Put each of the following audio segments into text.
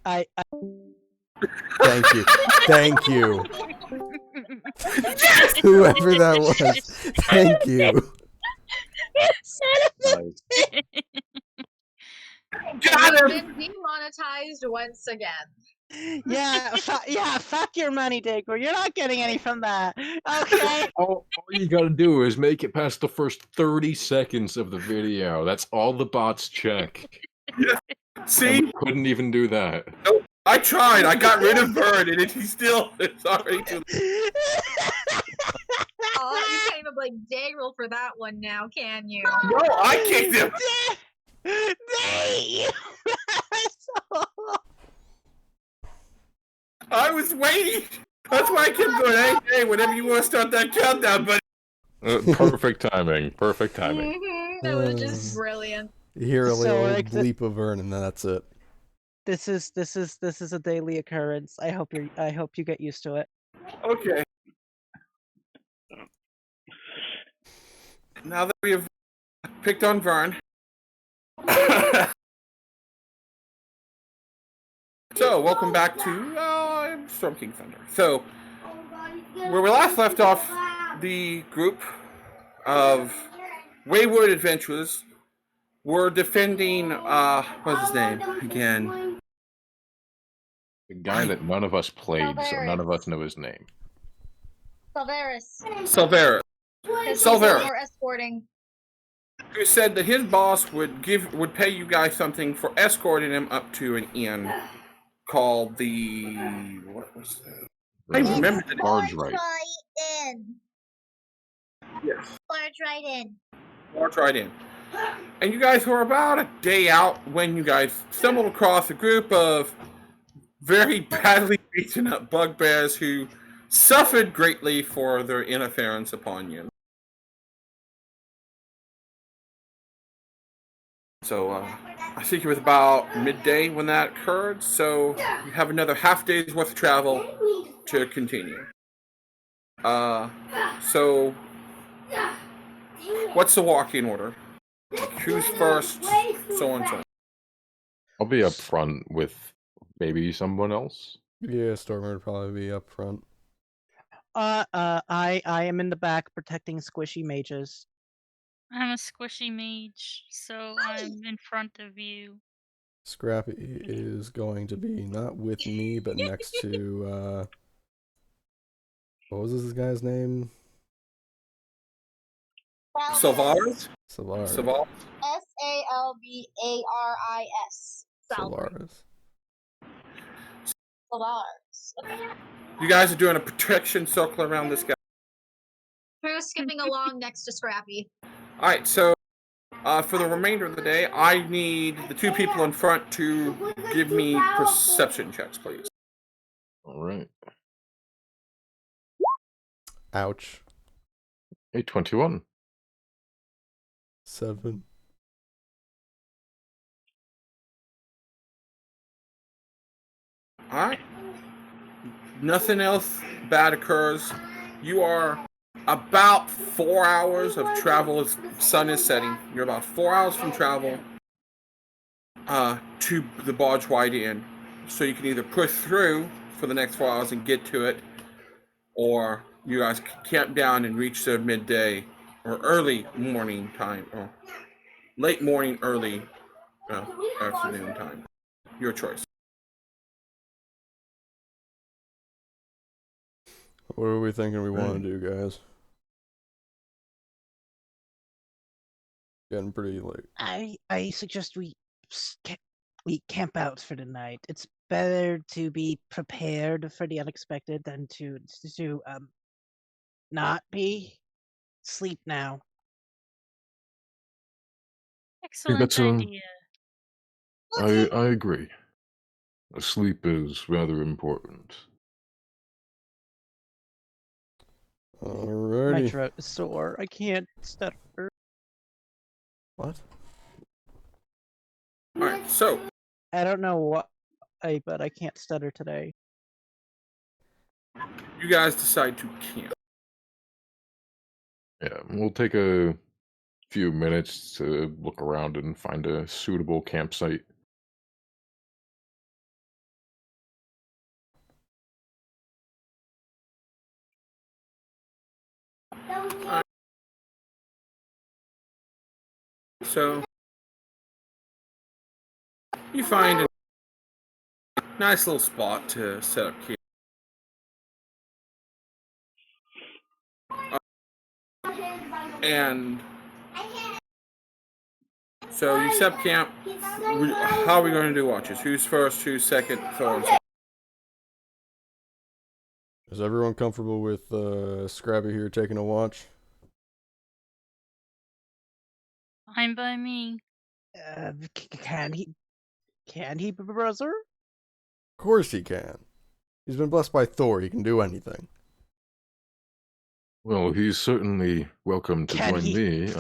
I Thank you. Thank you. Yes! Whoever that was. Thank you. Nice. Got We've him! been demonetized once again. yeah, fuck your money, Daegral. You're not getting any from that. Okay. All you gotta do is make it past the first 30 seconds of the video. That's all the bots check. See? And we couldn't even do that. Nope. I tried. I got rid of Vern, and he still it's already too late. Oh, you can't even blame Daegral for that one now, can you? No, I kicked him. They. I was waiting. That's why I kept going, hey, whenever you want to start that countdown, buddy. Perfect timing. Perfect timing. That was just brilliant. You hear a So, little like, bleep of Vern, and then that's it. This is a daily occurrence. I hope you get used to it. Okay. Now that we have picked on Vern. So, welcome back to Storm King Thunder. So, where we last left off, the group of wayward adventurers were defending, what's his name again? The guy that none of us played, so none of us know his name. Salvaris. Salvaris. Salvaris. Or escorting. Who said that his boss would pay you guys something for escorting him up to an inn called the what was that? I remember the Barge right. In. Yes. Barge right in. Barge right in. And you guys were about a day out when you guys stumbled across a group of very badly beaten up bugbears who suffered greatly for their interference upon you. So, I think it was about midday when that occurred, so you have another half day's worth of travel to continue. So, what's the walking order? Who's first? So on and so on. I'll be up front with maybe someone else. Yeah, Stormer would probably be up front. I am in the back protecting squishy mages. I'm a squishy mage, so I'm in front of you. Scrappy is going to be not with me, but next to, what was this guy's name? Salvaris? Solaris. Salvaris? Salvaris. Solaris. Salvaris. Okay. You guys are doing a protection circle around this guy. Who's skipping along next to Scrappy? Alright, so for the remainder of the day, I need the two people in front to give me perception checks, please. Alright. Ouch. 821. 7. Alright. Nothing else bad occurs. You are about 4 hours of travel as sun is setting. You're about 4 hours from travel to the Barge Wide Inn. So you can either push through for the next 4 hours and get to it, or you guys can camp down and reach the midday or early morning time, or late morning, early afternoon time. Your choice. What are we thinking we want to do, guys? Getting pretty late. I suggest we camp out for the night. It's better to be prepared for the unexpected than to not be. Sleep now. Excellent that's idea. I agree. Sleep is rather important. My Alrighty. throat is sore. I can't stutter. What? Alright, so I don't know why, but I can't stutter today. you guys decide to camp. Yeah, we'll take a few minutes to look around and find a suitable campsite. So you find a nice little spot to set up camp. And so you set up camp. How are we going to do watches? Who's first? Who's second? So on. Is everyone comfortable with Scrappy here taking a watch? Fine by me. Can he? Can he, brother? Of course he can. He's been blessed by Thor. He can do anything. Well, he's certainly welcome to Can join he- me.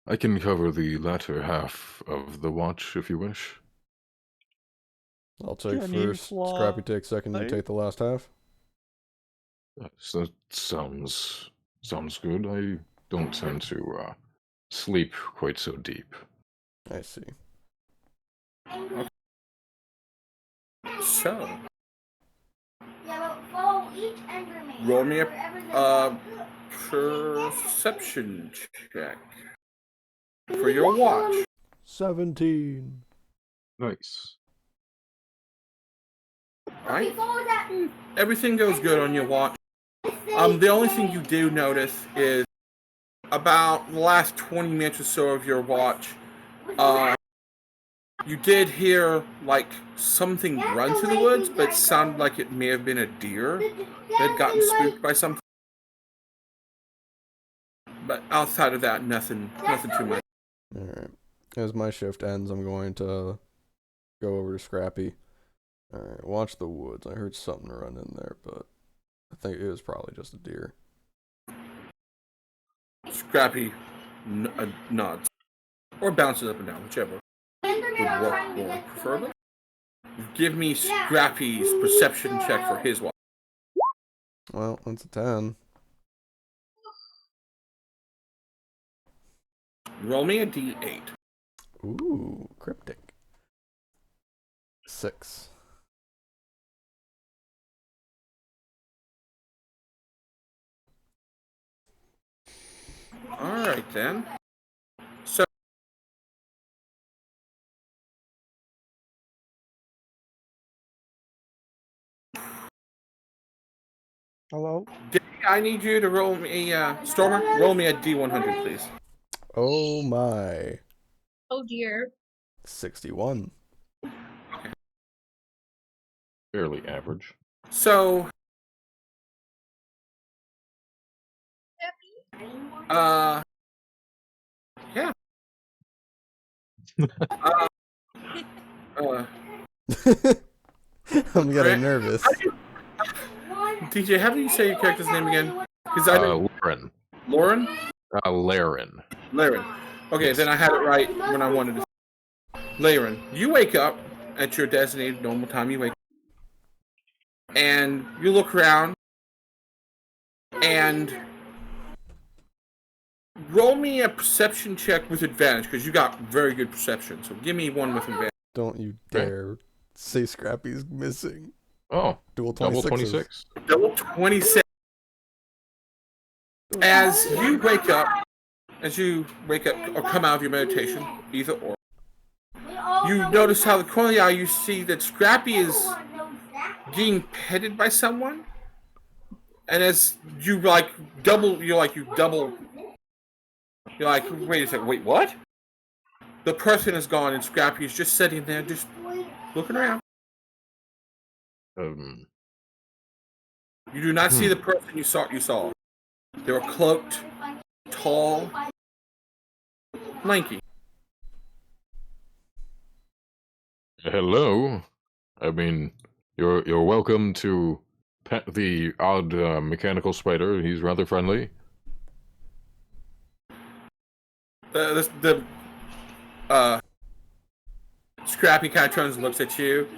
I can cover the latter half of the watch if you wish. I'll take Can he first. fly? Scrappy takes second. You take the last half. So that sounds good. I don't tend to sleep quite so deep. I see. So roll me a perception check for your watch. 17. Nice. Right? Everything goes good on your watch. The only thing you do notice is about the last 20 minutes or so of your watch, you did hear like something run through the woods, but it sounded like it may have been a deer that had gotten spooked by something. But outside of that, nothing too much. Alright. As my shift ends, I'm going to go over to Scrappy. Alright, watch the woods. I heard something run in there, but I think it was probably just a deer. Scrappy nods. Or bounces up and down, whichever would work more preferably. Give me Scrappy's perception check for his watch. Well, that's a 10. Roll me a d8. Ooh, cryptic. 6. Alright then. So Hello? I need you to roll me Stormer, roll me a d100, please. Oh my. Oh dear. 61. Fairly average. So yeah. I'm getting nervous. DJ, how do you say your character's name again? Because I Lauren. Lauren? Laren. Laren. Okay, then I had it right when I wanted to. Laren, you wake up at your designated normal time. You wake up, and you look around, and roll me a perception check with advantage, because you got very good perception. So give me one with advantage. Don't you dare say Scrappy's missing. Oh, Dual double 26. 26. Double 26. As you wake up or come out of your meditation, either or, you notice how the corner of the eye you see that Scrappy is being petted by someone, and as you wait a second, wait, what? The person is gone, and Scrappy is just sitting there, just looking around. You do not see the person you saw. They were cloaked, tall, lanky. Hello. I mean, you're welcome to pet the odd mechanical spider. He's rather friendly. Scrappy kind of turns and looks at you,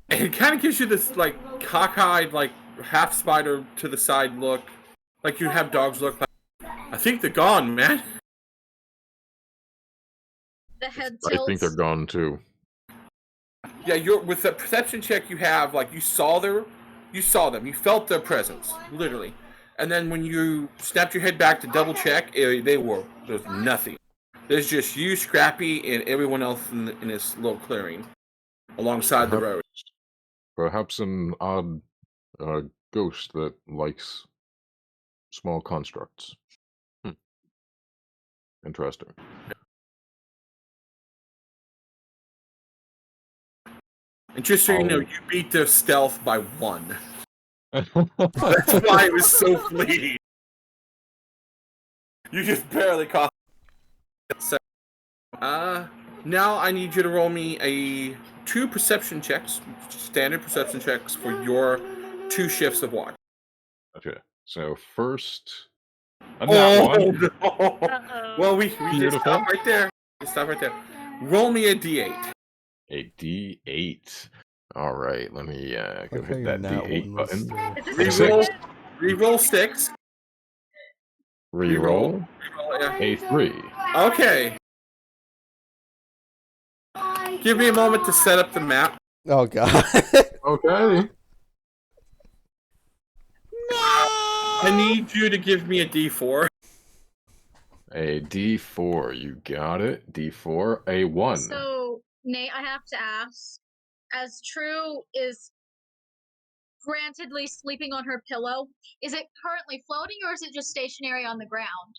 and it kind of gives you this like cockeyed, like half spider to the side look, like you have dogs look. Like, I think they're gone, man. The head I tilts. think they're gone too. Yeah, you're with the perception check you have, like you saw them, you felt their presence, literally. and then when you snapped your head back to double check, there's nothing. There's just you, Scrappy, and everyone else in this little clearing alongside the road. Perhaps an odd ghost that likes small constructs. Interesting. And just so you know, you beat their stealth by 1. That's why it was so fleeting. You just barely caught. So, now I need you to roll me 2 perception checks, standard perception checks for your 2 shifts of watch. Okay, so first, that one. No. Uh-oh. Well, we just stop right there. Stop right there. Roll me a d8. A D8. All right, let me go Okay, hit that that D8 one was button. still- Reroll 6. Reroll Yeah. a 3. Okay. Give me a moment to set up the map. Oh god. Okay. I need you to give me a d4. A D4. You got it. D4. A 1. So, Nate, I have to ask, as True is grantedly sleeping on her pillow, is it currently floating or is it just stationary on the ground?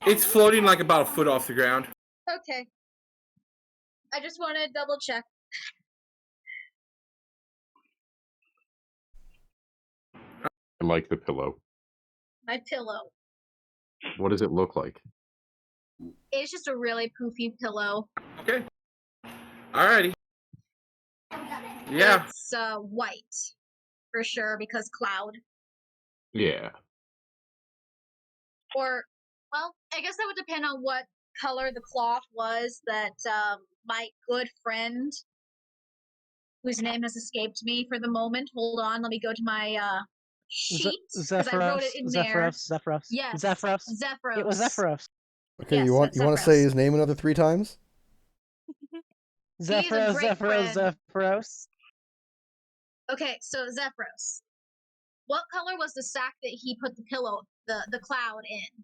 It's floating like about a foot off the ground. Okay. I just want to double check. I like the pillow. My pillow. What does it look like? It's just a really poofy pillow. Okay. Alrighty. Yeah. It's white. For sure, because cloud. Yeah. Or, well, I guess that would depend on what color the cloth was that my good friend, whose name has escaped me for the moment. Hold on, let me go to my sheet, because I wrote it in there. Zephyros. Yes. Zephyros. Zephyros. It was Zephyros. Okay, Yes, you want that's to say Zephyros. his name another 3 times? Zephyros, great Zephyros, friend. Zephyros. Okay, so Zephyros. What color was the sack that he put the pillow, the cloud in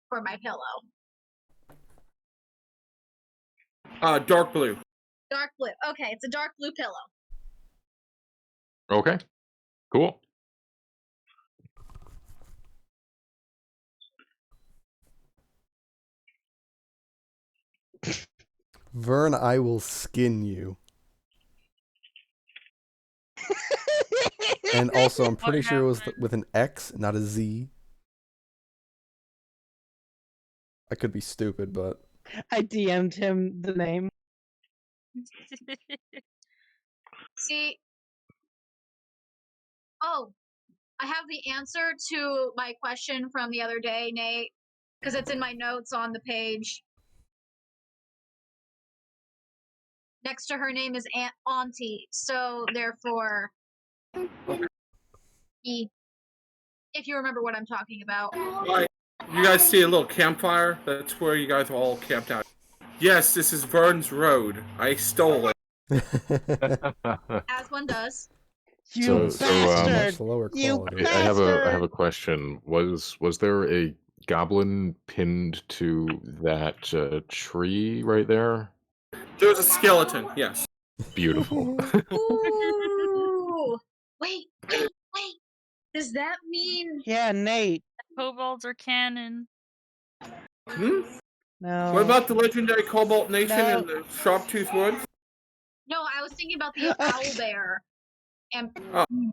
for my pillow? Dark blue. Dark blue. Okay, it's a dark blue pillow. Okay. Cool. Vern, I will skin you. And also, I'm pretty sure it was with an X, not a Z. I could be stupid, but I DM'd him the name. See? Oh, I have the answer to my question from the other day, Nate, because it's in my notes on the page. Next to her name is Auntie, so therefore, E. If you remember what I'm talking about. Right. You guys see a little campfire? That's where you guys are all camped out. Yes, this is Vern's road. I stole it. As one does. You So, bastard! much lower You quality. I have bastard! a question. Was there a goblin pinned to that tree right there? There's a skeleton, yes. Beautiful. Ooh! Wait. Does that mean... Yeah, Nate. Kobolds are canon. Hmm? No. What about the legendary Cobalt Nation No. and the Sharptooth Woods? No, I was thinking about the owlbear. And... Oh, Maybe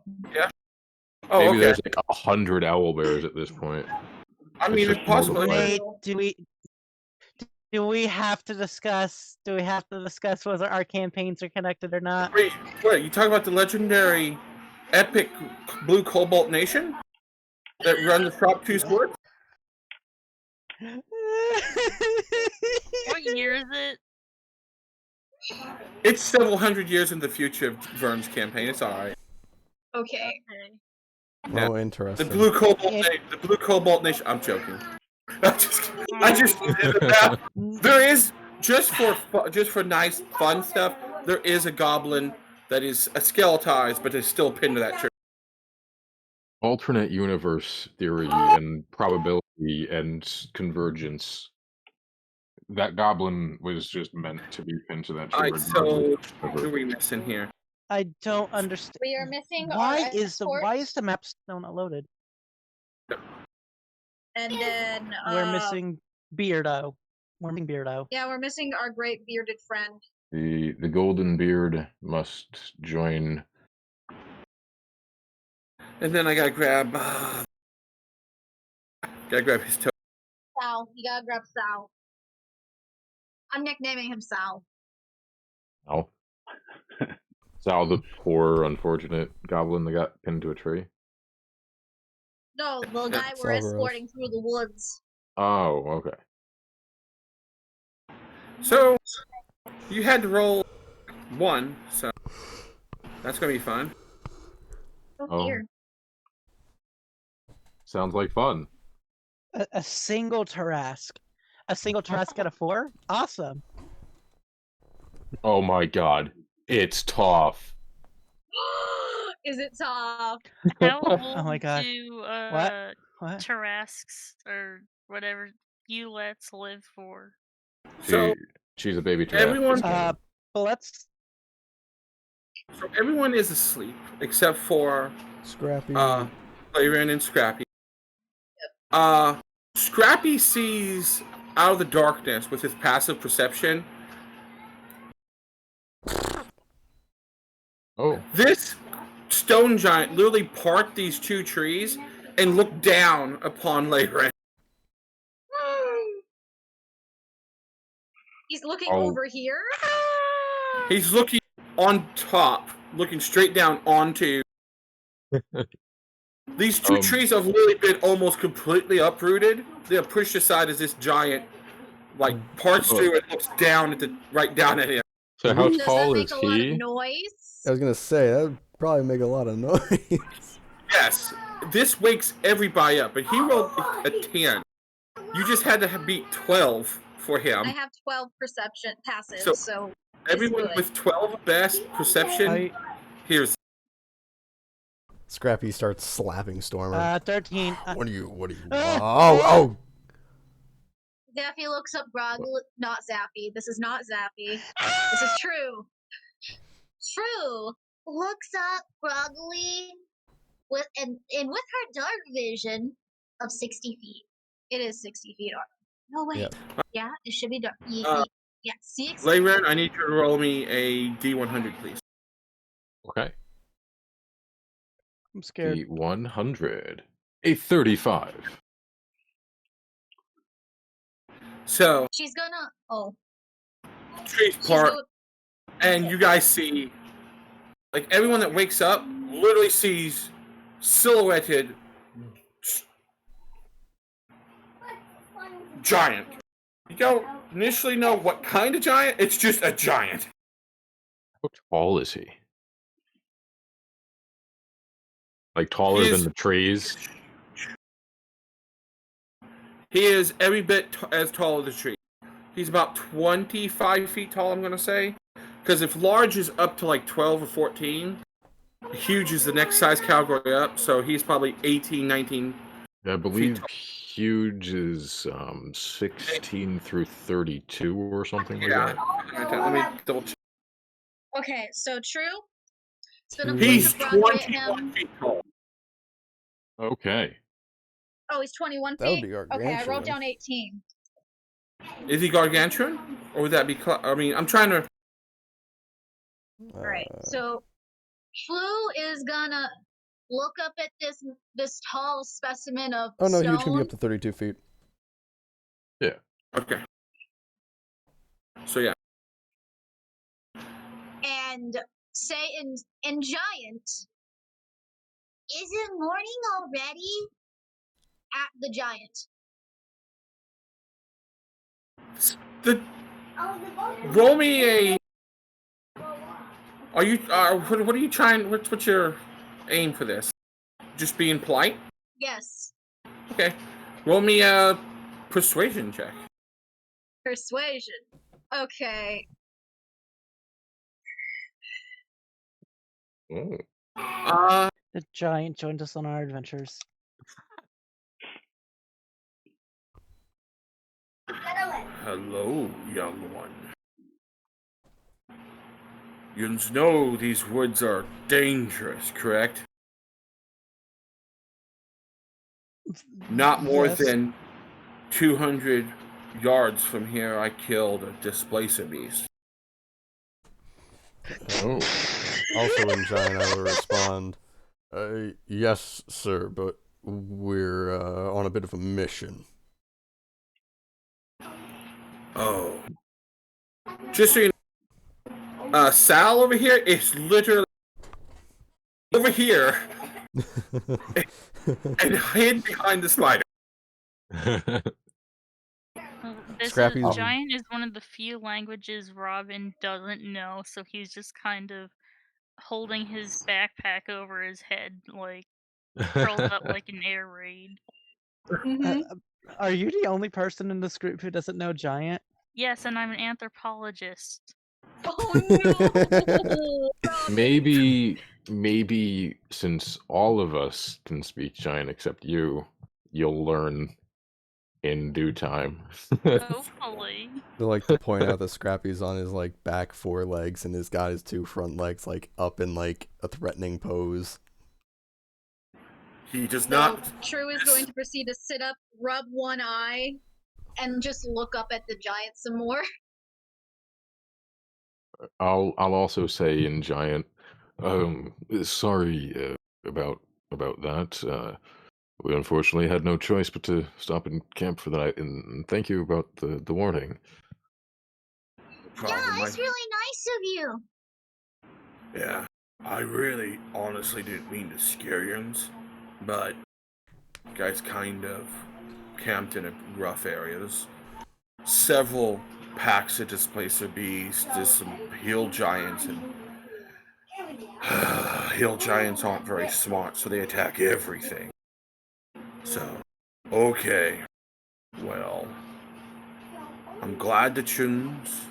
okay. there's like 100 owlbears at this point. I mean, it's possible. Nate, do we have to discuss whether our campaigns are connected or not? Wait, you talking about the legendary epic Blue Cobalt Nation that run the Sharptooth Woods? What year is it? It's several hundred years in the future of Vern's campaign. It's all right. Okay. Oh, The interesting. Blue Cobalt Nation. I'm joking. I just did that. There is just for nice fun stuff. There is a goblin that is a skeletized, but is still pinned to that tree. alternate universe theory and probability and convergence. That goblin was just meant to be pinned to that tree. Alright, so regardless of what are her- we missing here? I don't understand. We are missing Why our is the escort, map still not loaded? and then We're missing Beardo. We're missing Beardo. Yeah, we're missing our great bearded friend. The golden beard must join. And then I gotta grab his toe. Sal. You gotta grab Sal. I'm nicknaming him Sal. Sal. Sal, the poor, unfortunate goblin that got pinned to a tree. No, the guy we're Salvaros. escorting through the woods. Oh, okay. So you had to roll 1, so that's gonna be fun. Oh. Dear. Sounds like fun. A single Tarask. A single Tarask out of 4? Awesome. Oh my god. It's tough. Is it tough? How old Oh my god. do What? Tarasks or whatever you lets live for? So She's a baby giraffe. everyone- But let's. So everyone is asleep except for Scrappy. Laren and Scrappy. Scrappy sees out of the darkness with his passive perception. Oh. This stone giant literally parked these 2 trees and looked down upon Laren. He's looking Oh. over here. He's looking on top, looking straight down onto. These 2 trees have literally been almost completely uprooted. They are pushed aside as this giant, parts through and looks down right down at him. So how Does tall that is make a lot of he? noise? I was gonna say that would probably make a lot of noise. Yes, this wakes everybody up, but he rolled a 10. You just had to beat 12 for him. I have 12 perception passive, So- so Everyone good. with 12 best perception, here's Scrappy starts slapping Stormer. 13. What are you? Ah! Oh! Zappy looks up groggily. Not Zappy. This is not Zappy. This is True. True looks up groggily with and with her dark vision of 60 feet. It is 60 feet. No wait. Yep. Yeah, it should be dark. Yeah, 60. Laren, I need you to roll me a D100, please. Okay. I'm scared. The 100. A 35. So, She's gonna. Oh. trees She's part, go- and you guys see, everyone that wakes up literally sees silhouetted giant. You don't initially know what kind of giant, it's just a giant. How tall is he? Taller He is- than the trees? He is every bit as tall as the tree. He's about 25 feet tall, I'm going to say. Because if large is up to 12 or 14, huge is the next size category up, so he's probably 18, 19. I believe huge is 16 through 32 or something like that. Let me double check. Okay, so True. It's gonna He's point a groggly at 21 him. feet tall. Okay. Oh, he's 21 That would feet. be Okay, I gargantuan. wrote down 18. Is he gargantuan? Or would that be... I'm trying to... Alright, so True is gonna look up at this tall specimen of Oh no, stone. huge can be up to 32 feet. Okay. So, yeah. And say in giant, is it morning already? At the giant. Roll me a... Are you... what are you trying... What's your aim for this? Just being polite? Yes. Okay. Roll me a persuasion check. Persuasion. Okay. Oh. The giant joined us on our adventures. Hello, young one. You know these woods are dangerous, correct? Not more Yes. than 200 yards from here, I killed a displacer beast. Oh. Also in Giant, I will respond, yes, sir, but we're on a bit of a mission. Oh. Just so you know, Sal over here is literally over here and hid behind the spider. This Scrappy's- giant is one of the few languages Robin doesn't know, so he's just kind of holding his backpack over his head, like curled up like an air raid. Are you the only person in this group who doesn't know giant? Yes, and I'm an anthropologist. Oh no! Maybe since all of us can speak giant except you, you'll learn in due time. Hopefully. They like to point out that Scrappy's on his like back 4 legs and he's got his 2 front legs like up in like a threatening pose. He does So not. True is going to proceed to sit up, rub one eye, and just look up at the giant some more. I'll also say in giant, sorry about that. We unfortunately had no choice but to stop and camp for the night, and thank you about the warning. Problem. It's really nice of you. Yeah, I really honestly didn't mean to scare you, but you guys kind of camped in a rough areas. Several packs of displacer beasts, there's some hill giants, and hill giants aren't very smart, so they attack everything. So, okay. Well, I'm glad the Chuns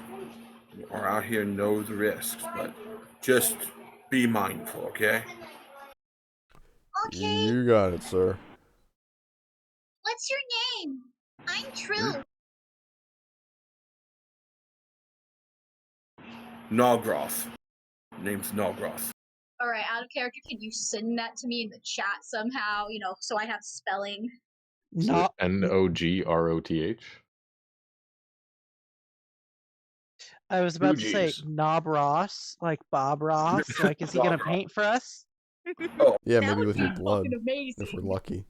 are out here and know the risks, but just be mindful, okay? Okay, You got it, sir. what's your name? I'm True. Nogroth. Name's Nogroth. Alright, out of character, can you send that to me in the chat somehow? You know, so I have spelling. Not. Nogroth. I was about to say Fugees. Knob Ross, like Bob Ross. Like, is he gonna Bob paint for us? Yeah, That maybe would with your be blood, fucking amazing. if we're lucky.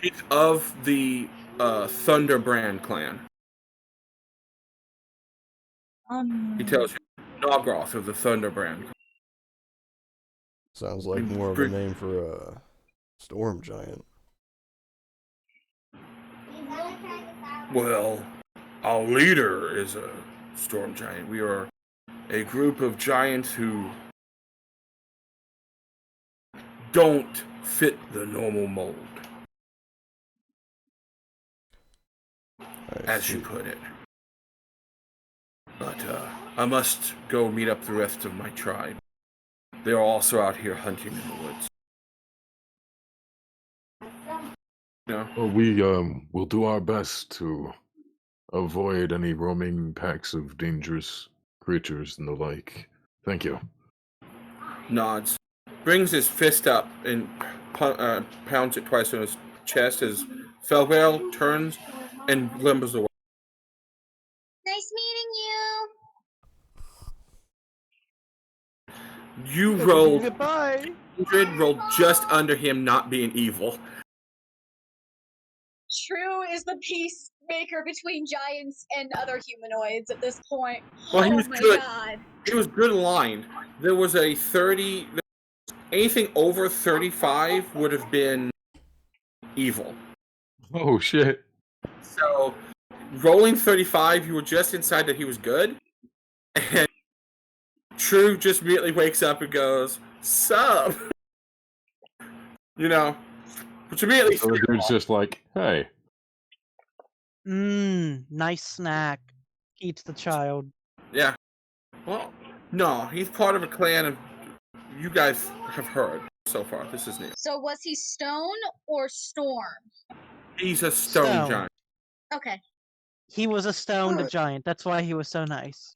He's of the Thunderbrand clan. He tells you, Nogroth of the Thunderbrand. Sounds like more of a name for a storm giant. Well, our leader is a storm giant. We are a group of giants who don't fit the normal mold, as you put it. But I must go meet up the rest of my tribe. They are also out here hunting in the woods. No. Well, we will do our best to avoid any roaming packs of dangerous creatures and the like. Thank you. Nods, brings his fist up and pounds it twice on his chest as Felwell turns and limbers away. Nice meeting you. You rolled Goodbye. 100, rolled just under him not being evil. True is the peacemaker between giants and other humanoids at this point. Well, he oh was my good. god. He was good aligned. There was a 30. Anything over 35 would have been evil. Oh shit. So, rolling 35, you were just inside that he was good. And True just immediately wakes up and goes, "Sup?" You know, which immediately. So the dude's just like, hey. Nice snack. Eats the child. Yeah. Well, no, he's part of a clan of. You guys have heard. so far. This is new. So was he stone or storm? He's a stone giant. Okay. He was a stoned giant. That's why he was so nice.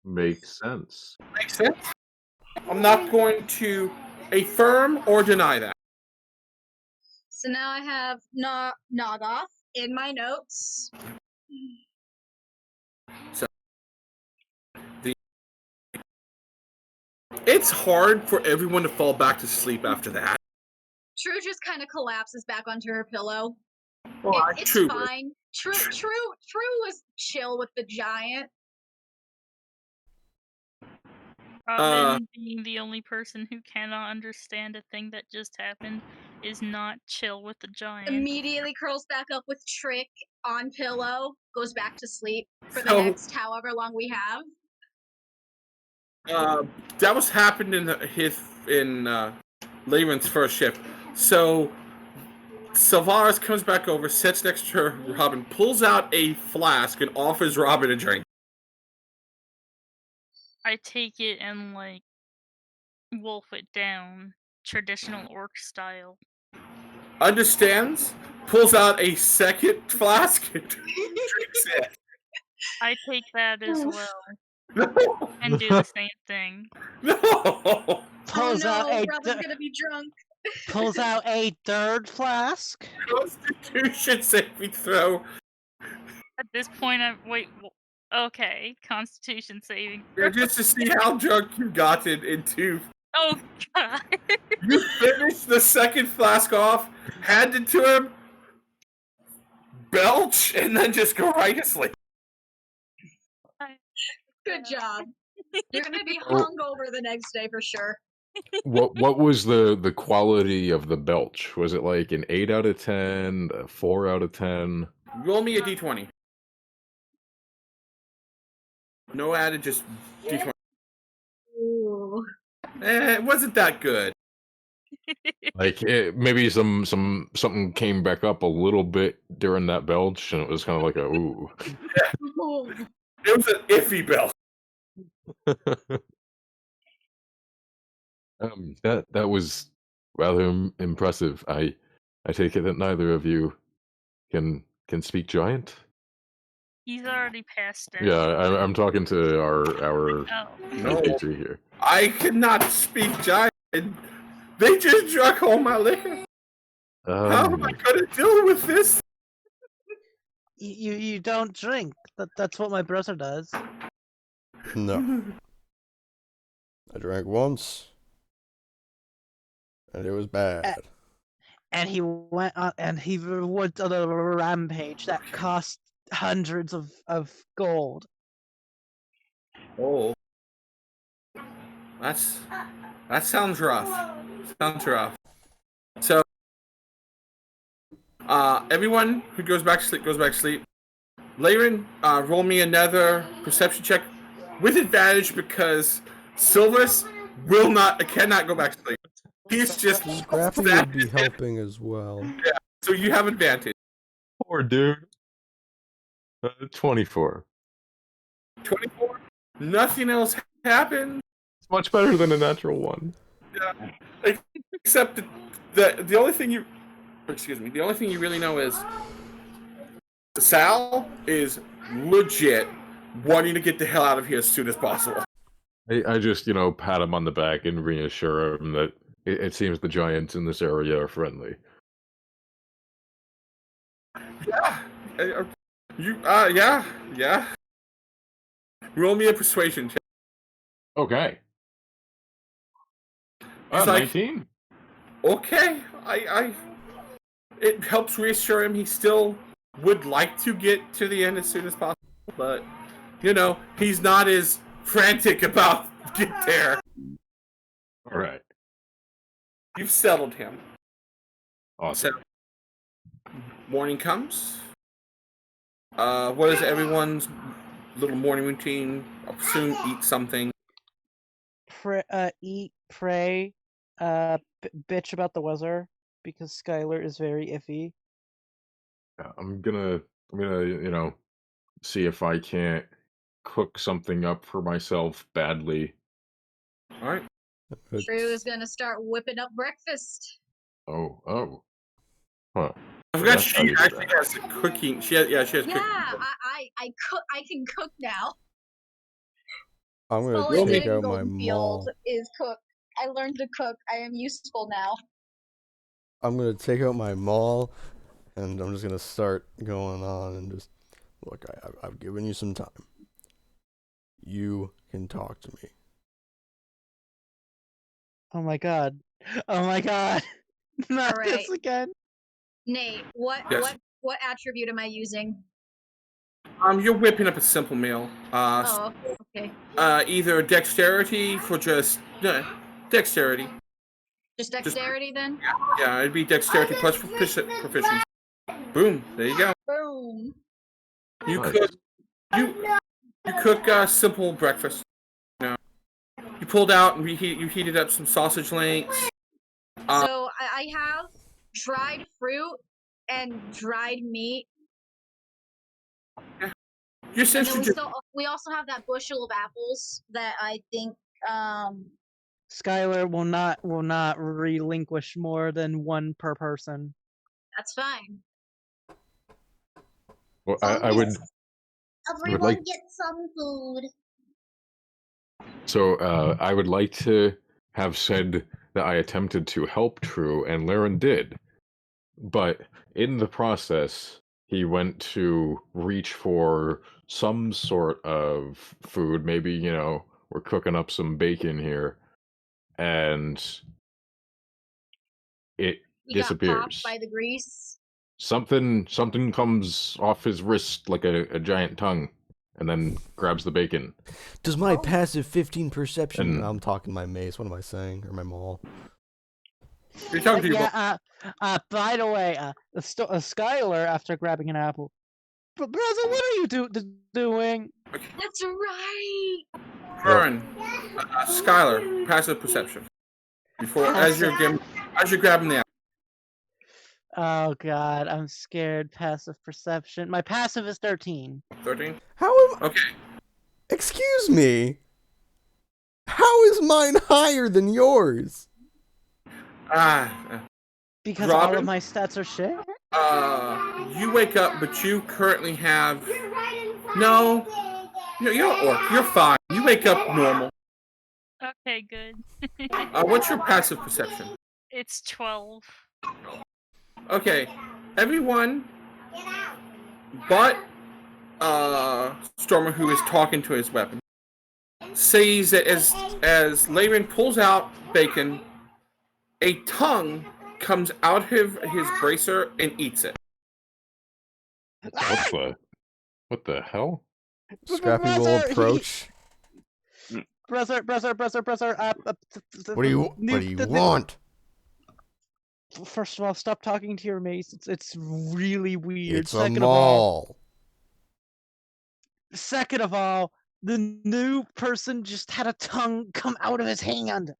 Makes sense. Makes sense. I'm not going to affirm or deny that. So now I have Nogoth in my notes. So it's hard for everyone to fall back to sleep after that. True just kind of collapses back onto her pillow. It's True. fine. True was chill with the giant. Robin, being the only person who cannot understand a thing that just happened, is not chill with the giant. Immediately curls back up with Trick on pillow, goes back to sleep for the next however long we have. That was happened in Leyland's first shift. So Sylvanas comes back over, sits next to her, Robin, pulls out a flask and offers Robin a drink. I take it and wolf it down, traditional orc style. Understands, pulls out a second flask and drinks it. I take that as well. No. And do the same thing. No. Pulls out Robin's gonna be drunk. Pulls out a third flask. Constitution saving throw. At this point, okay, Constitution saving. Just to see how drunk you gotten into. Oh god! You finished the second flask off, hand it to him, belch, and then just go right to sleep. Good job. You're gonna be hungover the next day for sure. What was the quality of the belch? Was it like an 8 out of 10, a 4 out of 10? Roll me a d20. No added, just d20. Ooh. It wasn't that good. Like maybe something came back up a little bit during that belch, and it was kind of like a ooh. Ooh. It was an iffy belch. That was rather impressive. I take it that neither of you can speak giant. He's already past it. Yeah, I'm talking to our NPC here. I cannot speak giant. They just drank all my liquor. How am I gonna deal with this? You don't drink. That's what my brother does. No. I drank once, and it was bad. And he went on, and he went on a rampage that cost hundreds of gold. Oh, that sounds rough. Sounds rough. So, everyone who goes back to sleep goes back to sleep. Leyland, roll me another perception check with advantage because Silvus cannot go back to sleep. He's just Scrappy would be helping as well. Yeah, so you have advantage. Poor dude. 24. 24. Nothing else happened. It's much better than a natural one. Yeah, except the only thing you really know is Sal is legit wanting to get the hell out of here as soon as possible. I just, pat him on the back and reassure him that it seems the giants in this area are friendly. Yeah. Yeah. Roll me a persuasion check. Okay. He's 19. Okay. It helps reassure him he still would like to get to the end as soon as possible, but he's not as frantic about get there. All right. You've settled him. Awesome. So, morning comes. What is everyone's little morning routine? Soon eat something. Eat, pray, bitch about the weather because Skyler is very iffy. I'm gonna see if I can't cook something up for myself badly. All right. True is gonna start whipping up breakfast. Oh. Huh. I forgot That's how she you do actually that. has cooking. She has cooking. Yeah, I cook. I can cook now. I'm All gonna I did take in out my Goldenfield maul. is cook. I learned to cook. I am useful now. I'm gonna take out my maul, and I'm just gonna start going on and just look. I've given you some time. You can talk to me. Oh my god. Oh my god. Not Alright. this again. Nate, what Yes. what attribute am I using? You're whipping up a simple meal. Oh, okay. Either dexterity for just dexterity. Just dexterity then? Yeah, it'd be dexterity plus proficiency. Boom. There you go. Boom. You Nice. cook. You cook simple breakfast. You pulled out and you heated up some sausage links. So I have dried fruit and dried meat. You And then essentially just we also have that bushel of apples that I think Skyler will not relinquish more than one per person. that's fine. Well, I would Everyone like- get some food. So I would like to have said that I attempted to help True, and Laren did. But in the process, he went to reach for some sort of food. Maybe, we're cooking up some bacon here. And it He got disappears. popped by the grease. Something comes off his wrist like a giant tongue, and then grabs the bacon. Does my passive 15 perception? And- I'm talking my mace. What am I saying? Or my maul? you're talking to your By the way, Skyler, after grabbing an apple, brother, what are you doing? That's right. Vern, Skyler, passive perception. As you're grabbing the apple. Oh god, I'm scared. Passive perception. My passive is 13. 13. How am? Okay. Excuse me. How is mine higher than yours? Because all Robin? of my stats are shit? You wake up, but you currently have no. You're an orc. You're fine. You wake up normal. Okay, good. What's your passive perception? It's 12. Okay, everyone but Stormer, who is talking to his weapon, sees that as Laren pulls out bacon, a tongue comes out of his bracer and eats it. What the hell? Scrappy will Brother, approach. Brother. What do you want? First of all, stop talking to your mace. It's really weird. It's a maul. Second of all, the new person just had a tongue come out of his hand.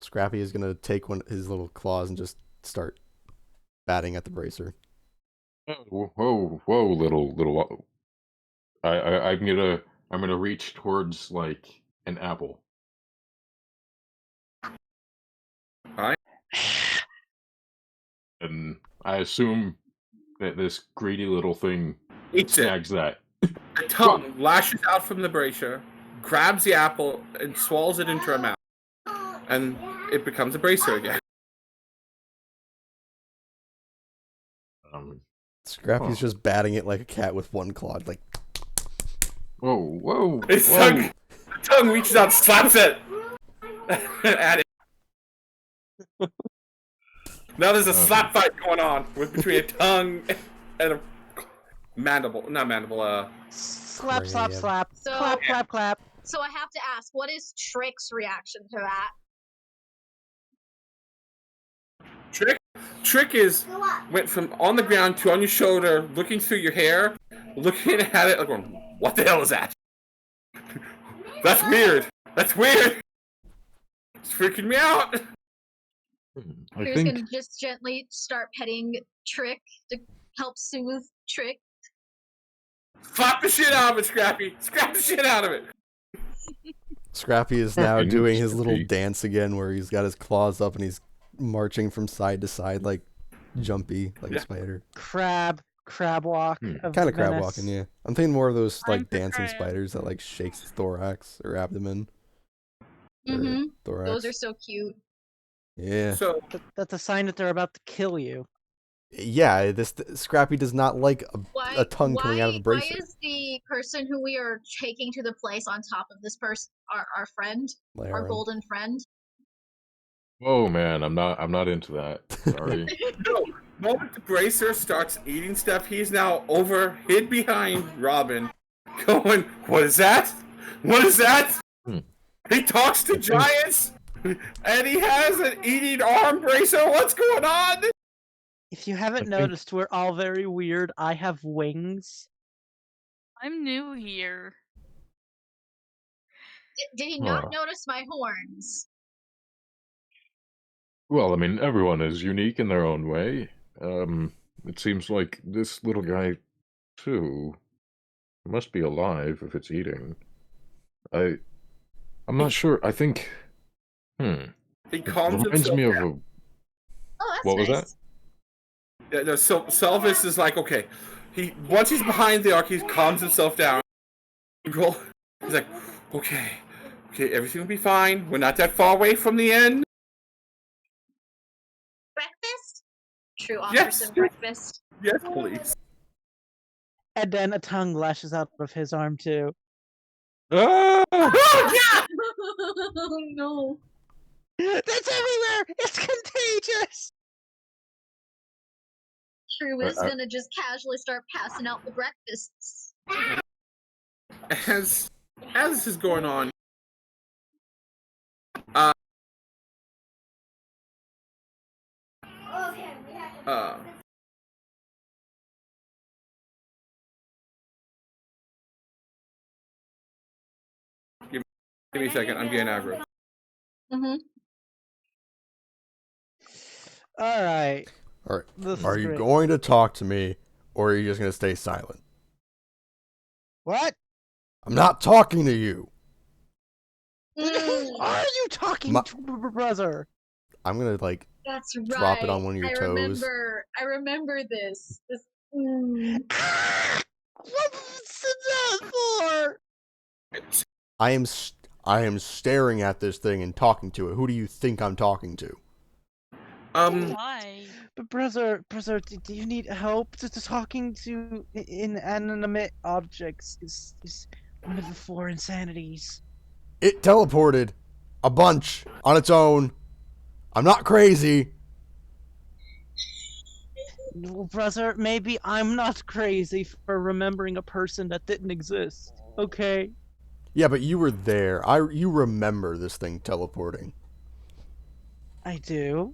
Scrappy is gonna take his little claws and just start batting at the bracer. Whoa, little. I'm gonna reach towards like an apple. Alright. And I assume that this greedy little thing Eats it. snags that. The tongue lashes out from the bracer, grabs the apple, and swallows it into her mouth. And it becomes a bracer again. Scrappy's just batting it like a cat with one claw, like. Whoa. His tongue, the tongue reaches out, slaps it at it. Now there's a slap fight going on between a tongue and a mandible. Not mandible. Slap. So- Clap. So I have to ask, what is Trick's reaction to that? Trick went from on the ground to on your shoulder, looking through your hair, looking at it, like going, "What the hell is that? That's weird. It's freaking me out." I Who's think gonna just gently start petting Trick to help soothe Trick? Slap the shit out of it, Scrappy. Scrap the shit out of it. Scrappy is now Oops, doing his little Scrappy. dance again, where he's got his claws up and he's marching from side to side, like jumpy, like a spider. Crab walk. Of Kind of crab menace. walking, yeah. I'm thinking more of those I'm like for dancing crab. spiders that like shakes his thorax or abdomen. Or Mm-hmm. thorax. Those are so cute. Yeah. So That's a sign that they're about to kill you. Yeah, this Scrappy does not like a tongue coming out of a Why bracer. is the person who we are taking to the place on top of this person our friend, our Laren. golden friend? Oh man, I'm not into that. Sorry. no, moment the bracer starts eating stuff, he's now hid behind Robin, going, "What is that? What is that?" He talks to giants, and he has an eating arm bracer. What's going on? If you haven't think- noticed, we're all very weird. I have wings. I'm new here. Did he not Huh. notice my horns? Well, I mean, everyone is unique in their own way. It seems like this little guy, too, must be alive if it's eating. I'm not sure. I think. He calms Reminds himself me of down. a. Oh, that's What was nice. that? Yeah, no, so Salvis is like, okay. Once he's behind the arc, he calms himself down. He's like, okay, everything will be fine. We're not that far away from the end. Breakfast? True, offer Yes. some breakfast. Yes, please. And then a tongue lashes out of his arm too. Ah! Oh, Oh no. That's everywhere! It's contagious! True is I- gonna just casually start passing out the breakfasts. yeah! As this is going on, give me a second. I'm getting aggro. Mm-hmm. Alright. All right. This Are is you great. going to talk to me, or are you just going to stay silent? What? I'm not talking to you. Who are you talking Ma- to, brother? I'm going to like That's right. drop it on one of your toes. I remember this. What's that for? I am staring at this thing and talking to it. Who do you think I'm talking to? Why? But brother, do you need help? Just talking to inanimate objects is one of the 4 insanities. It teleported a bunch on its own. I'm not crazy. Well, brother, maybe I'm not crazy for remembering a person that didn't exist. Okay? Yeah, but you were there. You remember this thing teleporting. I do.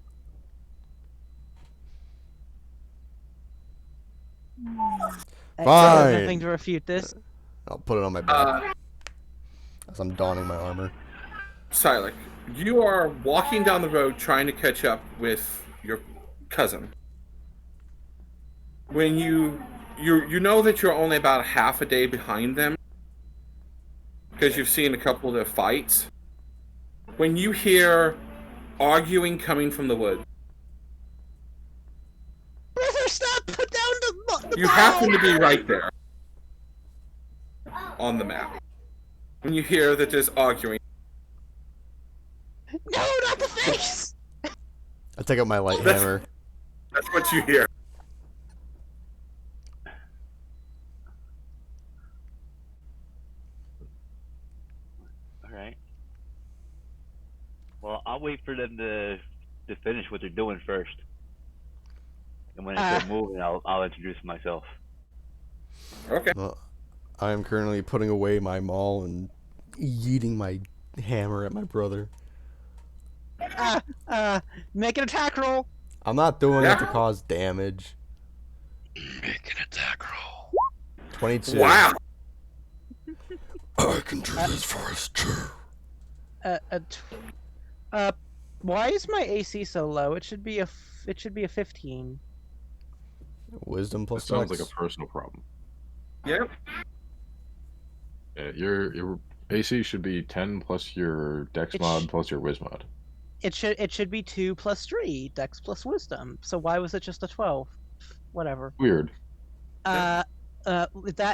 I have Fine. nothing to refute this. I'll put it on my back as I'm donning my armor. Syllric, you are walking down the road trying to catch up with your cousin. When you know that you're only about half a day behind them, because you've seen a couple of their fights. When you hear arguing coming from the woods, Brother, stop! Put down the you happen to be right there on the map. When you hear that there's arguing, No, not the face! I take out my light That's- hammer. that's what you hear. Alright. Well, I'll wait for them to finish what they're doing first. And when they start moving, I'll introduce myself. Okay. Well, I am currently putting away my maul and yeeting my hammer at my brother. Make an attack roll. I'm not doing it to Yeah. cause damage. Make an attack roll. 22. Wow. I can do this for us too. Why is my AC so low? It should be a 15. Wisdom That plus sounds dex. like a personal problem. Yep. Yeah, you're AC should be 10 plus your Dex It mod sh- plus your Wiz mod. It should be 2 plus 3, Dex plus Wisdom. So why was it just a 12? Whatever. Weird. That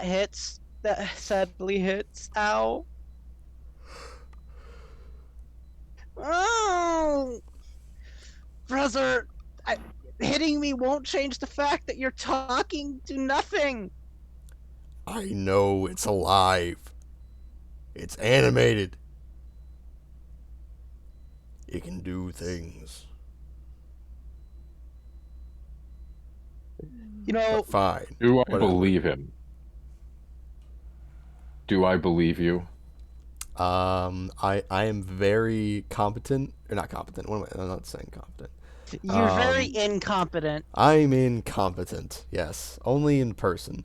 hits. That sadly hits. Ow. Oh, brother, hitting me won't change the fact that you're talking to nothing. I know it's alive. It's animated. It can do things. You know, But fine. Do I Whatever. believe him? Do I believe you? I am very competent. Or not competent. What am I? I'm not saying competent. you're very incompetent. I'm incompetent. Yes, only in person.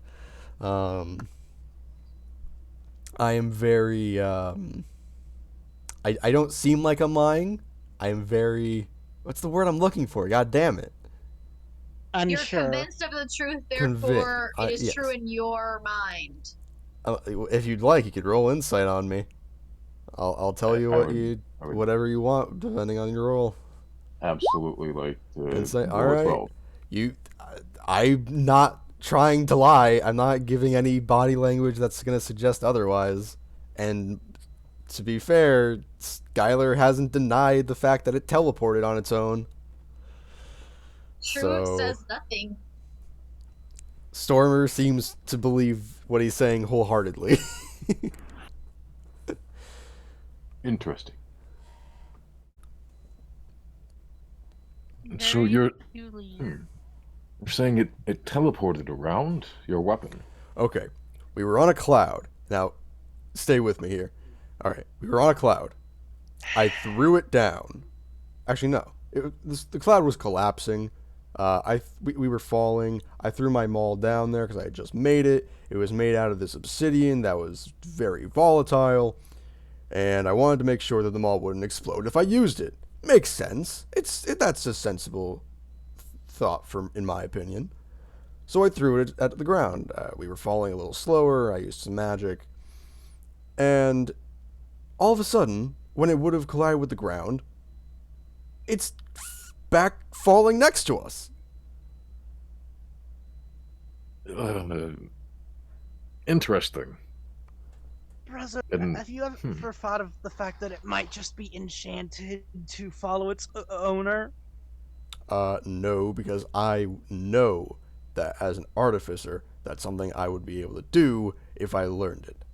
I am very. I don't seem like I'm lying. I am very. What's the word I'm looking for? God damn it. You're Unsure. convinced of the truth, therefore it is yes. true in your mind. If you'd like, you could roll insight on me. I'll tell you I what would- whatever you want, depending on your roll. Absolutely like to Insight. roll All as right. well. I'm not trying to lie. I'm not giving any body language that's gonna suggest otherwise. And to be fair, Skyler hasn't denied the fact that it teleported on its own. True So- says nothing. Stormer seems to believe what he's saying wholeheartedly. Interesting. So Very you're peculiar. you're saying it teleported around your weapon? Okay, we were on a cloud. Now, stay with me here. All right, we were on a cloud. I threw it down. Actually, no. The cloud was collapsing. We were falling. I threw my maul down there because I had just made it. It was made out of this obsidian that was very volatile, and I wanted to make sure that the maul wouldn't explode if I used it. Makes sense. That's a sensible thought, in my opinion. So I threw it at the ground. We were falling a little slower. I used some magic, and all of a sudden, when it would have collided with the ground, it's back falling next to us. Interesting. Brother, And- have you ever thought of the fact that it might just be enchanted to follow its owner? No, because I know that as an artificer, that's something I would be able to do if I learned it.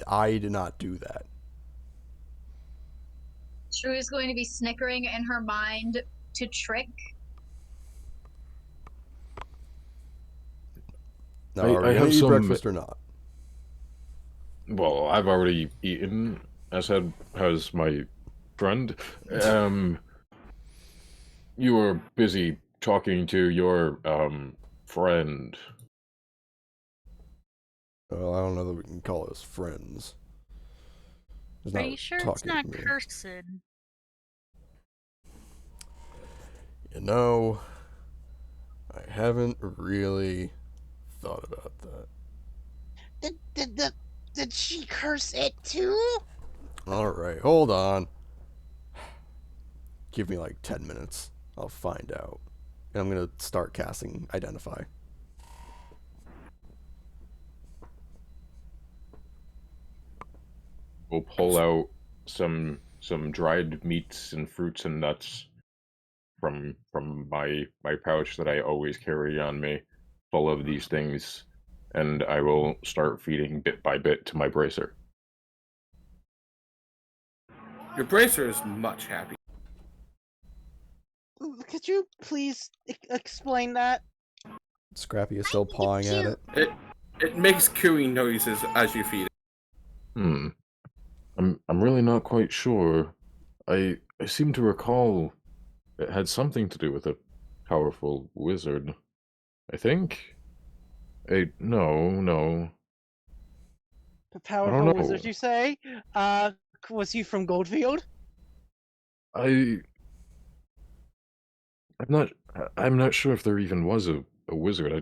I did not do that. True is going to be snickering in her mind to trick. Now, I are we have gonna eat some- breakfast or not? Well, I've already eaten, as has my friend. You were busy talking to your friend. Well, I don't know that we can call us friends. He's Are not you sure it's talking not to me. cursed? You know, I haven't really thought about that. Did she curse it too? Alright, hold on. Give me like 10 minutes. I'll find out. And I'm gonna start casting Identify. We'll pull out some dried meats and fruits and nuts from my pouch that I always carry on me, full of these things, and I will start feeding bit by bit to my bracer. Your bracer is much happy. Could you please explain that? Scrappy is still pawing at it. It makes cooing noises as you feed it. I'm really not quite sure. I seem to recall it had something to do with a powerful wizard. I think. No. The powerful know. wizard, you say? Was he from Goldfield? I'm not sure if there even was a wizard.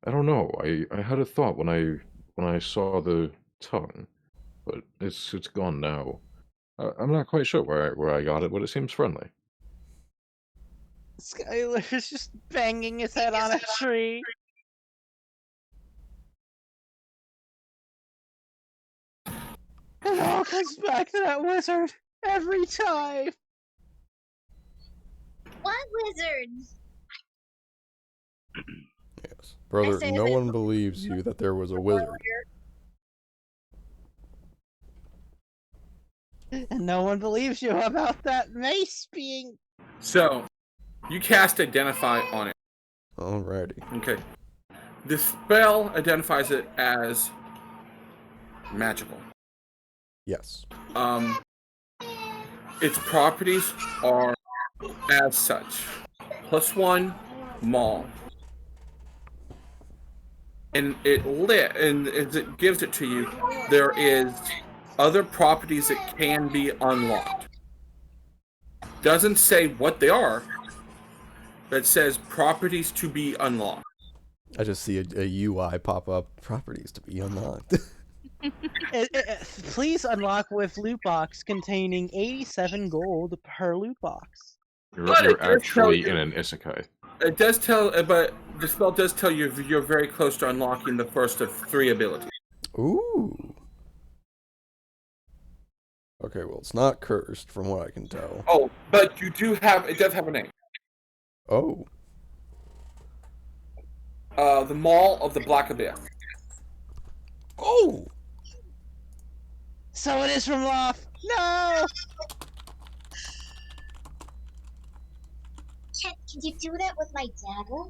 I don't know. I had a thought when I saw the tongue, but it's gone now. I'm not quite sure where I got it, but it seems friendly. Skyler is just banging his head on a tree. It all comes back to that wizard every time. What wizard? Yes. Brother, say no that- one believes you that there was a wizard. And no one believes you about that mace being... So, you cast Identify on it. Alrighty. Okay. The spell identifies it as magical. Yes. Its properties are as such. +1 maul. And as it gives it to you, there is other properties that can be unlocked. Doesn't say what they are, but it says properties to be unlocked. I just see a UI pop up. Properties to be unlocked. Please unlock with loot box containing 87 gold per loot box. But You're it does actually tell in you- an isekai. It does tell, but the spell does tell you you're very close to unlocking the first of 3 abilities. Ooh. Okay, well, it's not cursed from what I can tell. Oh, but it does have a name. Oh. The Maul of the Black Abyss. Oh! So it is from Loft. No! Can you do that with my dagger?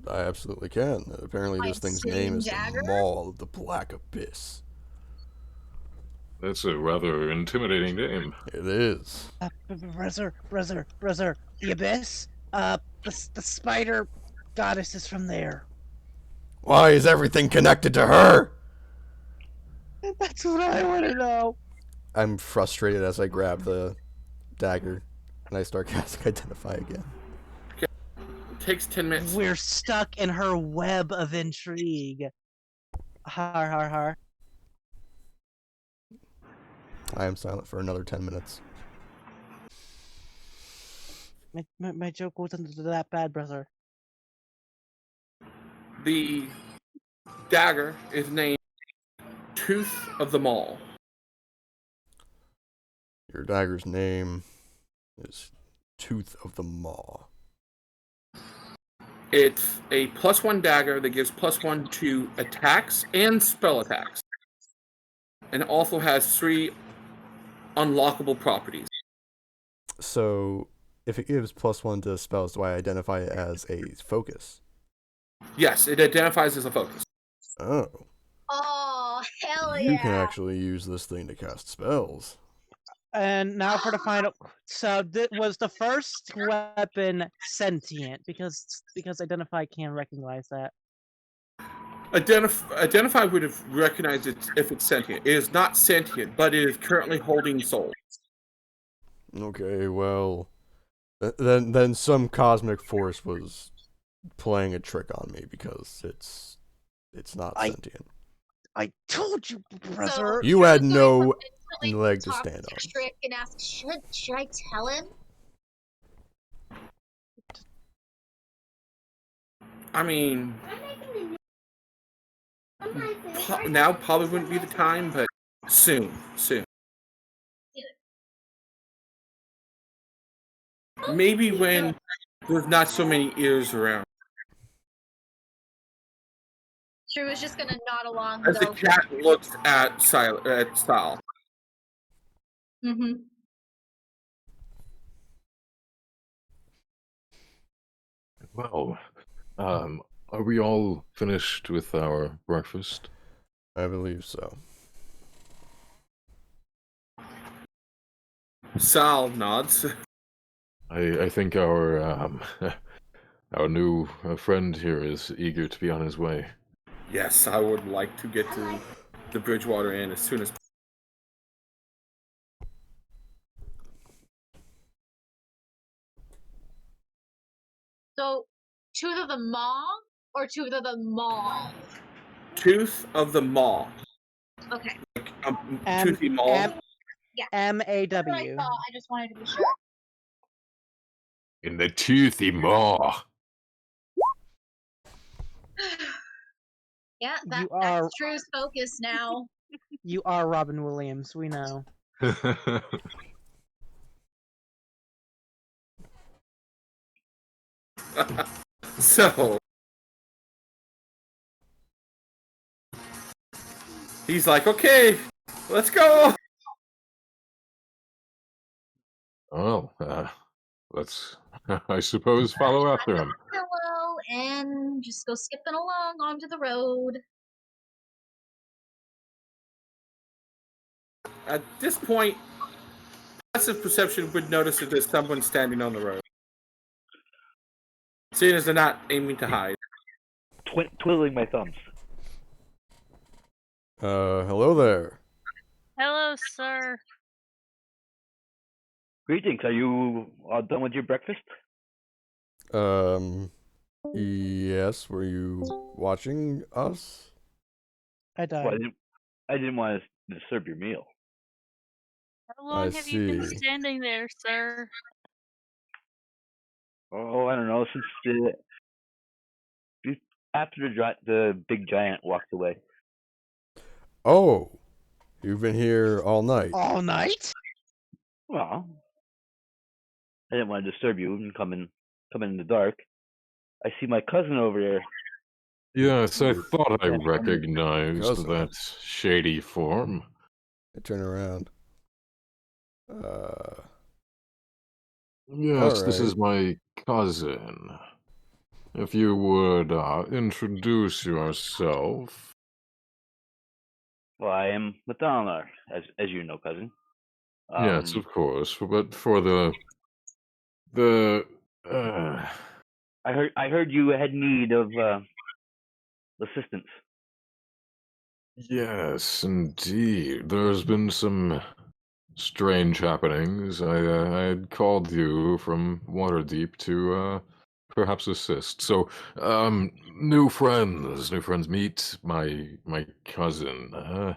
I absolutely can. Apparently this thing's name is dagger? the Maul of the Black Abyss. That's a rather intimidating name. It is. Brother, the Abyss? The spider goddess is from there. Why is everything connected to her? That's what I want to know. I'm frustrated as I grab the dagger and I start casting Identify again. It takes 10 minutes. We're stuck in her web of intrigue. Har har har. I am silent for another 10 minutes. My joke wasn't that bad, brother. The dagger is named Tooth of the Maul. Your dagger's name is Tooth of the Maw. It's a +1 dagger that gives +1 to attacks and spell attacks. And it also has 3 unlockable properties. So, if it gives +1 to spells, do I identify it as a focus? Yes, it identifies as a focus. Oh. Oh, hell You yeah! can actually use this thing to cast spells. And now for the final. So was the first weapon sentient? Because Identify can recognize that. Identify would have recognized it if it's sentient. It is not sentient, but it is currently holding soul. Okay, well, then some cosmic force was playing a trick on me because it's not sentient. I told you, brother. You had So no I leg to talk stand on. Trick and ask, should I tell him? I mean, now probably wouldn't be the time, but soon. Maybe when there's not so many ears around. She was just gonna nod along. As the cat looks at Sal. Mm-hmm. Well, are we all finished with our breakfast? I believe so. Sal nods. I think our our new friend here is eager to be on his way. Yes, I would like to get to the Bridgewater Inn as soon as. So, Tooth of the Maw or Tooth of the Mall? Tooth of the Maw. Okay. Toothy Mall. Yeah. MAW. That's what I thought. I just wanted to be sure. In the toothy maw. Yeah, You are- that's True's focus now. You are Robin Williams, we know. So he's like, okay, let's go. Well, let's, I suppose, follow after him. Pillow and just go skipping along onto the road. At this point, passive perception would notice that there's someone standing on the road. Seeing as they're not aiming to hide. Twiddling my thumbs. Hello there. Hello, sir. Greetings. Are you all done with your breakfast? Yes, were you watching us? I died. Well, I didn't want to disturb your meal. How long have you been see. standing there, sir? Oh, I don't know. Since after the big giant walked away. Oh, you've been here all night. All night? Well, I didn't want to disturb you and come in the dark. I see my cousin over there. Yes, I thought I Cousin. recognized that shady form. I turn around. Yes, this Alright. is my cousin. If you would introduce yourself. Well, I am Mitholinar, as you know, cousin. Yes, of course. But for I heard you had need of assistance. yes, indeed. There's been some strange happenings. I had called you from Waterdeep to perhaps assist. So, new friends meet my cousin.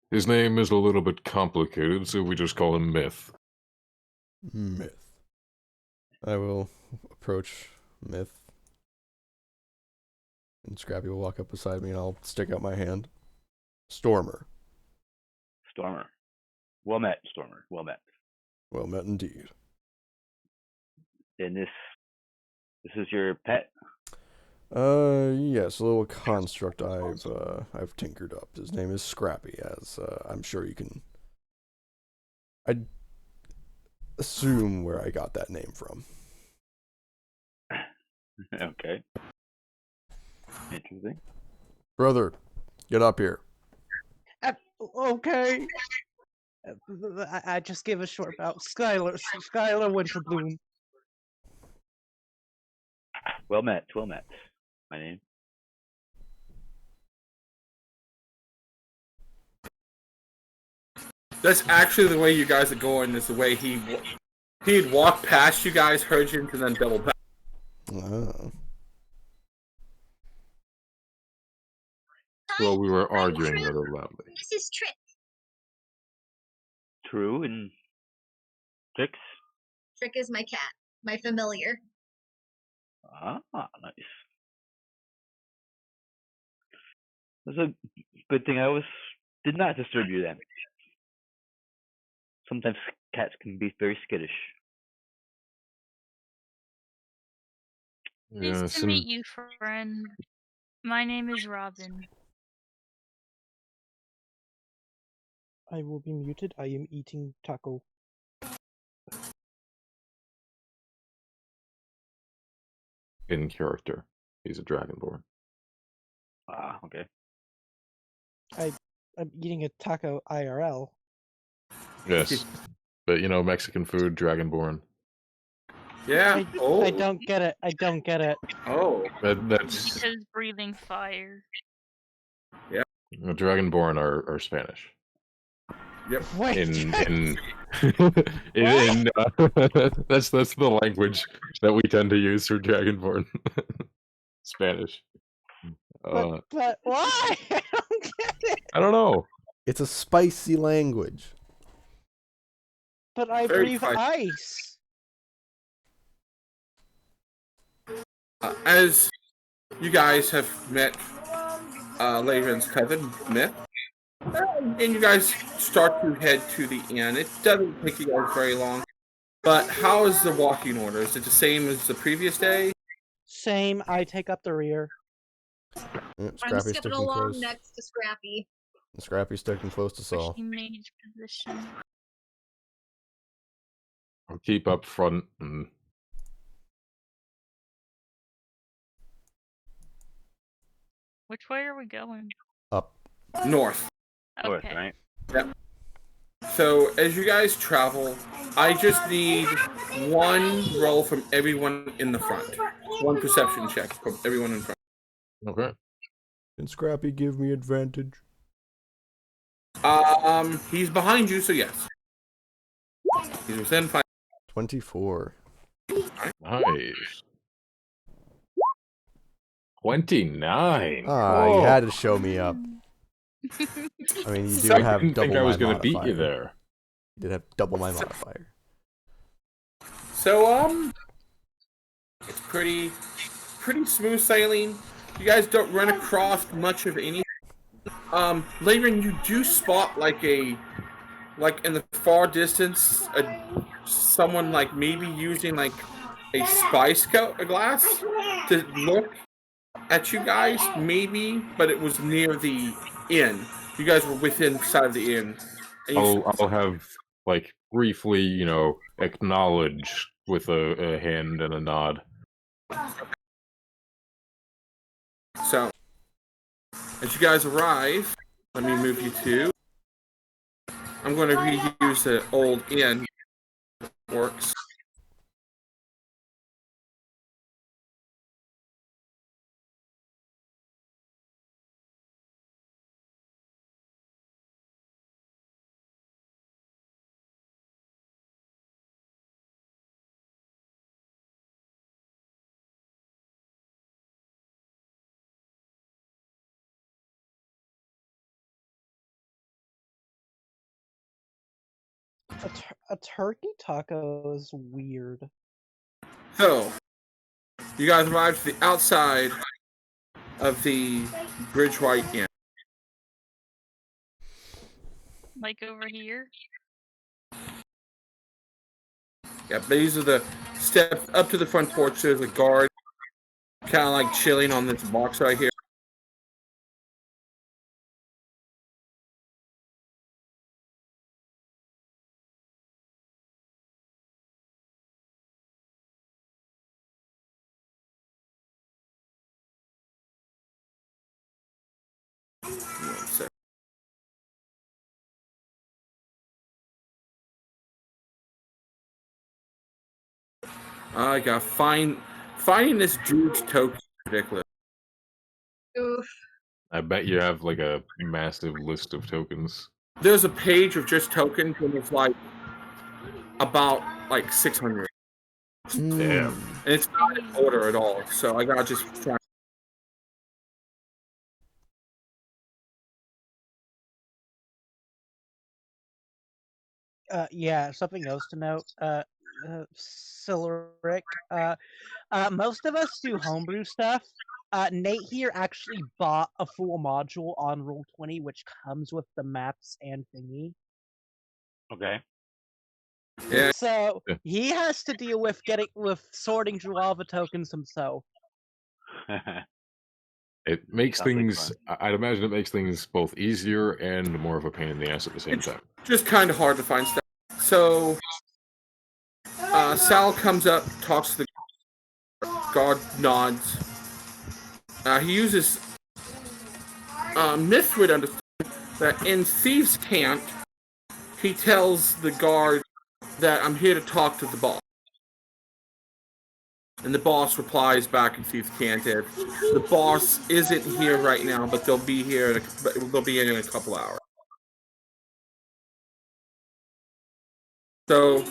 His name is a little bit complicated, so we just call him Myth. Myth. I will approach Myth. And Scrappy will walk up beside me and I'll stick out my hand. Stormer. Well met, Stormer. Well met. Well met indeed. And this is your pet? Yes, a little construct I've tinkered up. His name is Scrappy, as I'm sure you can. I'd assume where I got that name from. Okay. Interesting. Brother, get up here. Okay. I just give a short bow. Skyler Wintergloom. Well met. My name. That's actually the way you guys are going. Is the way he'd walk past you guys, heard you, and then double back. Oh. Well, we were arguing rather loudly. This is Trick. True and Tricks. Trick is my cat, my familiar. Ah, nice. That's a good thing I did not disturb you then. Sometimes cats can be very skittish. Nice Yes, to meet you, friend. My name is Robin. I will be muted. I am eating taco. in character. He's a Dragonborn. Ah, okay. I'm eating a taco IRL. Yes, but you know, Mexican food, Dragonborn. Yeah. I don't get it. I don't get it. Oh. That's Because breathing fire. Dragonborn are Spanish. Yep. Wait. In that's the language that we tend to use for Dragonborn. Spanish. but why? I don't get it. I don't know. It's a spicy language. But I Very breathe spicy. ice. As you guys have met Laven's cousin, Myth, and you guys start to head to the inn. It doesn't take you guys very long. But how is the walking order? Is it the same as the previous day? Same, I take up the rear. I'm Scrappy's skipping sticking along close. next to Scrappy. Scrappy's sticking close to Saul. Pushing mage position. I'll keep up front and Which way are we going? Up. North. North, Okay. right? Yep. So as you guys travel, I just need one roll from everyone in the front. One perception check from everyone in front. okay. Can Scrappy give me advantage? He's behind you, so yes. He's within 5. 24. Nice. 29. Ah, you had to show me up. I mean, you do I have didn't double think I was my gonna beat you modifier. there. You did have double my modifier. So it's pretty smooth sailing. You guys don't run across much of anything. Later, you do spot like in the far distance, someone like maybe using like a spice glass to look at you guys, maybe, but it was near the inn. You guys were within sight of the inn. And I'll have like briefly, acknowledge with a hand and a nod. So, as you guys arrive, let me move you to. I'm going to reuse the old inn. Works. A turkey taco is weird. So, you guys arrived to the outside of the Bridgewhite Inn. Like over here? Yeah, these are the steps up to the front porch. There's a guard, kind of like chilling on this box right here. One sec. I got finding this dude's token is ridiculous. Oof. I bet you have like a massive list of tokens. There's a page of just tokens, and it's like about like 600, Damn. and it's not in order at all. So I gotta just try. Yeah, something else to note. Syllric. Most of us do homebrew stuff. Nate here actually bought a full module on Roll20, which comes with the maps and thingy. Okay. Yeah. So Yeah. he has to deal with sorting through all the tokens himself. It makes Sounds like things. fun. I'd imagine it makes things both easier and more of a pain in the ass at the same time. Just kind of hard to find stuff. So Sal comes up, talks to the guard, nods. He uses Myth would understand that in Thieves' Cant, he tells the guard that I'm here to talk to the boss. And the boss replies back in Thieves' Cant that the boss isn't here right now, but they'll be here. They'll be in a couple hours. So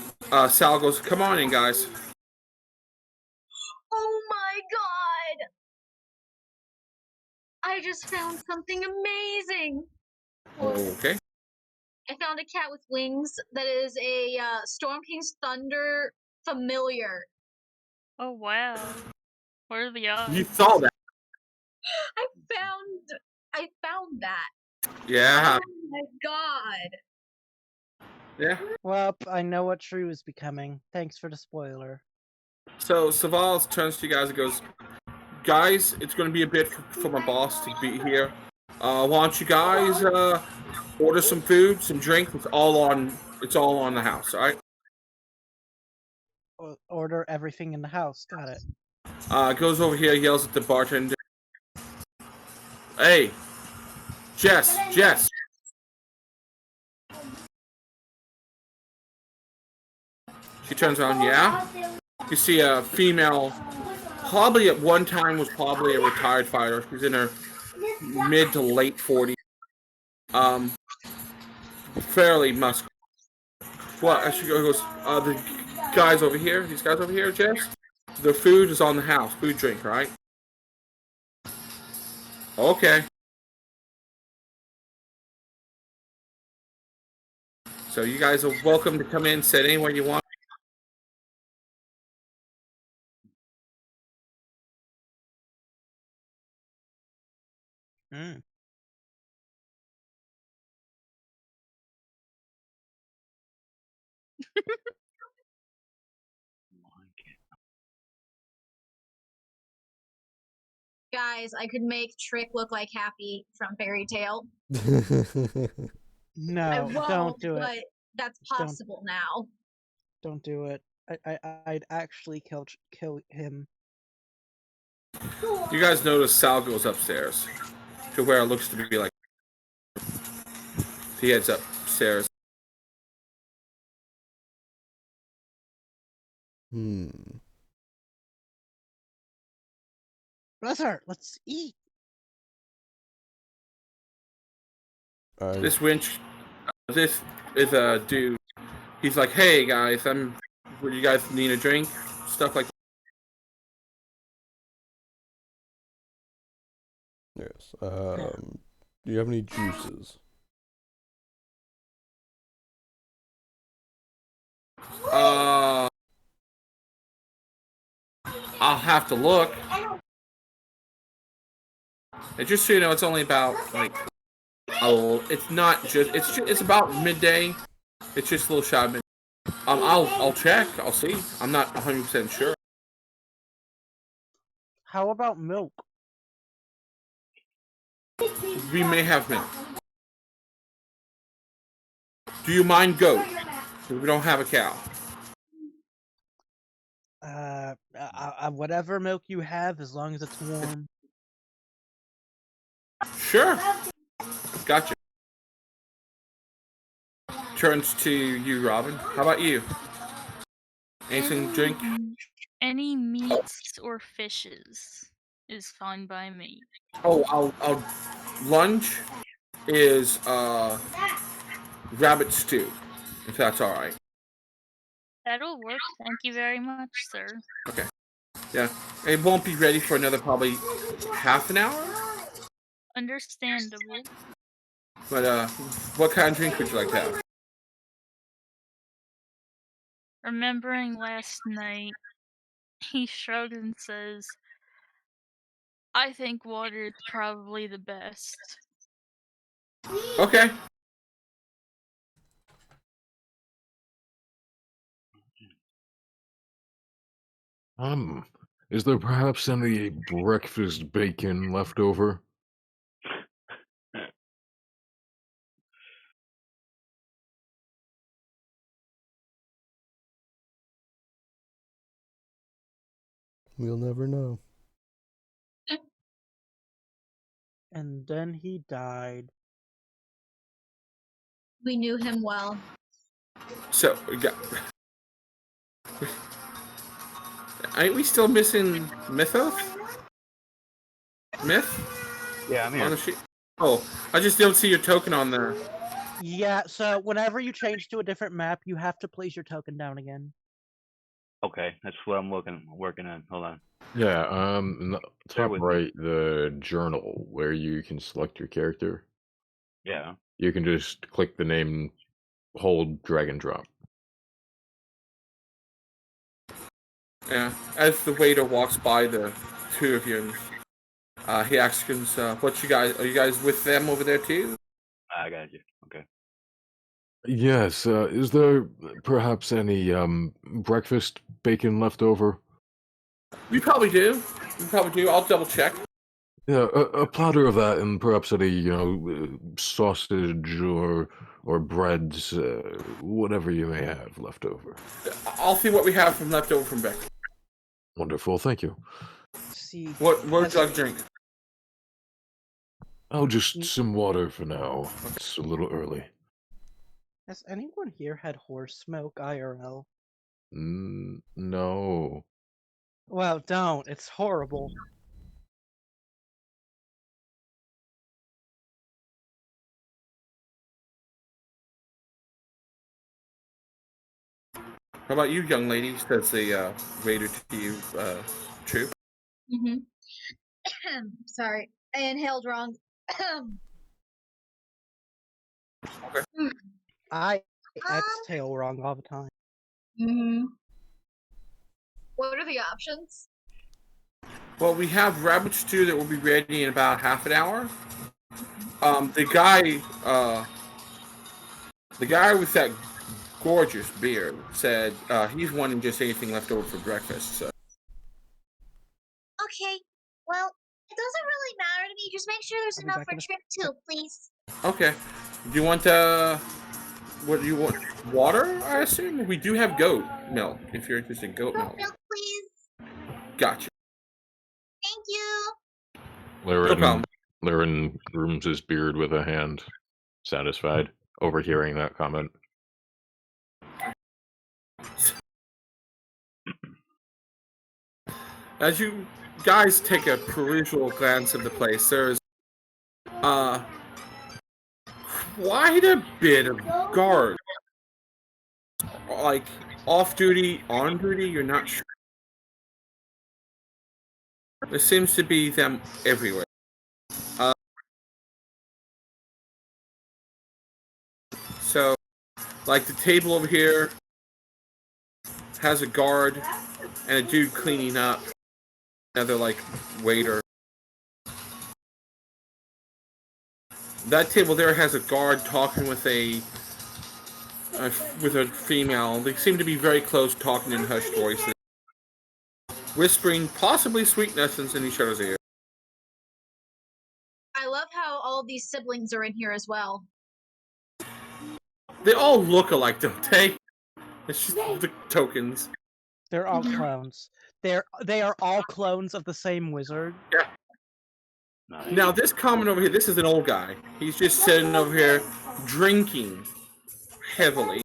Sal goes, "Come on in, guys." Oh my god! I just found something amazing! Okay. I found a cat with wings that is a Storm King's Thunder familiar. Oh wow. What are the You odds? saw that. I found that. Yeah. Oh my god. Yeah. Well, I know what Shrew is becoming. Thanks for the spoiler. So Saval turns to you guys and goes, guys, it's going to be a bit for my boss to be here. Why don't you guys order some food, some drink? It's all on the house, all right? Order everything in the house. Got it. Goes over here, yells at the bartender. Hey, Jess. She turns around, yeah? You see a female, probably at one time was probably a retired fighter. She's in her mid to late 40s. Fairly muscular. Well, she goes, the guys over here, these guys over here, Jess, the food is on the house. Food, drink, right? Okay. So you guys are welcome to come in, sit anywhere you want. Mm. Guys, I could make Trick look like Happy from Fairy Tale. I No, won't, don't do but it. that's possible now. Don't do it. I'd actually kill him. You guys notice Sal goes upstairs to where it looks to be like he heads upstairs. Brother, let's eat. This is a dude. He's like, hey guys, would you guys need a drink? Stuff like that. Yes. Do you have any juices? I'll have to look. And just so you know, it's only about like it's not just it's about midday. It's just a little shy of midday. I'll check. I'll see. I'm not 100% sure. How about milk? We may have milk. Do you mind goat? We don't have a cow. Whatever milk you have, as long as it's warm. Sure. Gotcha. Turns to you, Robin. How about you? Anything to drink? Any meats or fishes is fine by me. Oh, I'll lunch is rabbit stew, if that's all right. That'll work. Thank you very much, sir. Okay. Yeah, it won't be ready for another probably half an hour. Understandable. But what kind of drink would you like to have? Remembering last night, he shrugs and says, I think water is probably the best. Okay. Is there perhaps any breakfast bacon left over? We'll never know. And then he died. We knew him well. So we got. Ain't we still missing Mythos? Myth? Yeah, I'm On here. the sheet? Oh, I just don't see your token on there. Yeah, so whenever you change to a different map, you have to place your token down again. Okay, that's what I'm working on. Hold on. Yeah, top with me. right, the journal where you can select your character. Yeah. you can just click the name, hold, drag and drop. Yeah. As the waiter walks by the two of you, he asks, "What you guys? Are you guys with them over there too?" I got you. Okay. Yes, is there perhaps any breakfast bacon left over? We probably do. I'll double check. Yeah, a platter of that, and perhaps any, sausage or breads, whatever you may have left over. I'll see what we have from left over from breakfast. Wonderful, thank you. See, What would you like to drink? Oh, just some water for now. It's a little early. has anyone here had horse smoke IRL? No. Well, don't. It's horrible. How about you, young lady? Says the waiter to you, True. Mm-hmm. Sorry, I inhaled wrong. I exhale wrong all the time. Mm-hmm. What are the options? Well, we have rabbit stew that will be ready in about half an hour. The guy with that gorgeous beard said he's wanting just anything left over for breakfast. So. Okay, well, it doesn't really matter to me. Just make sure there's I'll be enough back for in a Trip 2, please. Okay. Do you want what do you want? Water, I assume? We do have goat milk, if you're interested in goat milk. Milk, please. Gotcha. Thank you. Laren grooms his beard with a hand, satisfied, overhearing that comment. As you guys take a perusal glance at the place, there's quite a bit of guards. Like, off-duty, on-duty, you're not sure. There seems to be them everywhere. So, like, the table over here has a guard and a dude cleaning up. Another, like, waiter. That table there has a guard talking with a female. They seem to be very close, talking in hushed voices, whispering possibly sweet nothings in each other's ear. I love how all of these siblings are in here as well. They all look alike, don't they? It's just the tokens. They're all clones. They are all clones of the same wizard. Yeah. Nice. Now this comment over here, this is an old guy. He's just sitting over here drinking heavily,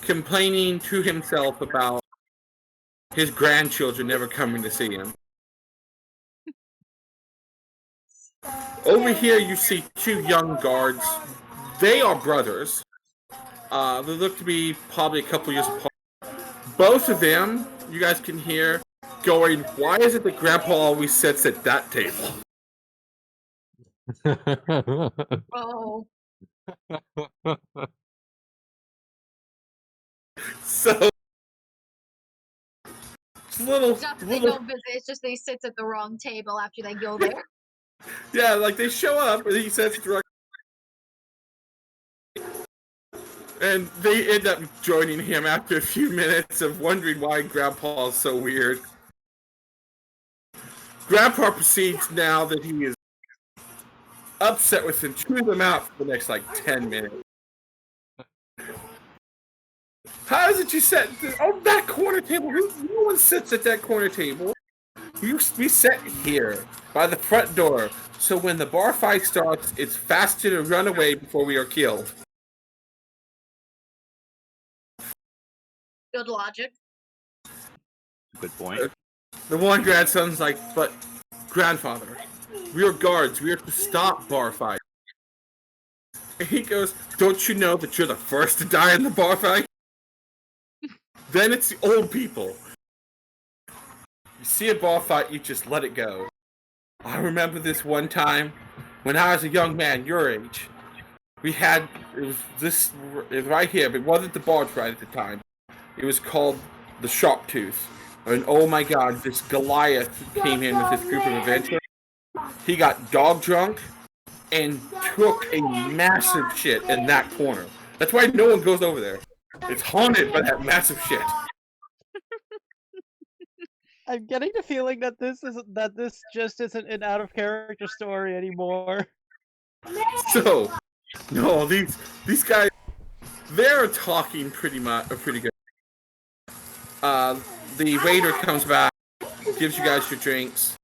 complaining to himself about his grandchildren never coming to see him. Over here you see two young guards. They are brothers. They look to be probably a couple years apart. Both of them, you guys can hear, going, "Why is it that Grandpa always sits at that table?" Oh. So, it's It's not that they don't visit, it's just they sit at the wrong table after they go there. yeah, like they show up and he sits directly. And they end up joining him after a few minutes of wondering why Grandpa's so weird. Grandpa proceeds now that he is upset with him, chew them out for the next, 10 minutes. How is it you sit on that corner table? No one sits at that corner table. We sit here, by the front door, so when the bar fight starts, it's faster to run away before we are killed. Good logic. Good point. The one grandson's like, "But, Grandfather, we are guards. We are to stop bar fight." And he goes, "Don't you know that you're the first to die in the bar fight?" Then it's the old people. You see a bar fight, you just let it go. I remember this one time when I was a young man your age. it was right here, but it wasn't the barge ride at the time. It was called the Sharp Tooth. And oh my god, this Goliath came in with this group of adventurers. He got dog drunk and took a massive shit in that corner. That's why no one goes over there. It's haunted by that massive shit. I'm getting the feeling that this just isn't an out of character story anymore. So, no, these guys, they're talking pretty good. The waiter comes back, gives you guys your drinks,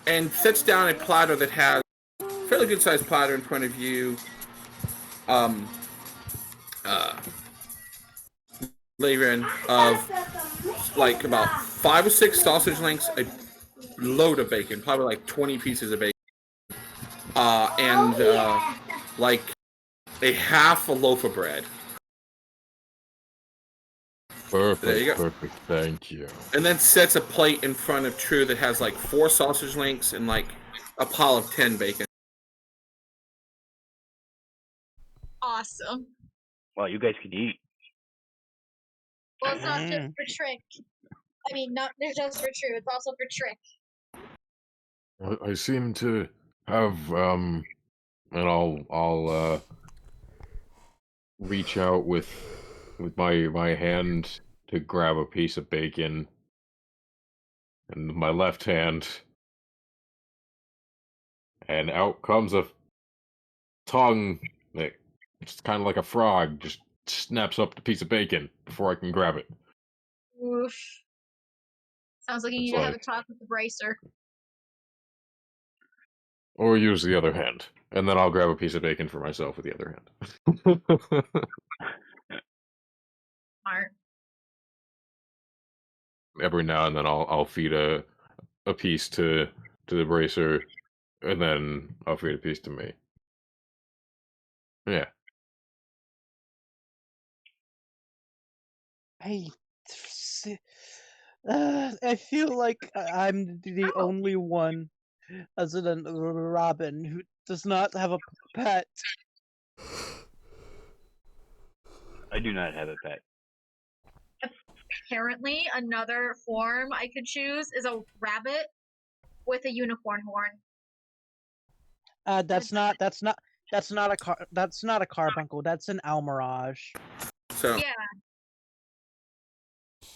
and sets down a platter that has a fairly good sized platter in front of you. Layering of like about 5 or 6 sausage links, a load of bacon, probably like 20 pieces of bacon, and like a half a loaf of bread. Perfect, There you go. perfect, thank you. And then sets a plate in front of True that has like 4 sausage links and like a pile of 10 bacon. Awesome. Well, you guys can eat. Well, it's not just for Trick. I mean, not just for True. It's also for Trick. I seem to have, and I'll reach out with my hand to grab a piece of bacon, and my left hand, and out comes a tongue that it's kind of like a frog, just snaps up the piece of bacon before I can grab it. Oof. Sounds like you need to have a talk with the bracer. Or use the other hand, and then I'll grab a piece of bacon for myself with the other hand. Smart. Every now and then I'll feed a piece to the bracer, and then I'll feed a piece to me. Yeah. I feel like I'm the only one, other than Robin, who does not have a pet. I do not have a pet. Apparently, another form I could choose is a rabbit with a unicorn horn. That's not a carbuncle. That's an almirage. So Yeah.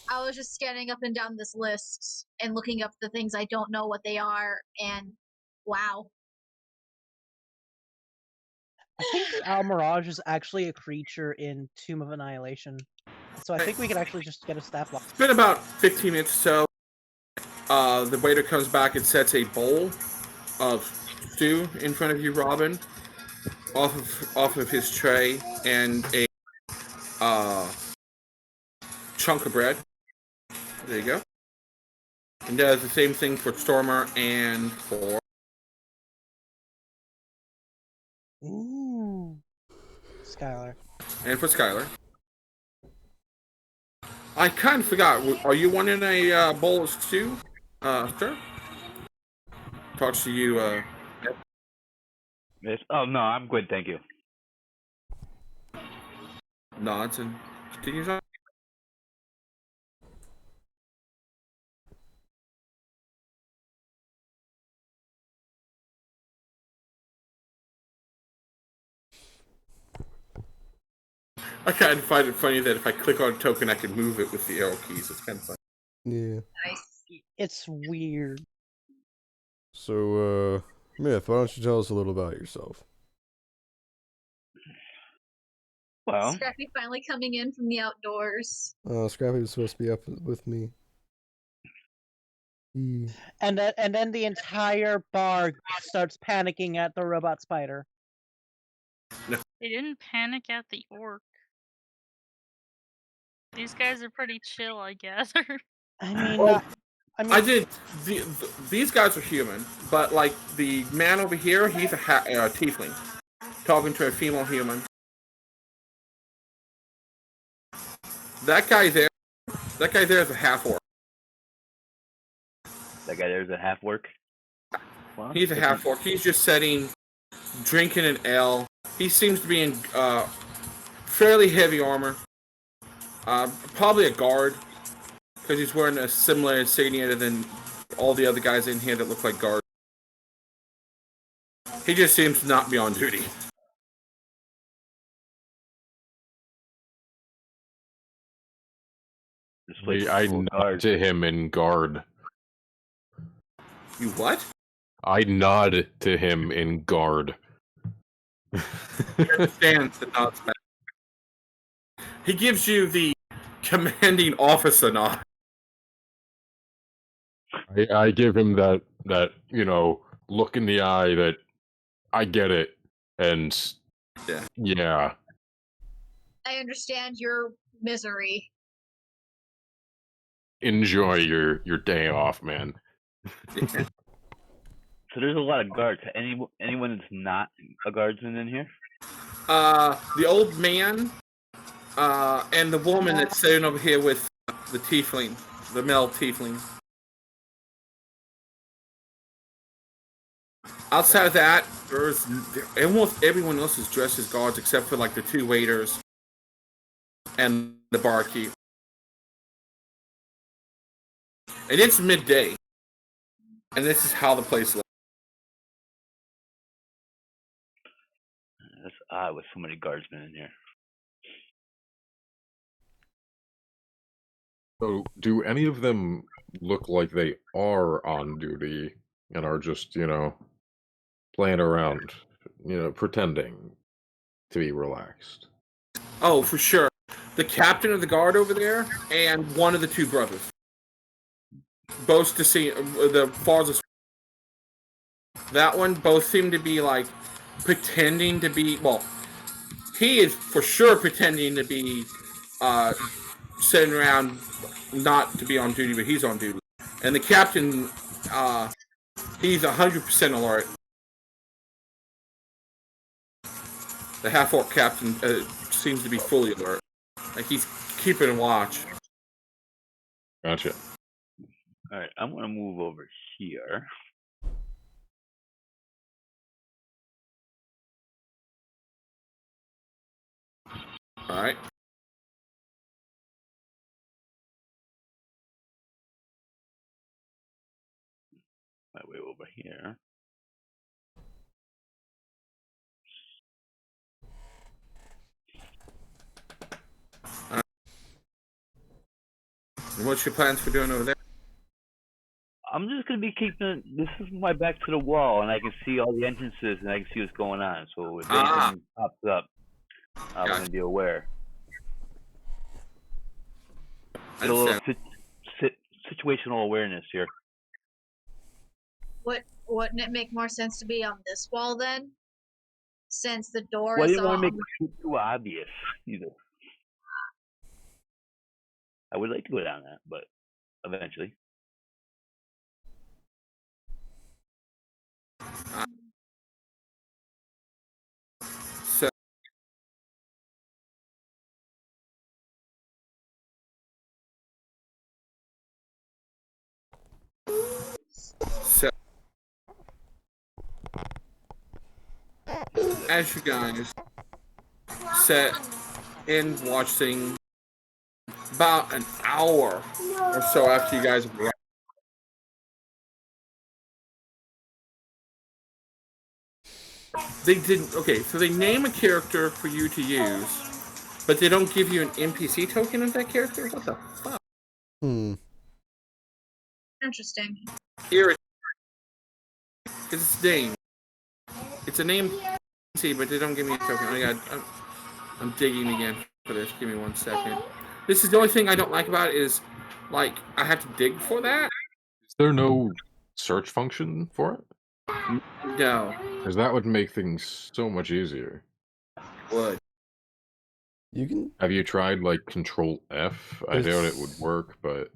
I was just scanning up and down this list and looking up the things I don't know what they are, and wow. I think the almirage is actually a creature in Tomb of Annihilation. So I think we could actually just get a stat block. it's been about 15 minutes or so. The waiter comes back and sets a bowl of stew in front of you, Robin, off of his tray, and a chunk of bread. There you go. And does the same thing for Stormer and for... Ooh. Skyler. And for Skyler. I kind of forgot. Are you wanting a bowl of stew, sir? Talks to you, Yes. Oh no, I'm good, thank you. nods and continues on. I kind of find it funny that if I click on a token, I can move it with the arrow keys. It's kind of fun. Yeah. Nice. It's weird. So, Myth, why don't you tell us a little about yourself? Well, Scrappy finally coming in from the outdoors. Scrappy was supposed to be up with me. And then the entire bar starts panicking at the robot spider. They didn't panic at the orc. These guys are pretty chill, I gather. I mean, Well, I mean, these guys are human, but like the man over here, he's a tiefling, talking to a female human. That guy there is a half-orc. that guy there's a half-orc. Well, He's a half-orc. He's just drinking an ale. He seems to be in fairly heavy armor. Probably a guard, because he's wearing a similar insignia than all the other guys in here that look like guards. He just seems to not be on duty. I nod to him in guard. You what? I nod to him in guard. He understands the nods back. He gives you the commanding officer nod. I give him that look in the eye that I get it, and yeah. I understand your misery. Enjoy your day off, man. So there's a lot of guards. Anyone that's not a guardsman in here? The old man, and the woman that's sitting over here with the tiefling, the male tiefling. Outside of that, almost everyone else is dressed as guards except for like the 2 waiters and the barkeep. And it's midday, and this is how the place looks. That's odd with so many guardsmen in here. So, do any of them look like they are on duty and are just, playing around, pretending to be relaxed? Oh, for sure. The captain of the guard over there and one of the 2 brothers. Both to see the farthest. That one, both seem to be like pretending to be. Well, he is for sure pretending to be sitting around, not to be on duty, but he's on duty. And the captain, he's 100% alert. The half-orc captain seems to be fully alert. Like he's keeping a watch. Gotcha. Alright, I'm gonna move over here. Alright. My way over here. And what's your plans for doing over there? I'm just gonna be keeping. This is my back to the wall, and I can see all the entrances, and I can see what's going on. So if anything pops up, I'm gonna be aware. Get a little situational awareness here. Wouldn't it make more sense to be on this wall then? Since the door Well, I is didn't want on. to make it too obvious either. I would like to go down that, but eventually. So, as you guys set in watching about an hour or so after you guys arrived, they didn't. Okay, so they name a character for you to use, but they don't give you an NPC token of that character. What the fuck? Interesting. Here, it's its name. It's a name, but they don't give me a token. I'm digging again for this. Give me 1 second. This is the only thing I don't like about it is, like, I have to dig for that. Is there no search function for it? No. Because that would make things so much easier. Would. You can. Have you tried, like, Control F? I doubt it would work, but...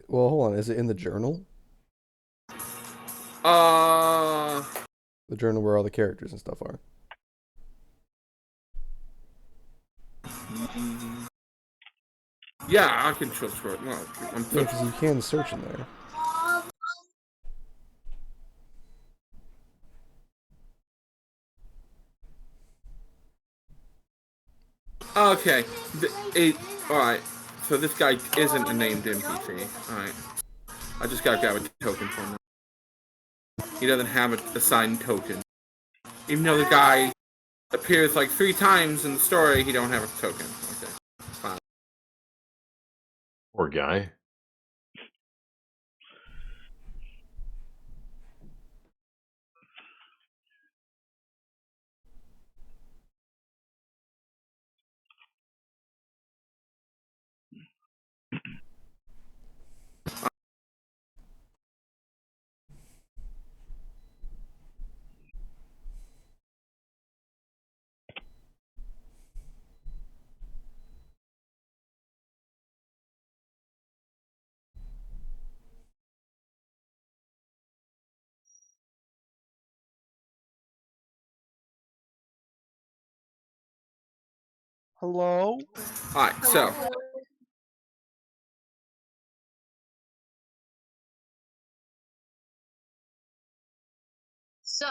Well, hold on. Is it in the journal? The journal where all the characters and stuff are. Yeah, I can transfer it. No, Yeah, because you can search in there. Okay. Alright. So this guy isn't a named NPC. Alright. I just gotta grab a token from him. He doesn't have an assigned token. Even though the guy appears like 3 times in the story, he don't have a token. Okay. Fine. Poor guy. Hello? Alright, so. So,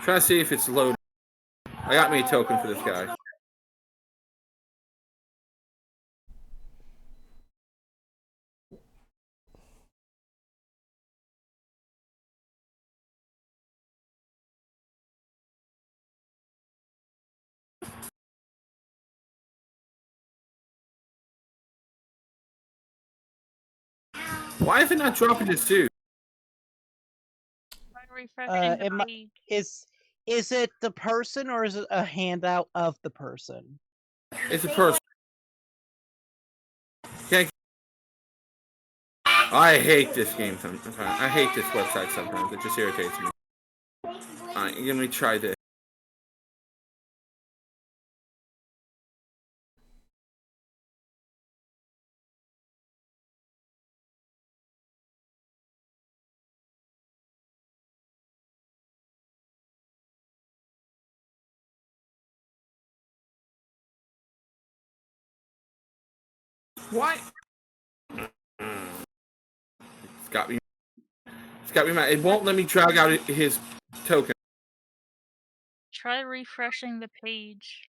Try to see if it's loaded. I got me a token for this guy. Why is it not dropping his suit? Try refreshing the It mi- page. is it the person or is it a handout of the person? It's a person. Can't. I hate this game sometimes. I hate this website sometimes. It just irritates me. Alright, let me try this. Why? It's got me. It's got me mad. It won't let me drag out his token. Try refreshing the page.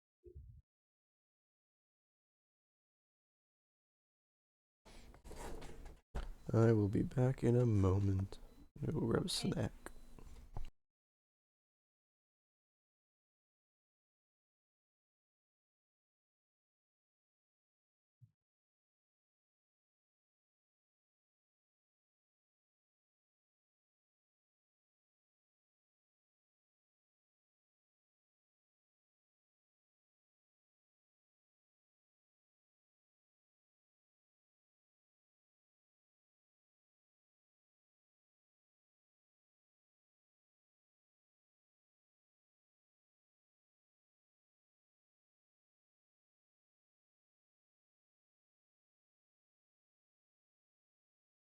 I will be back in a moment. I will grab a snack.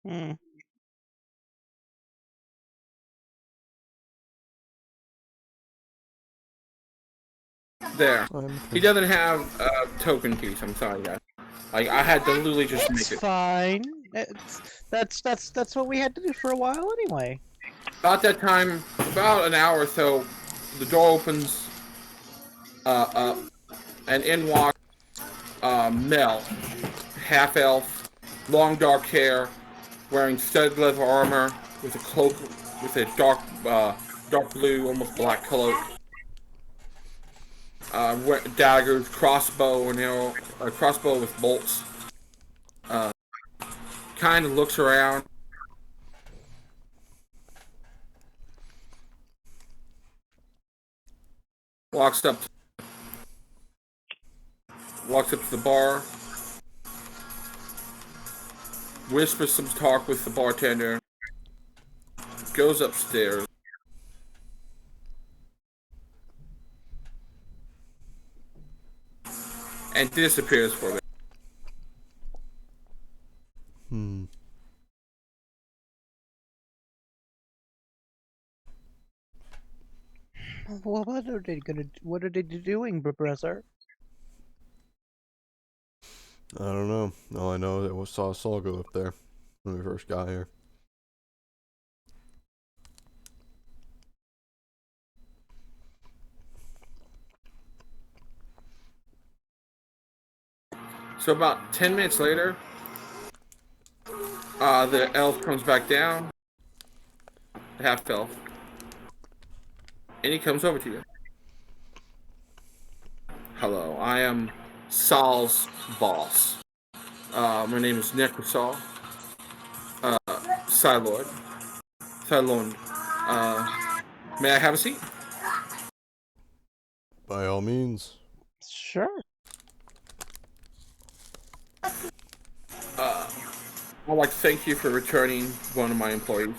Hmm. There. He doesn't have a token piece. I'm sorry, guys. Like I had to literally just It's make it. fine. That's what we had to do for a while anyway. About that time, about an hour or so, the door opens up, and in walks Mel, half elf, long dark hair, wearing studded leather armor with a cloak with a dark blue, almost black cloak. Daggers, crossbow, and a crossbow with bolts. Kind of looks around. Walks up to the bar. Whispers some talk with the bartender. Goes upstairs. And disappears for a bit. Well, what are they doing, Professor? I don't know. All I know is I saw Saul go up there when we first got here. So about 10 minutes later, the elf comes back down, the half-elf, and he comes over to you. Hello, I am Saul's boss. My name is Necrosol. Cylord. May I have a seat? By all means. Sure. I'd like to thank you for returning one of my employees.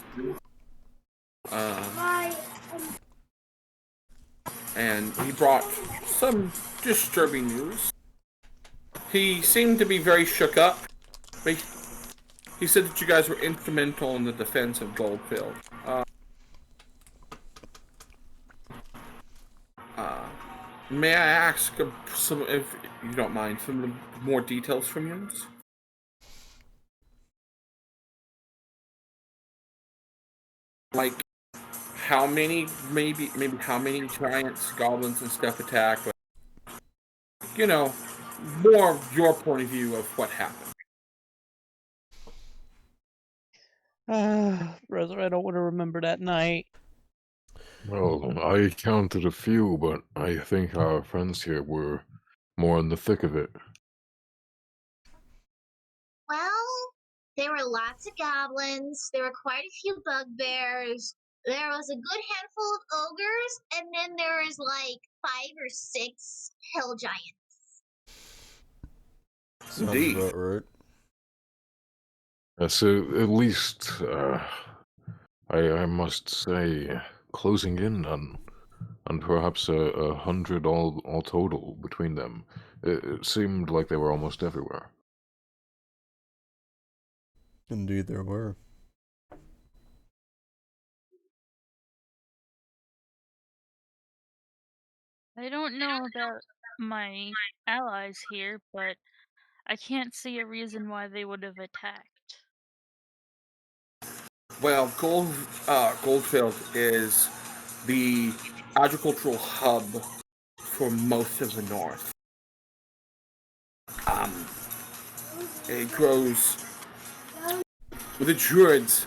And he brought some disturbing news. He seemed to be very shook up. He said that you guys were instrumental in the defense of Goldfield. May I ask some, if you don't mind, some more details from you? Like how many, maybe how many giants, goblins, and stuff attack? But, you know, more of your point of view of what happened. Brother, I don't want to remember that night. Well, I counted a few, but I think our friends here were more in the thick of it. Well, there were lots of goblins. There were quite a few bugbears. There was a good handful of ogres, and then there was like 5 or 6 hell giants. Sounds Indeed. about right. So at least, I must say, closing in on perhaps 100 all total between them. It seemed like they were almost everywhere. Indeed, there were. I don't know about my allies here, but I can't see a reason why they would have attacked. Well, Goldfield is the agricultural hub for most of the north. It grows with the druids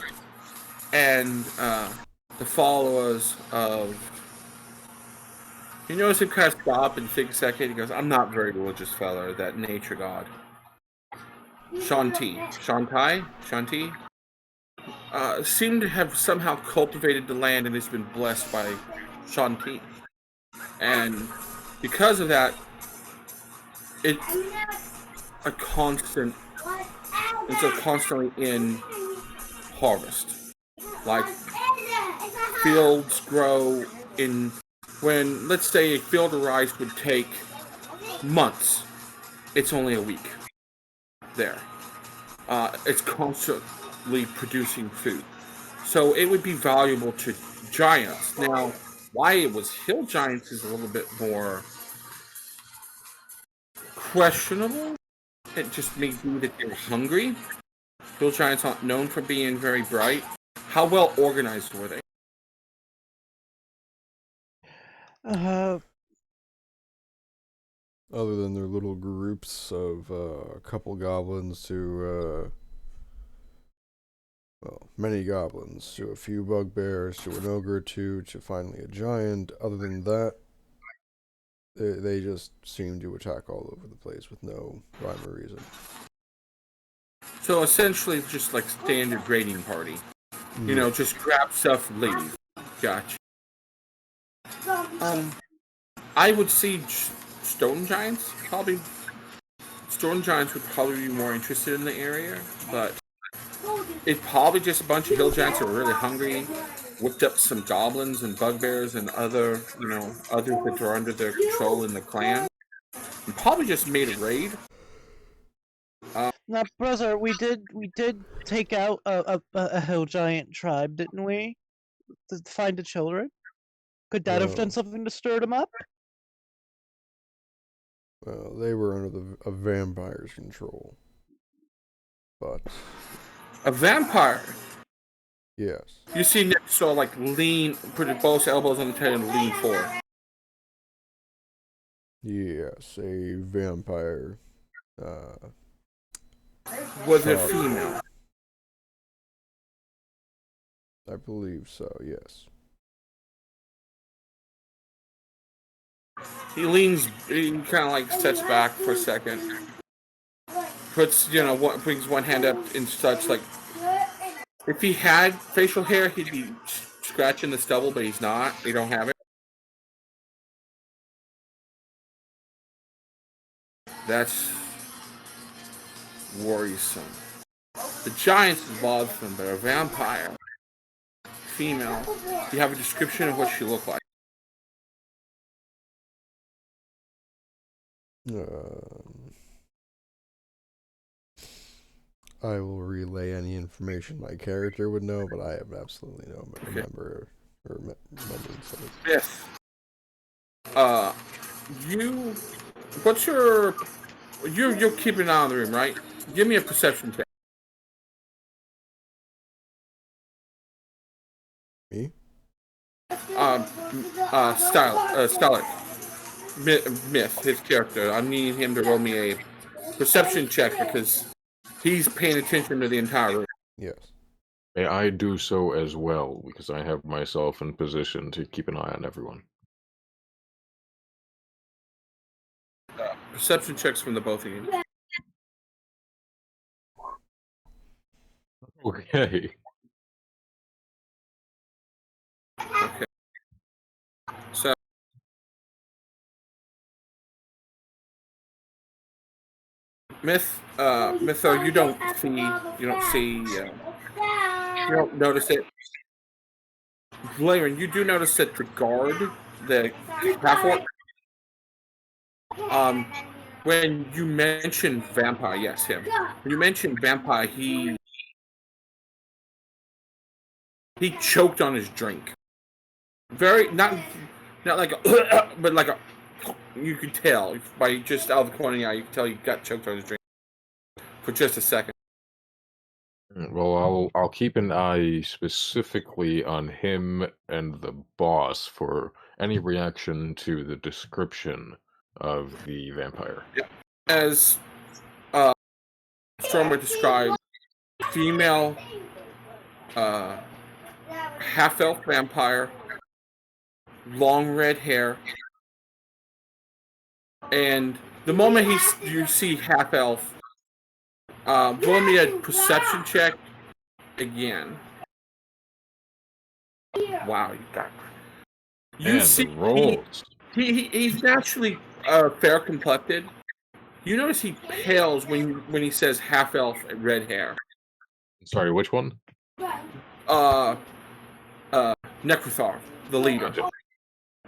and the followers of. You notice him kind of stop and think a second. He goes, "I'm not very religious, fella. That nature god, Shanti, seem to have somehow cultivated the land and has been blessed by Shanti. And because of that, it's constantly in harvest. Like, fields grow in, when, let's say, a field of rice would take months, it's only a week there. It's constantly producing food. So it would be valuable to giants. Now, why it was hill giants is a little bit more questionable. It just may be that they're hungry. Hill giants aren't known for being very bright. How well organized were they? Other than their little groups of a couple goblins to, well, many goblins, to a few bugbears, to an ogre or two, to finally a giant. Other than that, they just seem to attack all over the place with no rhyme or reason. So essentially, just like standard raiding party. You know, just grab stuff, leave. Gotcha. I would see stone giants. Probably stone giants would probably be more interested in the area, but it's probably just a bunch of hill giants that are really hungry, whipped up some goblins and bugbears and other, others that are under their control in the clan, and probably just made a raid. Now, brother, we did take out a hill giant tribe, didn't we? To find the children. Could that have done something to stir them up? Well, they were under a vampire's control. But A vampire. yes. You see Nick so like lean, put both elbows on the table and lean forward. Yes, a vampire Was it female? I believe so, yes. He kind of like steps back for a second. Puts, brings one hand up in such like, if he had facial hair, he'd be scratching the stubble, but he's not. They don't have it. That's worrisome. The giants is bothersome, but a vampire, female. Do you have a description of what she looked like? I will relay any information my character would know, but I have absolutely no memory of it. Yes. What's your? You're keeping an eye on the room, right? Give me a perception check. Me? Skyler. Myth, his character. I need him to roll me a perception check because he's paying attention to the entire room. Yes. May I do so as well, because I have myself in position to keep an eye on everyone. Perception checks from the both of you. Okay. Okay. So Mytho, you don't notice it. Laren, you do notice that the guard, the Half-Orc, when you mentioned vampire, yes, him. When you mentioned vampire, he choked on his drink. Very not like a, but like a. You could tell by just out of the corner of the eye. You could tell he got choked on his drink for just a second. Well, I'll keep an eye specifically on him and the boss for any reaction to the description of the vampire. Yeah. As Stormer described, female half-elf vampire, long red hair, and the moment you see half-elf, roll me a perception check again. Wow, you got. You see, he's naturally fair complected. You notice he pales when he says half-elf and red hair. Sorry, which one? Necrothar, the leader, the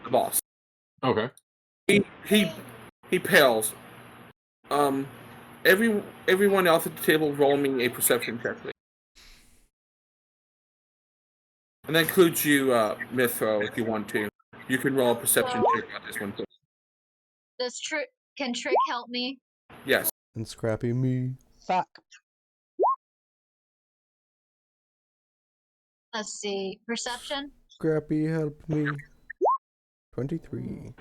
boss. Okay. He pales. Everyone else at the table, roll me a perception check, please. And that includes you, Mithro, if you want to. You can roll a perception check on this one, please. Can Trick help me? Yes. And Scrappy me. Fuck. Let's see. Perception? Scrappy, help me. 23.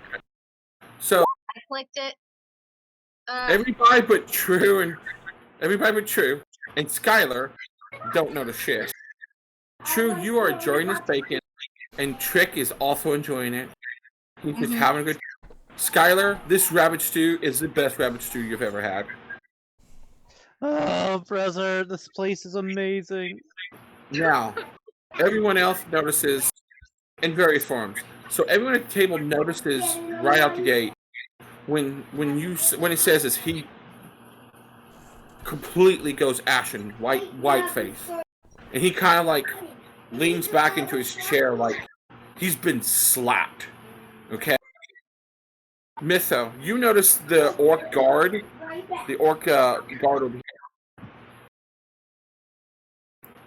So I clicked it. everybody but True and Skyler don't know the shit. True, you are enjoying this bacon, and Trick is also enjoying it. He's just having a good. Skyler, this rabbit stew is the best rabbit stew you've ever had. Oh, brother, this place is amazing. Now, everyone else notices in various forms. So everyone at the table notices right out the gate when he says this, he completely goes ashen, white face, and he kind of like leans back into his chair like he's been slapped. Okay. Mytho, you notice the orc guard over here.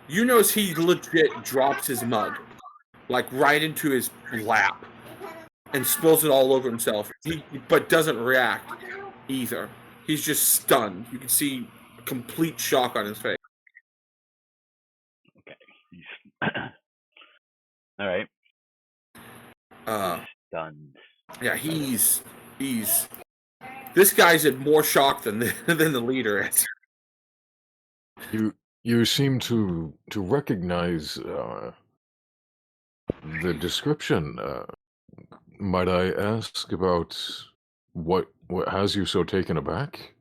You notice he legit drops his mug, like right into his lap, and spills it all over himself. But doesn't react either. He's just stunned. You can see complete shock on his face. Okay. All right. Stunned. Yeah, he's This guy's in more shock than the leader is. You seem to recognize the description. Might I ask about what has you so taken aback?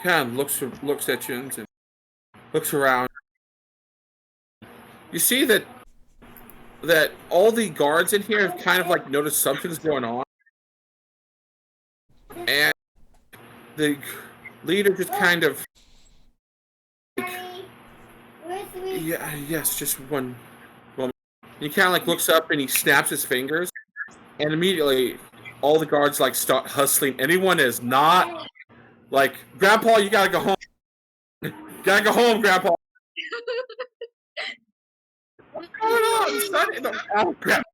Kind of looks at you and looks around. You see that all the guards in here have kind of like noticed something's going on, and the leader just kind of yes, just one moment. He kind of like looks up and he snaps his fingers, and immediately all the guards like start hustling. Anyone is not like, Grandpa, you gotta go home. Gotta go home, Grandpa. What's going on, son? Oh, crap.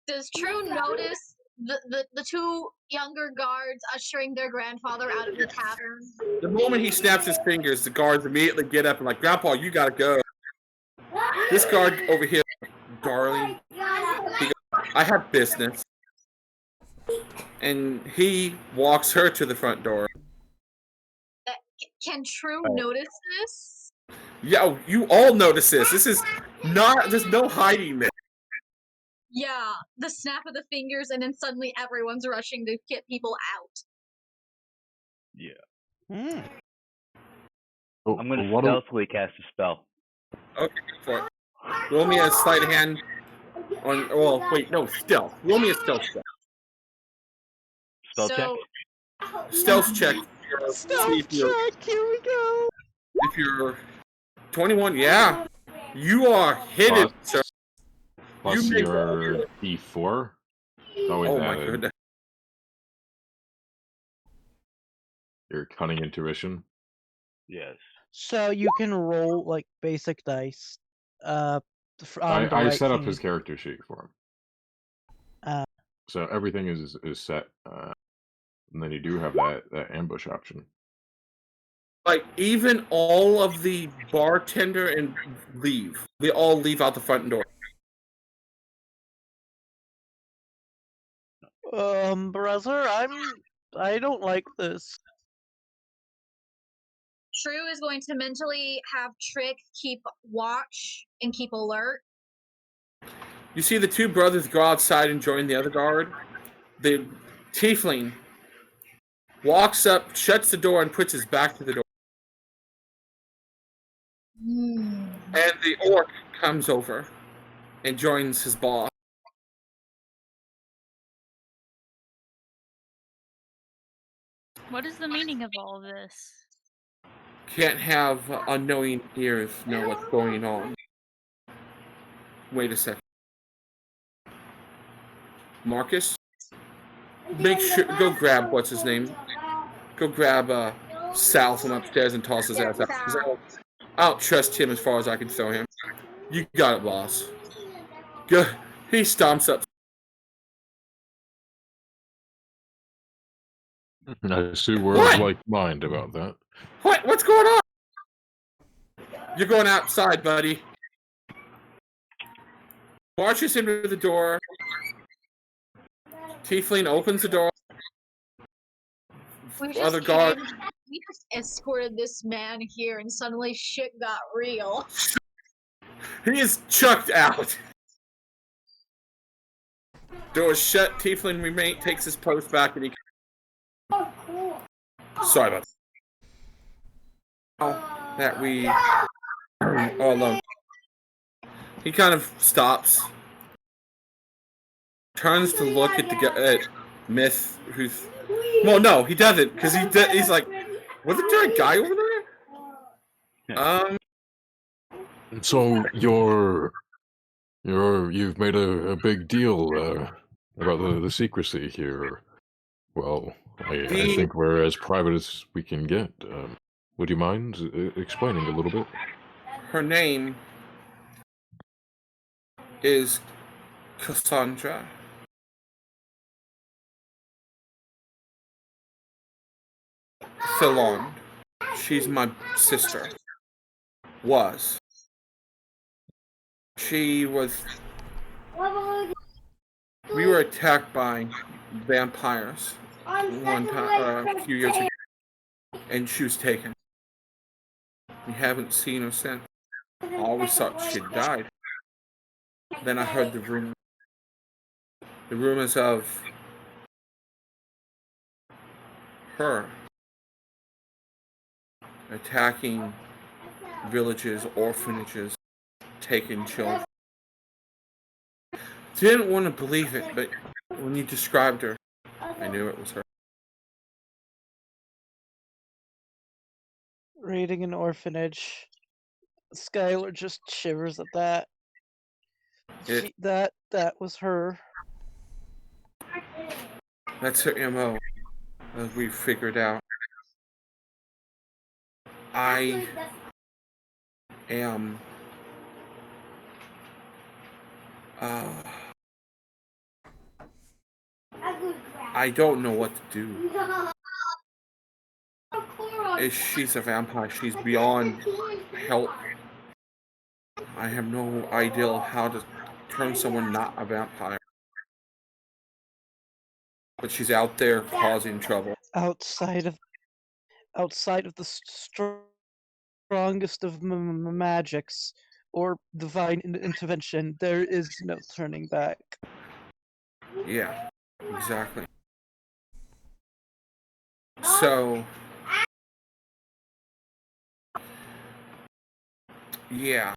Does True notice the two younger guards ushering their grandfather out of the tavern? The moment he snaps his fingers, the guards immediately get up and like, Grandpa, you gotta go. This guard over here, darling, he goes, I have business. And he walks her to the front door. Can True notice this? Yeah, you all notice this. This is not, there's no hiding this. Yeah, the snap of the fingers, and then suddenly everyone's rushing to get people out. Yeah. Oh, I'm gonna stealthily cast a spell. Okay, for it. Roll me a sleight of hand on. Well, wait, no, stealth. Roll me a stealth check. Spell check. Stealth check. Stealth check. Here we go. If you're 21, yeah, you are hidden, sir. Plus You make your D4. Oh my goodness. Your cunning intuition. Yes. So you can roll like basic dice. I set up his character sheet for him. Uh, So everything is set, and then you do have that ambush option. Like, even all of the bartender and leave. They all leave out the front door. brother, I don't like this. True is going to mentally have Trick keep watch and keep alert. You see the two brothers go outside and join the other guard. The Tiefling walks up, shuts the door, and puts his back to the door. And the orc comes over and joins his boss. What is the meaning of all of this? Can't have unknowing ears know what's going on. Wait a second. Marcus? Make sure, go grab, what's his name? Go grab Sal from upstairs and toss his ass out. 'Cause I don't trust him as far as I can throw him. You got it, boss. Go. He stomps up. I see we're What? of like mind about that. What's going on? You're going outside, buddy. Marches into the door. Tiefling opens the door. Other guard. We just escorted this man here, and suddenly shit got real. He is chucked out. Door is shut. Tiefling takes his post back, and he. Sorry about that. We are alone. He kind of stops, turns to look at the Myth, who's. Well, no, he doesn't, because he's like, wasn't there a guy over there? So you've made a big deal about the secrecy here. Well, I think we're as private as we can get. Would you mind explaining a little bit? Her name is Cassandra. Philon. She's my sister. Was. She was. We were attacked by vampires one time, a few years ago, and she was taken. We haven't seen her since. I always thought she'd died. Then I heard the rumors of her attacking villages, orphanages, taking children. Didn't want to believe it, but when you described her, I knew it was her. Raiding an orphanage. Skyler just shivers at that. That was her. That's her MO, as we figured out. I am I don't know what to do. She's a vampire. She's beyond help. I have no idea how to turn someone not a vampire. But she's out there causing trouble. Outside of the strongest of magics or divine intervention, there is no turning back. Yeah, exactly. So, yeah.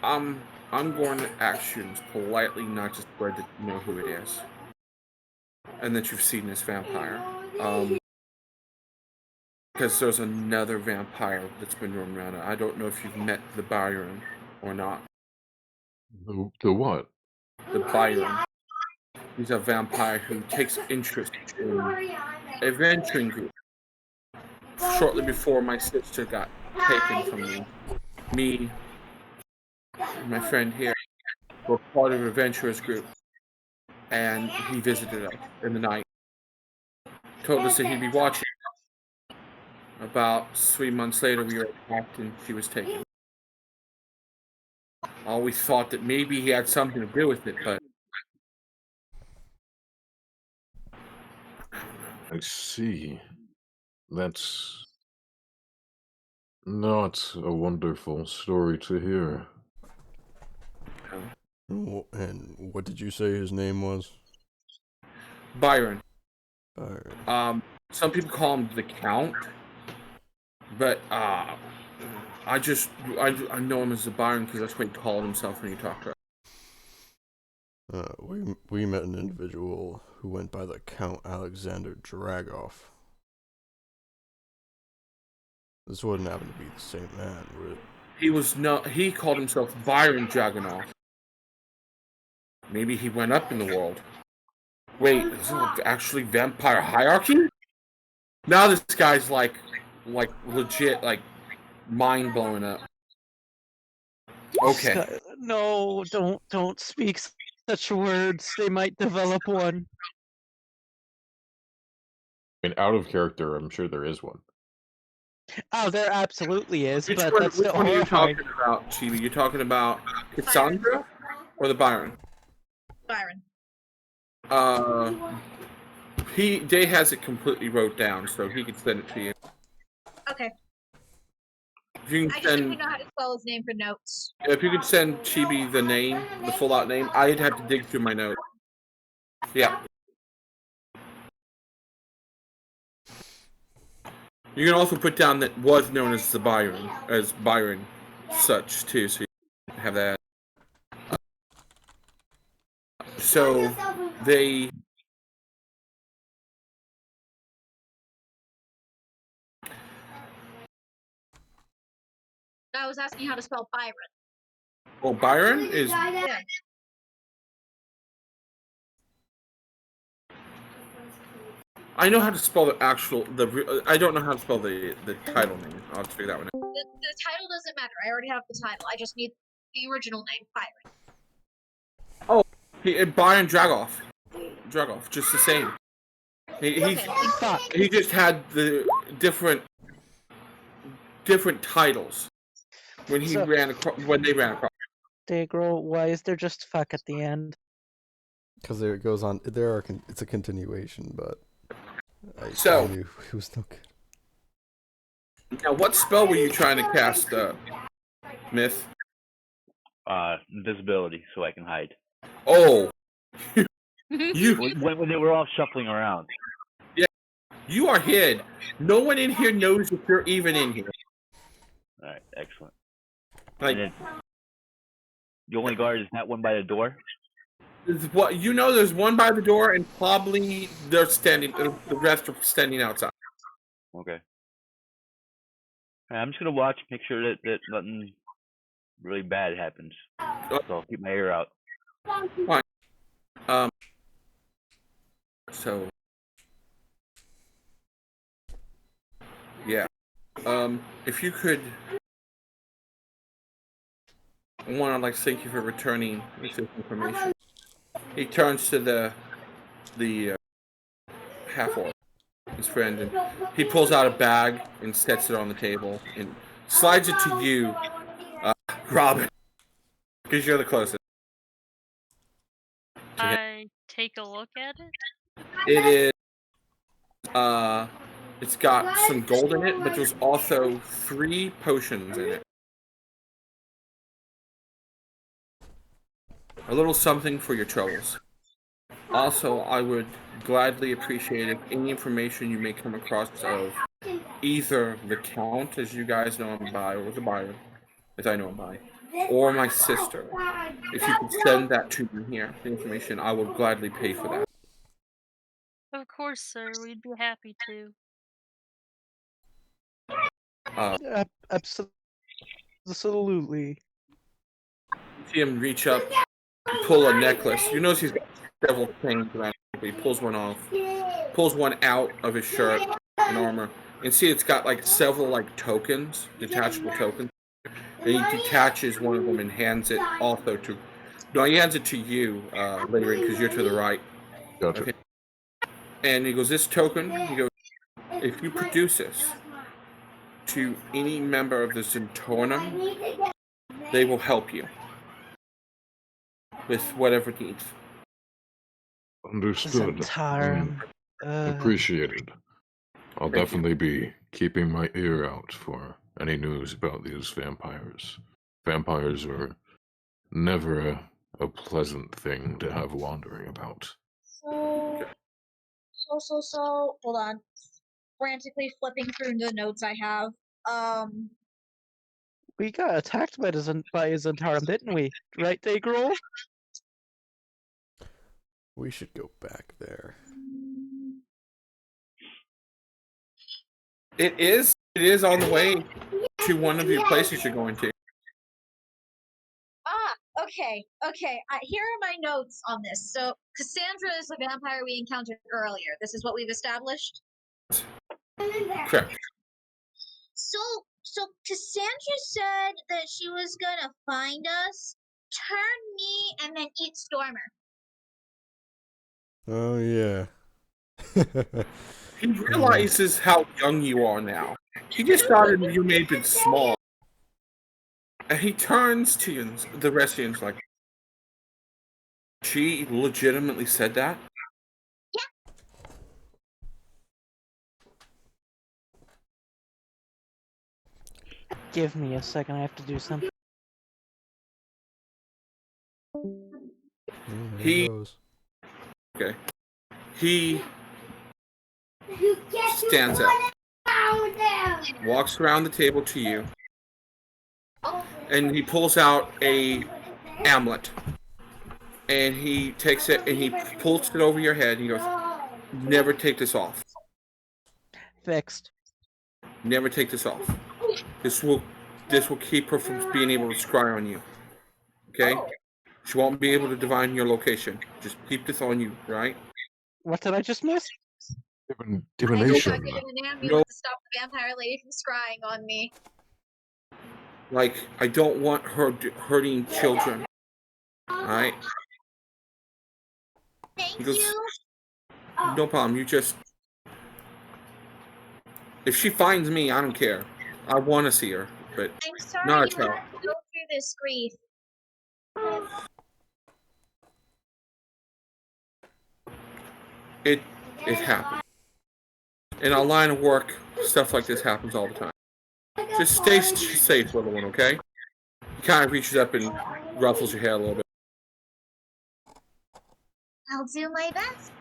I'm going to actions politely, not just spread that you know who it is. And that you've seen this vampire. Because there's another vampire that's been roaming around. I don't know if you've met the Byron or not. The what? The Byron. He's a vampire who takes interest in a venturing group. Shortly before my sister got taken from me, and my friend here were part of a adventurers group, and he visited us in the night. Told us that he'd be watching. About 3 months later, we were attacked and she was taken. Always thought that maybe he had something to do with it, but I see. That's not a wonderful story to hear. And what did you say his name was? Byron. Byron. Some people call him the Count, but I know him as the Byron because that's what he called himself when he talked to us. We met an individual who went by the Count Alexander Dragoff. This wouldn't happen to be the same man, would it? He called himself Byron Dragonoff. Maybe he went up in the world. Wait, is it actually vampire hierarchy? Now this guy's like legit, like mind blowing up. Okay. Skyler, no, don't speak such words. They might develop one. I mean, out of character, I'm sure there is one. Oh, there absolutely is, Which but one, that's which still one are you horrifying. talking about, Chibi? You're talking about Cassandra or the Byron? Byron. Day has it completely wrote down, so he can send it to you. Okay. If you I can just send, didn't know how to spell his name for notes. if you could send Chibi the name, the full out name, I'd have to dig through my notes. Yeah. You can also put down that was known as the Byron, such too, so you can have that. So they. I was asking how to spell Byron. Oh, Byron is. Yeah. I know how to spell the actual. I don't know how to spell the title name. I'll just figure that one out. The title doesn't matter. I already have the title. I just need the original name, Byron. Oh, Byron Dragoff. Dragoff, just the same. He just had the different titles when they ran across. Daegral, why is there just fuck at the end? Because it goes on. It's a continuation, but I So- knew it was no good. Now, what spell were you trying to cast, Myth? Invisibility, so I can hide. Oh, you When they were all shuffling around. you are hid. No one in here knows if you're even in here. All right, excellent. Like, And then the only guard is that one by the door. what you know, there's one by the door, and probably they're standing. The rest are standing outside. Okay. I'm just gonna watch, make sure that nothing really bad happens. So I'll keep my ear out. Fine. So, yeah. If you could, I want to thank you for returning this information. He turns to the half-orc, his friend, and he pulls out a bag and sets it on the table and slides it to you, Robin, because you're the closest. I take a look at it. It is, it's got some gold in it, but there's also 3 potions in it. A little something for your troubles. Also, I would gladly appreciate if any information you may come across of either the Count, as you guys know him by, or the buyer, as I know him by, or my sister. If you could send that to me here, the information, I would gladly pay for that. Of course, sir. We'd be happy to. Absolutely. See him reach up, pull a necklace. You notice he's got several things around. He pulls one off, pulls one out of his shirt and armor, and see it's got several tokens, detachable tokens. And he detaches one of them and hands it also to. No, he hands it to you, Larry, because you're to the right. Gotcha. Okay. And he goes, this token, he goes, if you produce this to any member of the Zentornum, they will help you with whatever needs. Understood. Zentarum. Appreciated. I'll definitely be keeping my ear out for any news about these vampires. Vampires are never a pleasant thing to have wandering about. So, hold on. Frantically flipping through the notes I have. We got attacked by Zentarum, didn't we? Right, Daegral? We should go back there. It is on the way to one of the places you're going to. Okay. Here are my notes on this. So, Cassandra is the vampire we encountered earlier. This is what we've established? Correct. So Cassandra said that she was gonna find us, turn me, and then eat Stormer. Oh yeah. He realizes how young you are now. He just thought you may have been small. And he turns to you, and the rest of you, and is like, she legitimately said that? Give me a second, I have to do something. He okay. He stands up, walks around the table to you, and he pulls out a amulet. And he takes it and he pulls it over your head and he goes, never take this off. Fixed. Never take this off. This will keep her from being able to scry on you. Okay? She won't be able to divine your location. Just keep this on you, right? What did I just miss? Divination. I could get an amulet to stop the vampire lady from scrying on me. I don't want her hurting children. Alright? Thank goes, you. No problem. You just... If she finds me, I don't care. I want to see her, but I'm sorry not a you child. have to go through this grief. It happens. In our line of work, stuff like this happens all the time. Just stay safe, little one, okay? He kind of reaches up and ruffles your hair a little bit. I'll do my best.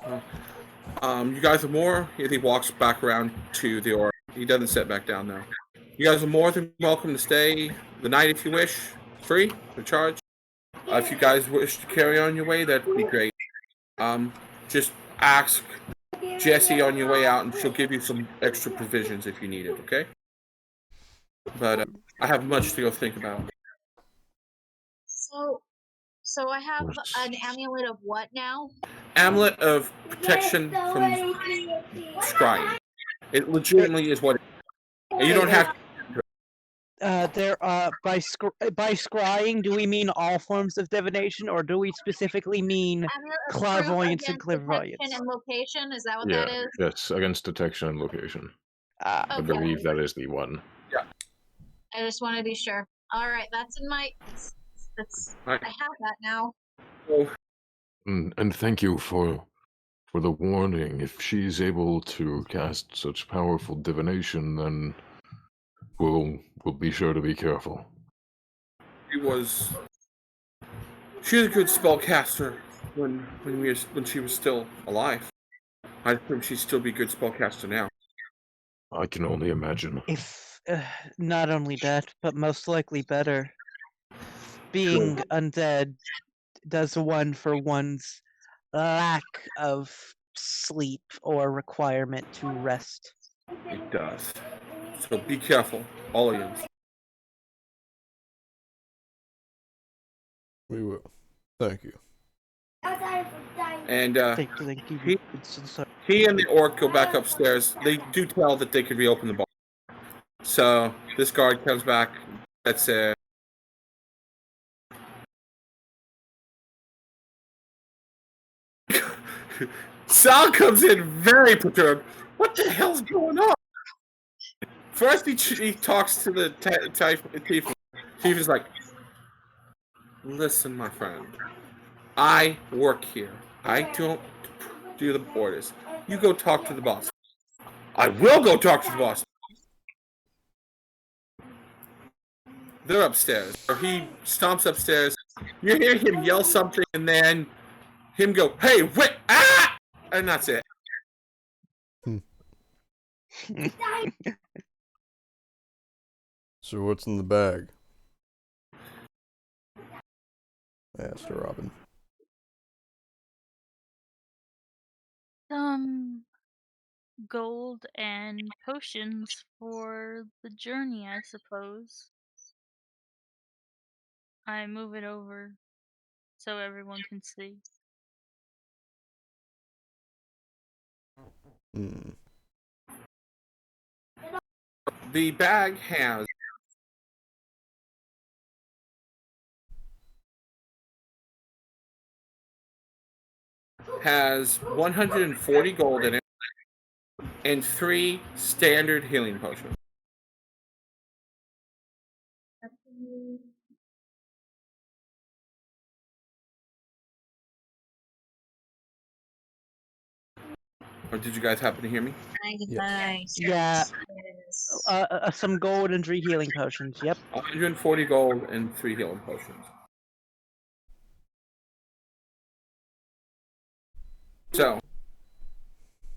Alright. You guys are more. He walks back around to the aura. He doesn't sit back down now. You guys are more than welcome to stay the night if you wish. Free, no charge. If you guys wish to carry on your way, that'd be great. Just ask Jessie on your way out, and she'll give you some extra provisions if you need it. Okay? But I have much to go think about. So I have an amulet of what now? Amulet of protection from scrying. It legitimately is what it is. You don't have by scrying, do we mean all forms of divination, or do we specifically mean clairvoyance and clairvoyance? And location, is that what Yeah, that is? yes, against detection and location. I Okay. believe that is the one. Yeah. I just want to be sure. All right, that's in my. I have that now. And thank you for the warning. If she's able to cast such powerful divination, then we'll be sure to be careful. She was a good spellcaster when she was still alive. I think she'd still be a good spellcaster now. I can only imagine. If not only that, but most likely better. Being undead does one for one's lack of sleep or requirement to rest. It does. So be careful, all of you. We will. Thank you. And Thank you. he and the orc go back upstairs. They do tell that they could reopen the bar. So this guard comes back. That's Sal comes in very perturbed. What the hell's going on? First, he talks to the Tiefling. Tiefling's like, listen, my friend. I work here. I don't do the orders. You go talk to the boss. I will go talk to the boss. They're upstairs. Or he stomps upstairs. You hear him yell something, and then him go, hey, wait, ah! And that's it. So what's in the bag? I asked her, Robin. Some gold and potions for the journey, I suppose. I move it over so everyone can see. The bag has 140 gold in it and 3 standard healing potions. Or did you guys happen to hear me? Nice. Yeah. Some gold and 3 healing potions. Yep. 140 gold and 3 healing potions. So,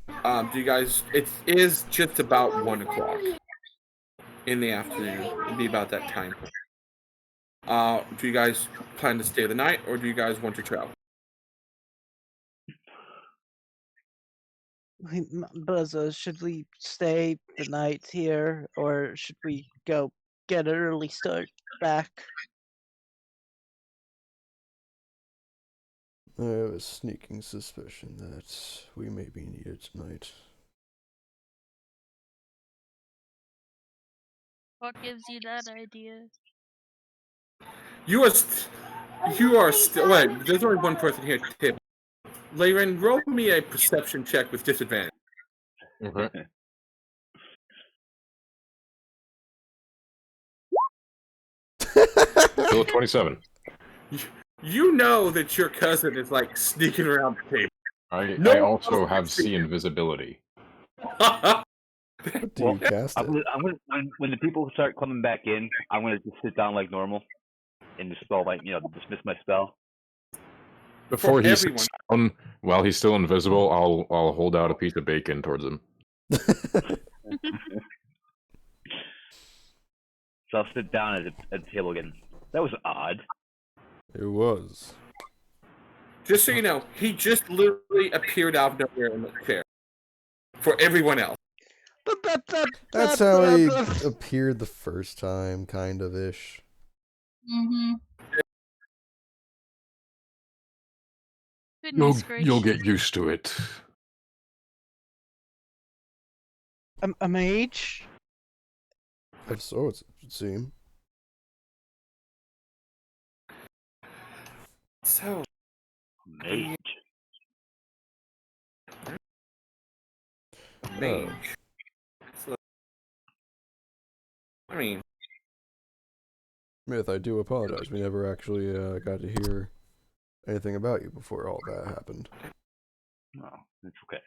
do you guys? It is just about 1 o'clock in the afternoon. It'd be about that time. Do you guys plan to stay the night, or do you guys want to travel? Buzza, should we stay the night here, or should we go get an early start back? I have a sneaking suspicion that we may be needed tonight. What gives you that idea? You are still. Wait, there's only one person here. Tip. Laren, roll me a perception check with disadvantage. Still at 27. You know that your cousin is like sneaking around the table. I No also one have else can see invisibility. What do Well, you cast it? when the people start coming back in, I'm gonna just sit down like normal and just spell dismiss my spell. Before he everyone. sits down, while he's still invisible, I'll hold out a piece of bacon towards him. So I'll sit down at the table again. That was odd. It was. Just so you know, he just literally appeared out of nowhere in the chair. For everyone else. That's how he appeared the first time, kind of ish. Mm-hmm. Goodness gracious. You'll get used to it. A mage? If so, it would seem. So, Mage. mage. So, I mean, Myth, I do apologize. We never actually got to hear anything about you before all that happened. No, it's okay.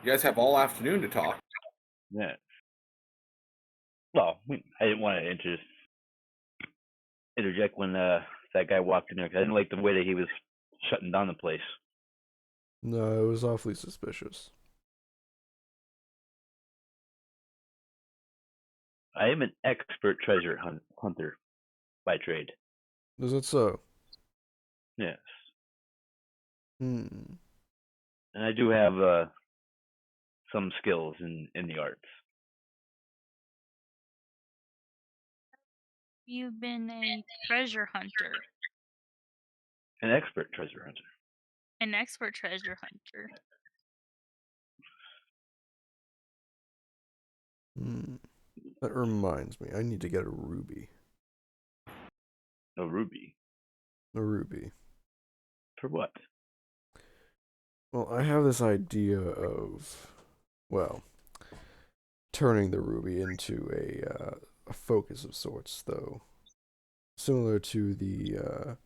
you guys have all afternoon to talk. Yeah. Well, I didn't want to interject when that guy walked in there, 'cause I didn't like the way that he was shutting down the place. No, it was awfully suspicious. I am an expert treasure hunter by trade. Is it so? Yes. Hmm. And I do have some skills in the arts. You've been a treasure hunter. An expert treasure hunter. An expert treasure hunter. Hmm. That reminds me, I need to get a ruby. A ruby? A ruby. For what? Well, I have this idea of, well, turning the ruby into a focus of sorts, though. Similar to the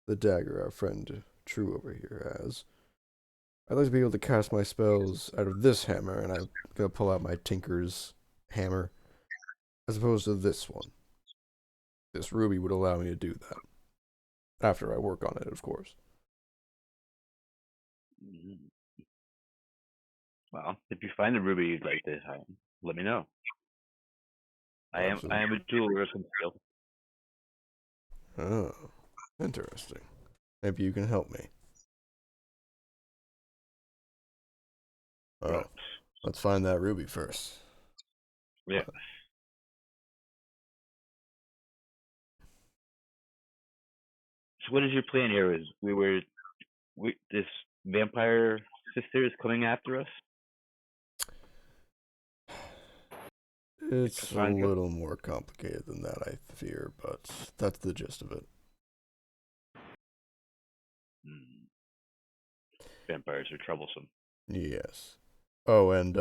dagger our friend True over here has. I'd like to be able to cast my spells out of this hammer, and I'm going to pull out my Tinker's hammer, as opposed to this one. This ruby would allow me to do that. After I work on it, of course. Well, if you find a ruby you'd like to let me know. I am a jeweler of some skill. Oh, interesting. Maybe you can help me. Oh, let's find that ruby first. Yeah. So what is your plan here? Is this vampire sister is coming after us? It's a little more complicated than that, I fear, but that's the gist of it. Vampires are troublesome. Yes. Oh, and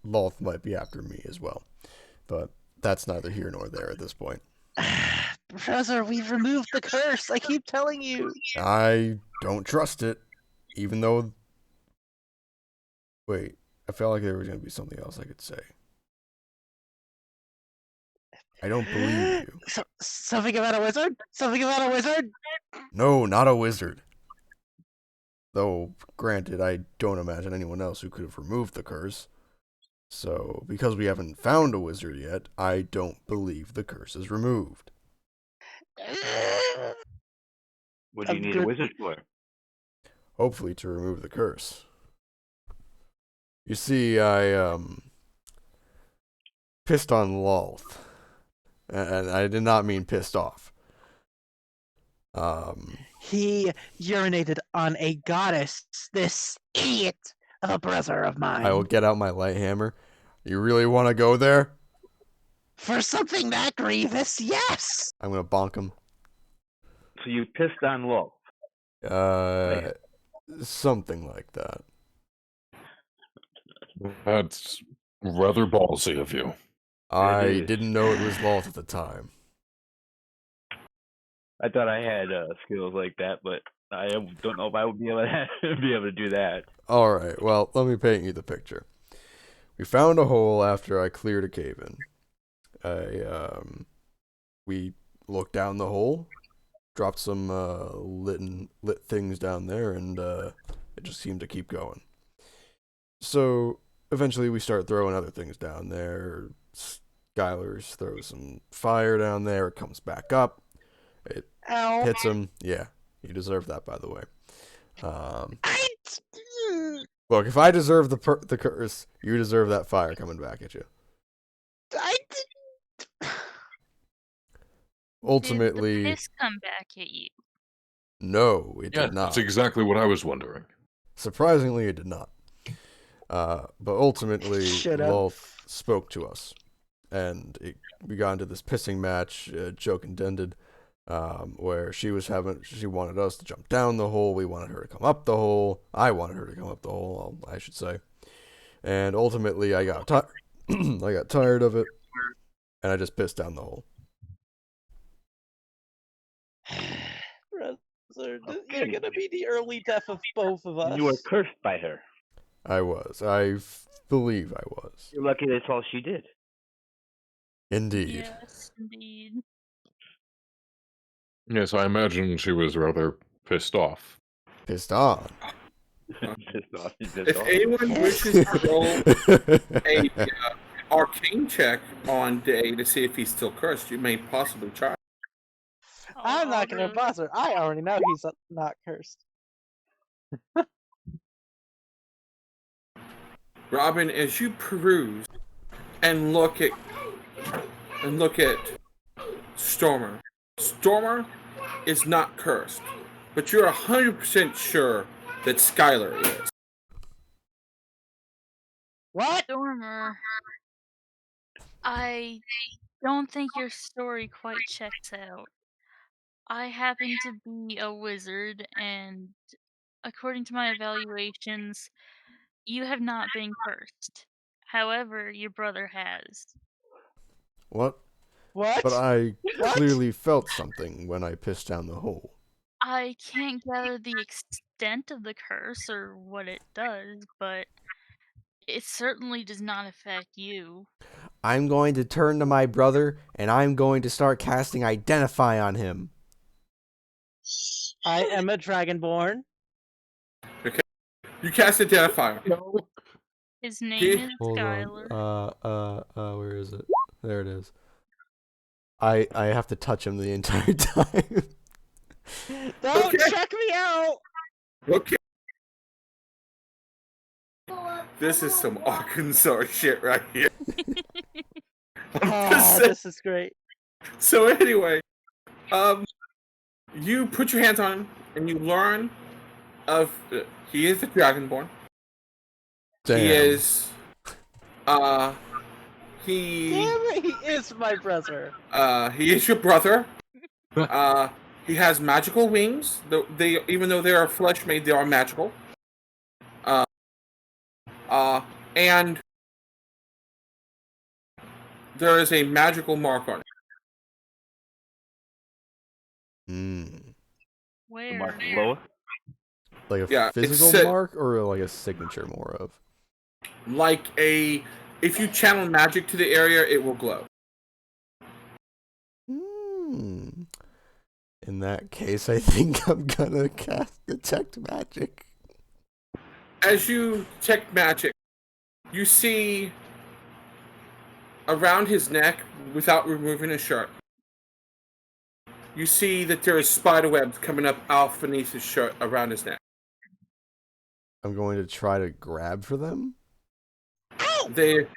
Loth might be after me as well, but that's neither here nor there at this point. Professor, we've removed the curse. I keep telling you. I don't trust it, even though... Wait, I felt like there was going to be something else I could say. I don't believe you. Something about a wizard? Something about a wizard? No, not a wizard. Though, granted, I don't imagine anyone else who could have removed the curse. So, because we haven't found a wizard yet, I don't believe the curse is removed. What do you need a wizard for? Hopefully to remove the curse. You see, I, pissed on Loth. And I did not mean pissed off. He urinated on a goddess, this idiot of a brother of mine. I will get out my light hammer. You really want to go there? For something that grievous, yes! I'm going to bonk him. So you pissed on Loth? Something like that. That's rather ballsy of you. I didn't know it was Loth at the time. I thought I had skills like that, but I don't know if I would be able to do that. Alright, well, let me paint you the picture. We found a hole after I cleared a cave-in. We looked down the hole, dropped some lit things down there, and it just seemed to keep going. So eventually we start throwing other things down there. Skyler's throws some fire down there. It comes back up. It Ow. hits him. Yeah, you deserve that, by the way. Look, if I deserve the curse, you deserve that fire coming back at you. Ultimately, Did the piss come back at you? no, it did not. That's exactly what I was wondering. Surprisingly, it did not. But ultimately, Shut up. Loth spoke to us, and we got into this pissing match, joke intended, where she wanted us to jump down the hole, we wanted her to come up the hole, I wanted her to come up the hole, I should say, and ultimately I got tired of it, and I just pissed down the hole. Brother, you're gonna be the early death of both of us. You were cursed by her. I was. I believe I was. You're lucky that's all she did. Indeed. Yes, indeed. Yes, I imagine she was rather pissed off. Pissed on. If anyone wishes to roll a arcane check on Day to see if he's still cursed, you may possibly try. I'm not gonna bother. I already know he's not cursed. Robin, as you peruse and look at Stormer, Stormer is not cursed, but you're 100% sure that Skyler is. What? Stormer, I don't think your story quite checks out. I happen to be a wizard, and according to my evaluations, you have not been cursed. However, your brother has. What? What? But I What? clearly felt something when I pissed down the hole. I can't gather the extent of the curse or what it does, but it certainly does not affect you. I'm going to turn to my brother, and I'm going to start casting Identify on him. I am a Dragonborn. Okay, you cast Identifier. His name He- is Hold Skyler. on. Where is it? There it is. I have to touch him the entire time. Don't Okay. check me out! Okay. This is some Arkansas shit right here. Oh, this is great. So anyway, you put your hands on him and you learn of he is a Dragonborn. Damn. He is he Damn it, he is my brother. he is your brother. He has magical wings. They even though they are flesh made, they are magical. And there is a magical mark on it. Where? Mark lower. Like a Yeah, it's physical mark or like a signature more of? Like if you channel magic to the area, it will glow. In that case, I think I'm gonna cast Detect Magic. As you detect magic, you see around his neck, without removing his shirt, you see that there is spider webs coming up out beneath his shirt around his neck. I'm going to try to grab for them. They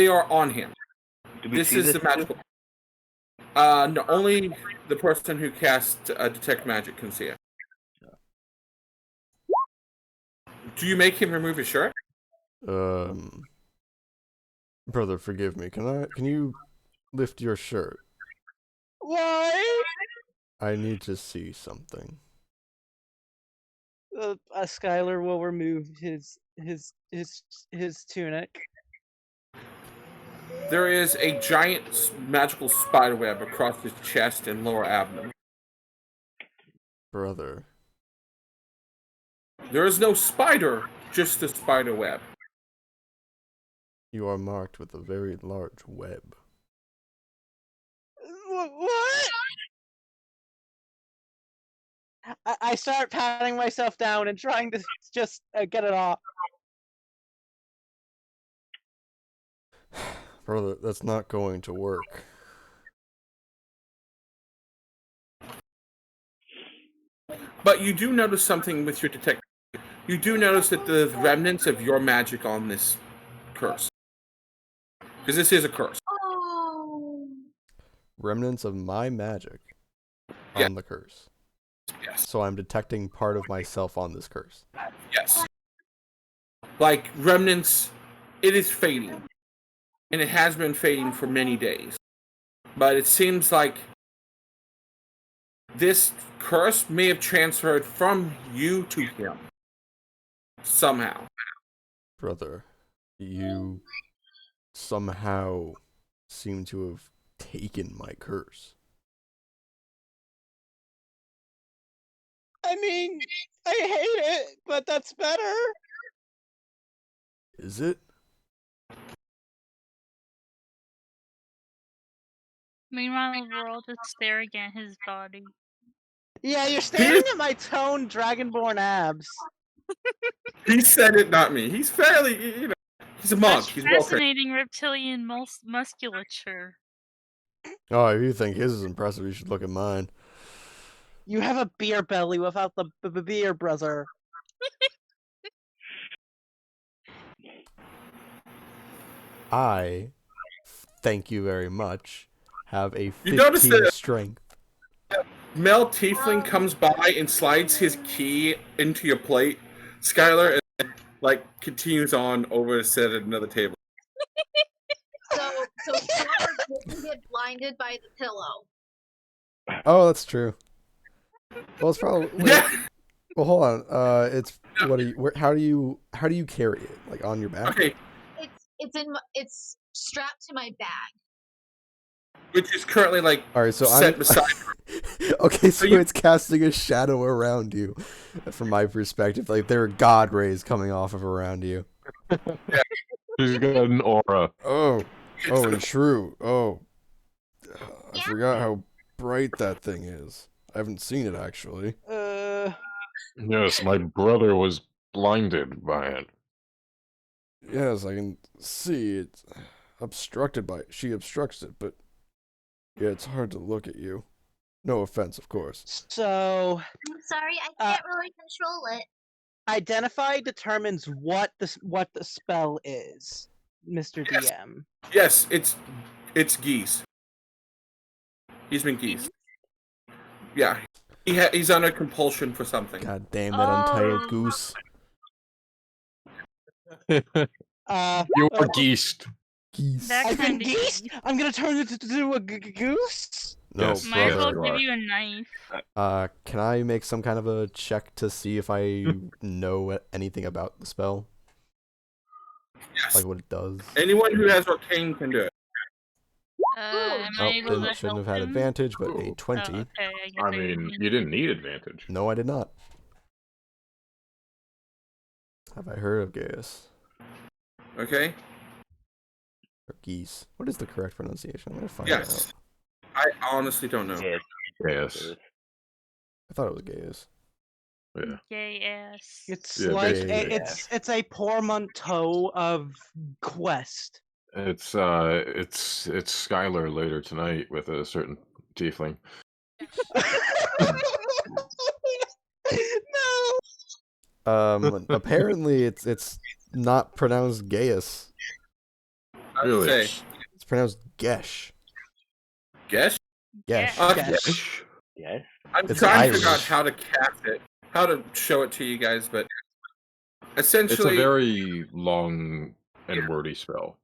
are on him. This is the magical. No, only the person who casts detect magic can see it. Do you make him remove his shirt? Brother, forgive me. Can you lift your shirt? Why? I need to see something. Skyler will remove his tunic. There is a giant magical spiderweb across his chest and lower abdomen. Brother. There is no spider, just a spider web. You are marked with a very large web. What? I start patting myself down and trying to just get it off. Brother, that's not going to work. But you do notice something with your detect. You do notice that the remnants of your magic on this curse. Because this is a curse. Oh. Remnants of my magic Yeah. on the curse. Yes. So I'm detecting part of myself on this curse. Yes. Like remnants, it is fading. And it has been fading for many days. But it seems like this curse may have transferred from you to him. Somehow. Brother, you somehow seem to have taken my curse. I mean, I hate it, but that's better. Is it? Meanwhile, we're all just staring at his body. Yeah, you're staring at my toned Dragonborn abs. He said it, not me. He's fairly, he's a monk. Such He's well trained. fascinating reptilian musculature. Oh, if you think his is impressive, you should look at mine. You have a beer belly without the beer, brother. I, thank you very much, have a You notice 15 that- strength. Mel Tiefling comes by and slides his key into your plate, Skyler, and continues on over to sit at another table. So Skylar didn't get blinded by the pillow. Oh, that's true. Well, it's probably. Wait, Yeah. well, hold on. It's what do you? How do you carry it? Like on your back? Okay, It's strapped to my bag. which is currently All right, so set I'm. beside. Okay, so you- it's casting a shadow around you. From my perspective, like there are god rays coming off of around you. He's got an aura. Oh, and true. Oh, I Yeah. forgot how bright that thing is. I haven't seen it actually. Yes, my brother was blinded by it. Yes, I can see it's obstructed by. She obstructs it, but yeah, it's hard to look at you. No offense, of course. So, I'm sorry, I can't really control it. identify determines what the spell is, Mr. Yes. DM. Yes, it's geese. He's been geese. Yeah, he's under compulsion for something. God damn that untitled Oh. goose. You are oh, geesed. Geese. That I've been kind of geese? I'm gonna turn it into a goose? No, Yes. Might as well brother. you give are. you a knife. Can I make some kind of a check to see if I know anything about the spell? Yes. Like what it does? Anyone who has arcane can do it. Am Oh, I able to then shouldn't have help had him? advantage, but a Oh, 20. okay, I guess I didn't mean, need you it. didn't need advantage. No, I did not. Have I heard of Gaius? Okay. Or geese? What is the correct pronunciation? I'm gonna find Yes. out. I honestly don't know. Yes. Yes. I thought it was Gaius. Yeah. Gay ass. It's Yeah, like basically. it's a portmanteau of quest. It's Skyler later tonight with a certain tiefling. No. Apparently it's not pronounced Gaius. I would Really? say, It's pronounced Gesh. guess? Gesh. Okay. Gesh. Yes. I'm It's trying to figure out Irish. how to cast it, how to show it to you guys, but It's a essentially, very long and wordy spell.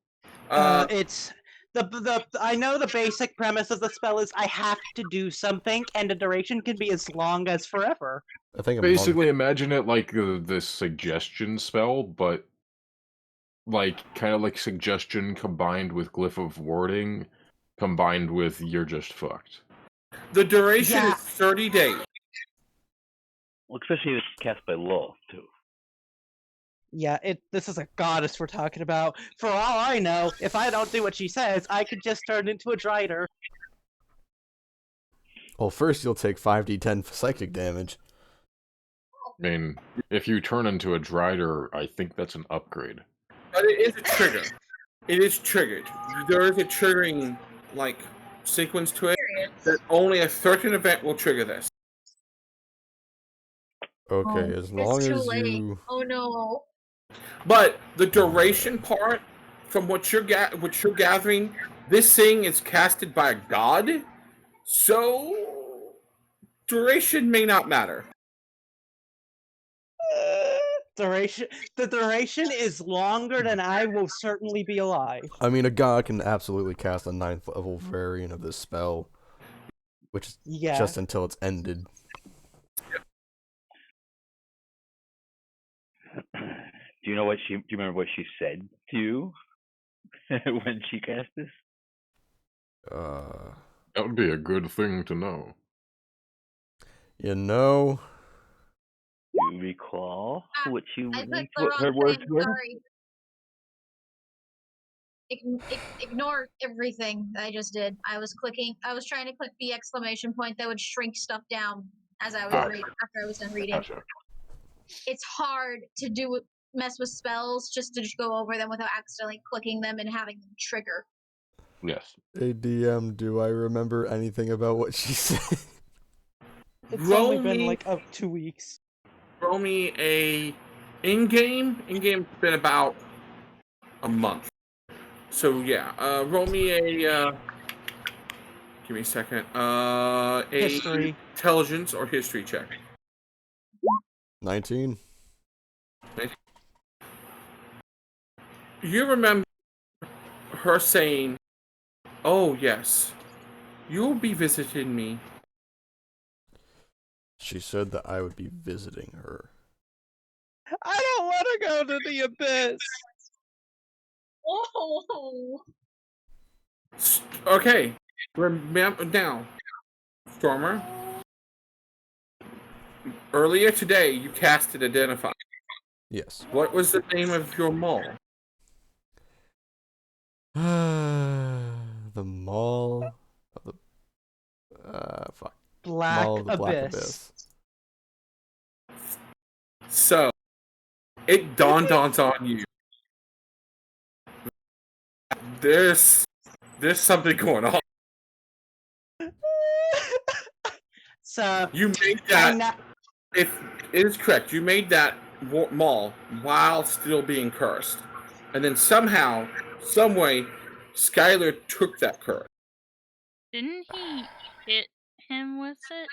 It's the I know the basic premise of the spell is I have to do something, and the duration can be as long as forever. I think a Basically, imagine it like the suggestion spell, but kind of like suggestion combined with glyph of warding, combined with you're just fucked. The duration is 30 days. Well, especially if it's cast by law too. Yeah, this is a goddess we're talking about. For all I know, if I don't do what she says, I could just turn into a Drider. Well, first you'll take 5d10 psychic damage. I mean, if you turn into a Drider, I think that's an upgrade. But it is a trigger. It is triggered. There is a triggering, sequence to it that only a certain event will trigger this. Okay, as long it's too as late. you... Oh no. But the duration part, from what you're gathering, this thing is casted by a god, so duration may not matter. The duration is longer than I will certainly be alive. I mean, a god can absolutely cast a 9th level variant of this spell, which is just until it's ended. Do you remember what she said to you when she cast this? That would be a good thing to know. You know... You recall what I put the what her wrong words thing, were? sorry. Ignore everything that I just did. I was trying to click the exclamation point that would shrink stuff down as I was after I was done reading. Gotcha. It's hard to mess with spells just to go over them without accidentally clicking them and having them trigger. Yes. Hey, DM, do I remember anything about what she said? It's only been 2 weeks. Roll me a in-game. In-game's been about a month. So yeah, roll me a. Give me a second. History. Intelligence or history check. 19. You remember her saying, "Oh yes, you'll be visiting me." She said that I would be visiting her. I don't want to go to the abyss. Oh. Okay, remember now, Stormer. Earlier today, you casted Identify. Yes. What was the name of your mole? The Maul of the... fuck. Black Maul of the Black Abyss. So, it dawned on you. There's something going on. So you made that. If it is correct, you made that mall while still being cursed, and then somehow, some way, Skyler took that curse. Didn't he hit him with it?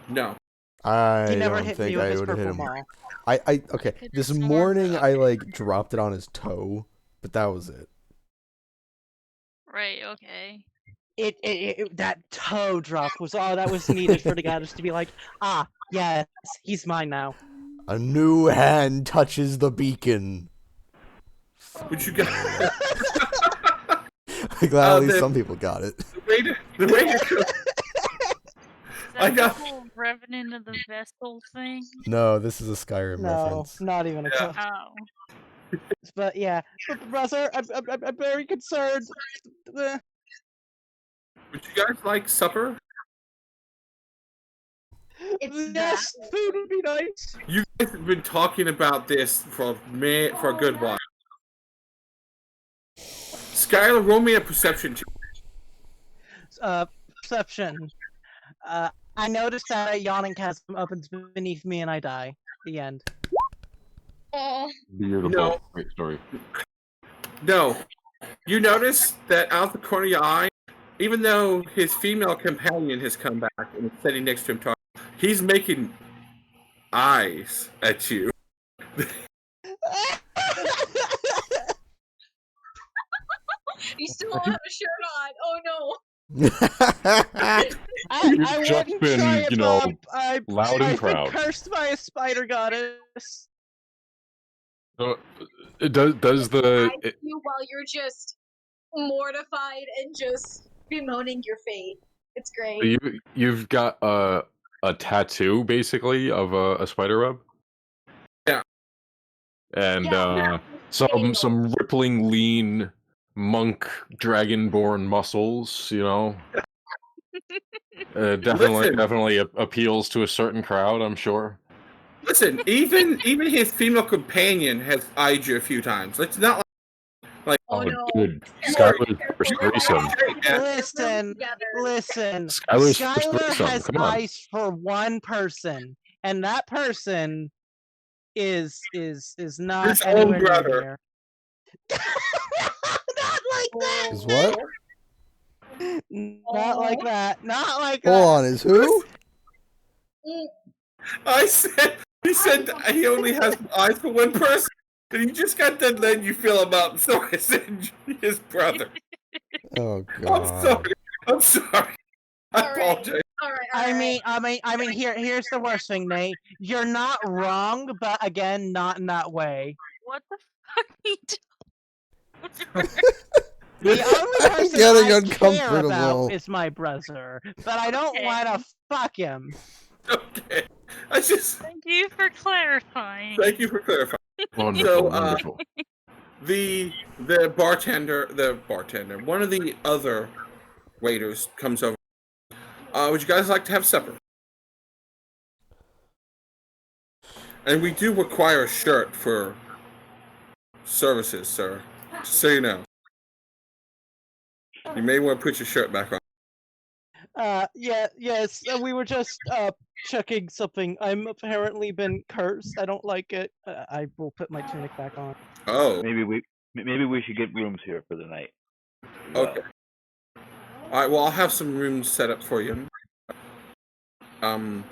No. I He never don't hit think me with I his would have hit purple him. maul. Okay, Could this have sworn morning that. I dropped it on his toe, but that was it. Right, okay. That toe drop was all that was needed for the goddess to be like, ah, yes, he's mine now. A new hand touches the beacon. But you got Glad at least some people got it. the way to I got the whole Revenant of the Vessel thing. No, this is a Skyrim No, reference. not even a close. Oh. But yeah, brother, I'm very concerned. Would you guys like supper? Yes, food would be nice. You guys have been talking about this for a good while. Skyler, roll me a perception check. Perception. I noticed that a yawning chasm opens beneath me and I die. The end. Oh. Beautiful. No. Great story. No. You notice that out the corner of your eye, even though his female companion has come back and is sitting next to him talking, he's making eyes at you. You still don't have a shirt on. Oh no. I just wouldn't been, try it, you know, Bob. loud and I've proud. been cursed by a spider goddess. So, Does the you while you're just mortified and just bemoaning your fate. It's great. you've got a tattoo basically of a spider web? Yeah. And Yeah. some rippling lean monk dragonborn muscles, you know. Definitely appeals to a certain crowd, I'm sure. Listen, even his female companion has eyed you a few times. It's not like Oh, no. Dude, Skyler Skyler's first threesome. Listen. Skyler's first Skyler threesome. has Come on. eyes for one person, and that person is not His own anywhere near brother. here. Not like that. Is what? Not like that. Not like that. Hold on, is who? He said he only has eyes for one person, and he just got done letting you fill him up. So I said his brother. Oh god. I'm sorry. I apologize. I mean, here's the worst thing, Nate. You're not wrong, but again, not in that way. What the fuck are you doing? The only I'm person getting I care uncomfortable. about is my brother, but I don't want to fuck him. Okay. Thank you for clarifying. Thank you for clarifying. Wonderful, wonderful. The bartender, one of the other waiters comes over. Would you guys like to have supper? And we do require a shirt for services, sir. Just so you know. You may want to put your shirt back on. Yes, we were just checking something. I'm apparently been cursed. I don't like it. I will put my tunic back on. Oh. Maybe we should get rooms here for the night. Okay. Alright, well, I'll have some rooms set up for you. Would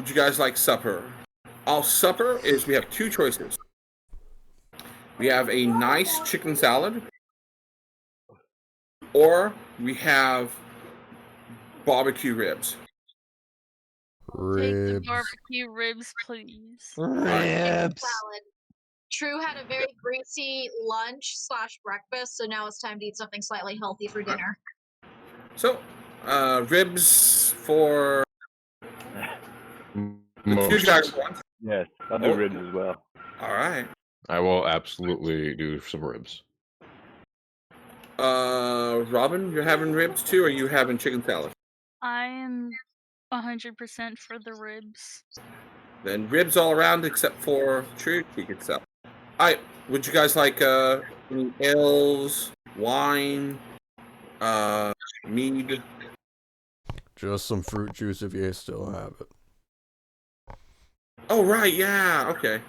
you guys like supper? Supper is, we have two choices. We have a nice chicken salad, or we have barbecue ribs. Take the barbecue ribs, please. Ribs. Salad. True had a very greasy lunch/breakfast, so now it's time to eat something slightly healthy for dinner. So, ribs for the two Dragonborns. Yes, I'll do ribs as well. Alright. I will absolutely do some ribs. Robin, you're having ribs too, or are you having chicken salad? I am 100% for the ribs. Then ribs all around except for true chicken salad. Alright, would you guys like any ales, wine, mead? Just some fruit juice if you still have it. Oh right, yeah, okay.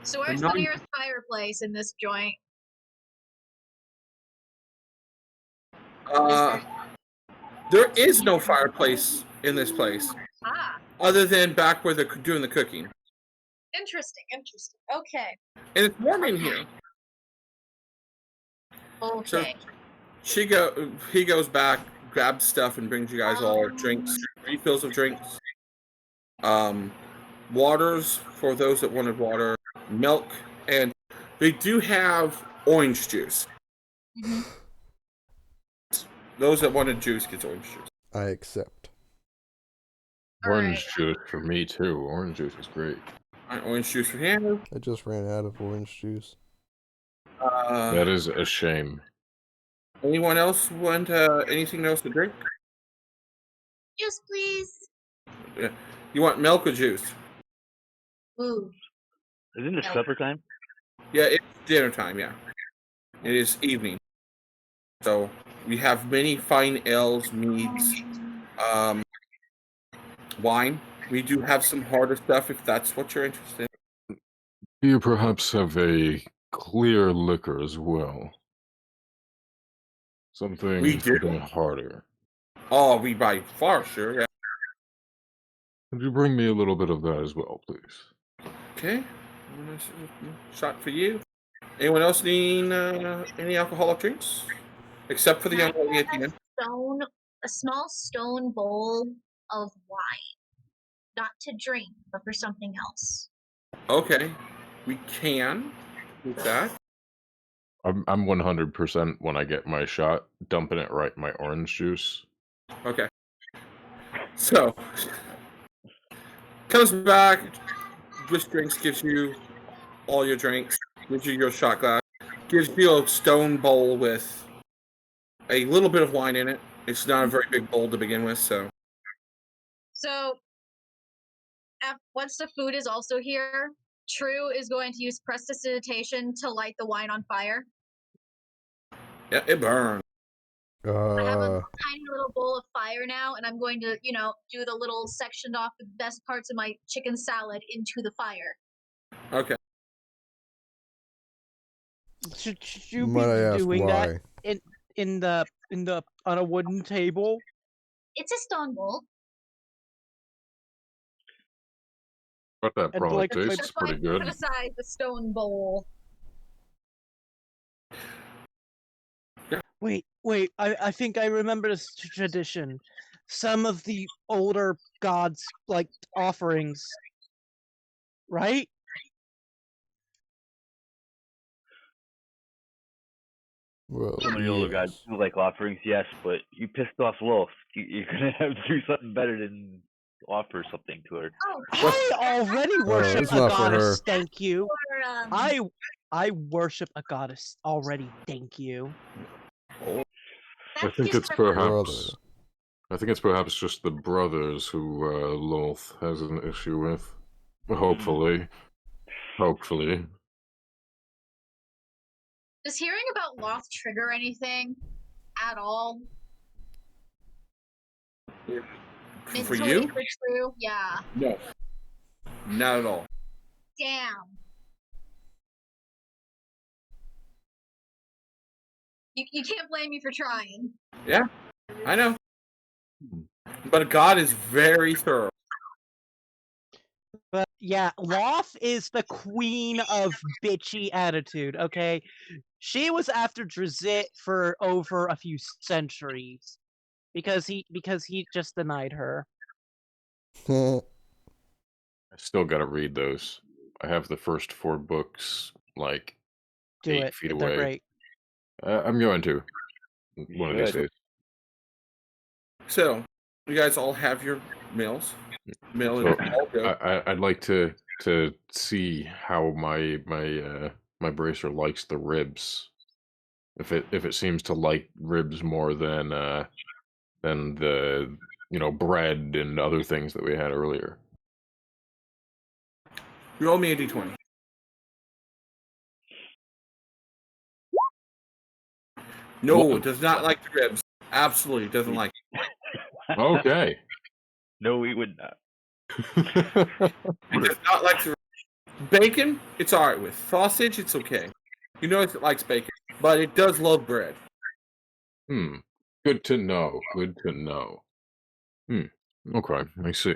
So where's the nearest fireplace in this joint? There is no fireplace in this place. Other than back where they're doing the cooking. Interesting. Okay. And it's warm in here. Okay. So he goes back, grabs stuff, and brings you guys all drinks, refills of drinks. Waters for those that wanted water, milk, and they do have orange juice. Mm-hmm. Those that wanted juice gets orange juice. I accept. Orange juice for me too. Orange juice is great. Orange juice for him. I just ran out of orange juice. That is a shame. Anyone else want anything else to drink? Juice, please. You want milk or juice? Ooh. Isn't it supper time? Yeah, it's dinner time, yeah. It is evening. So we have many fine ales, meads, wine. We do have some harder stuff if that's what you're interested in. Do you perhaps have a clear liquor as well? Something harder. Oh, we by far, sure, yeah. Could you bring me a little bit of that as well, please? Okay. Shot for you. Anyone else need any alcoholic drinks? Except for the young lady at the end. A small stone bowl of wine. Not to drink, but for something else. Okay. We can. Who's that? I'm 100% when I get my shot, dumping it right in my orange juice. Okay. So, comes back, just drinks, gives you all your drinks, gives you your shot glass, gives you a stone bowl with a little bit of wine in it. It's not a very big bowl to begin with, so. So, once the food is also here, True is going to use prestidigitation to light the wine on fire. Yeah, it burns. I have a tiny little bowl of fire now, and I'm going to, do the little sectioned off the best parts of my chicken salad into the fire. Okay. Should you be Might I ask doing why? that in the on a wooden table? It's a stone bowl. But that And, probably like, tastes That's why pretty I good. put aside the stone bowl. Wait, I think I remember this tradition. Some of the older gods like offerings, right? Well, Some of the older guys do like offerings, yes, but you pissed off Wolf. You're gonna have to do something better than offer something to her. Oh, I already worship it's a not for goddess, her. thank you. or, I worship a goddess already, thank you. I think it's perhaps just the brothers who Lolth has an issue with. Hopefully. Does hearing about Loth trigger anything at all? For Mentally you? for True? Yeah. No. Not at all. Damn. You can't blame me for trying. Yeah, I know. But God is very thorough. But yeah, Loth is the queen of bitchy attitude, okay? She was after Drazit for over a few centuries. Because he just denied her. I still gotta read those. I have the first 4 books, like, Do 8 it. feet They're away. great. I'm going to. One of these days. So, you guys all have your meals. Meal So, is all good. I'd like to see how my bracer likes the ribs. If it seems to like ribs more than the bread and other things that we had earlier. Roll me a d20. No, What? it does not like the ribs. Absolutely doesn't like it. Okay. No, we would not. It does not like the bacon. It's alright with sausage. It's okay. You know it likes bacon, but it does love bread. Good to know. Okay, I see.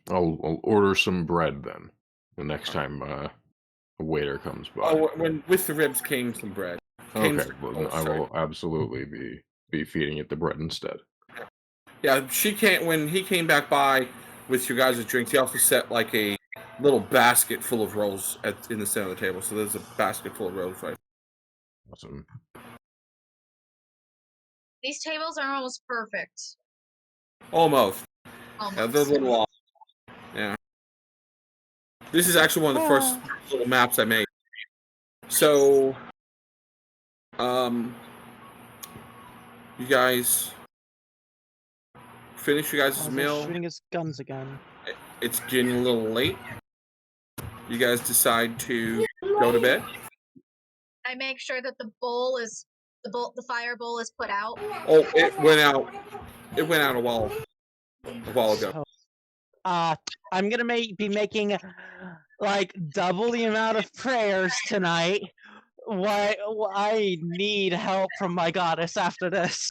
I'll order some bread then. The next time a waiter comes by. Oh, when with the ribs came some bread. Okay, well, then I will absolutely be feeding it the bread instead. Yeah, when he came back by with your guys' drinks, he also set like a little basket full of rolls in the center of the table. So there's a basket full of rolls right. Awesome. These tables are almost perfect. Almost. Almost. They're a little off. Yeah. This is actually one of the first little maps I made. So, you guys finish your guys' meal. Shooting his guns again. It's getting a little late. You guys decide to go to bed. I make sure that the fire bowl is put out. Oh, it went out. It went out a while ago. So, I'm gonna be making like double the amount of prayers tonight. I need help from my goddess after this.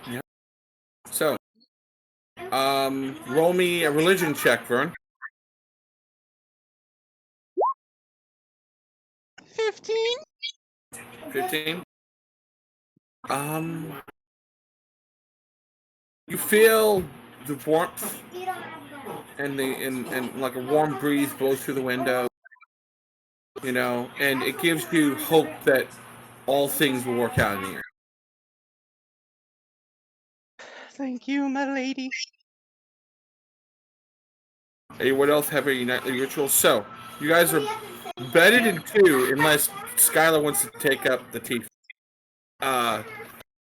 Yeah. So, roll me a religion check, Vern. 15? 15. You feel the warmth and like a warm breeze blows through the window, you know, and it gives you hope that all things will work out in the end. Thank you, my lady. Anyone else have any nightly rituals? So, you guys are bedded in 2 unless Skyler wants to take up the Tiefling.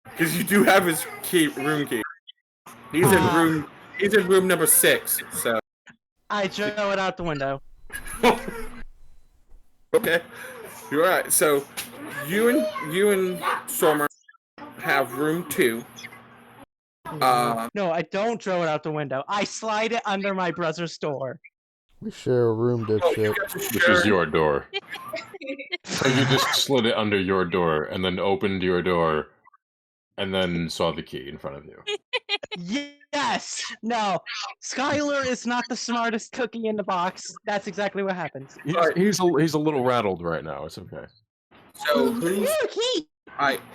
Because you do have his room key. He's in room number 6, so. I throw it out the window. Okay. You're right. So, you and Stormer have room 2. No, I don't throw it out the window. I slide it under my brother's door. We share a room, dipshit. This is your door. So you just slid it under your door and then opened your door and then saw the key in front of you. Yes! No. Skyler is not the smartest cookie in the box. That's exactly what happens. He's a little rattled right now. It's okay. So,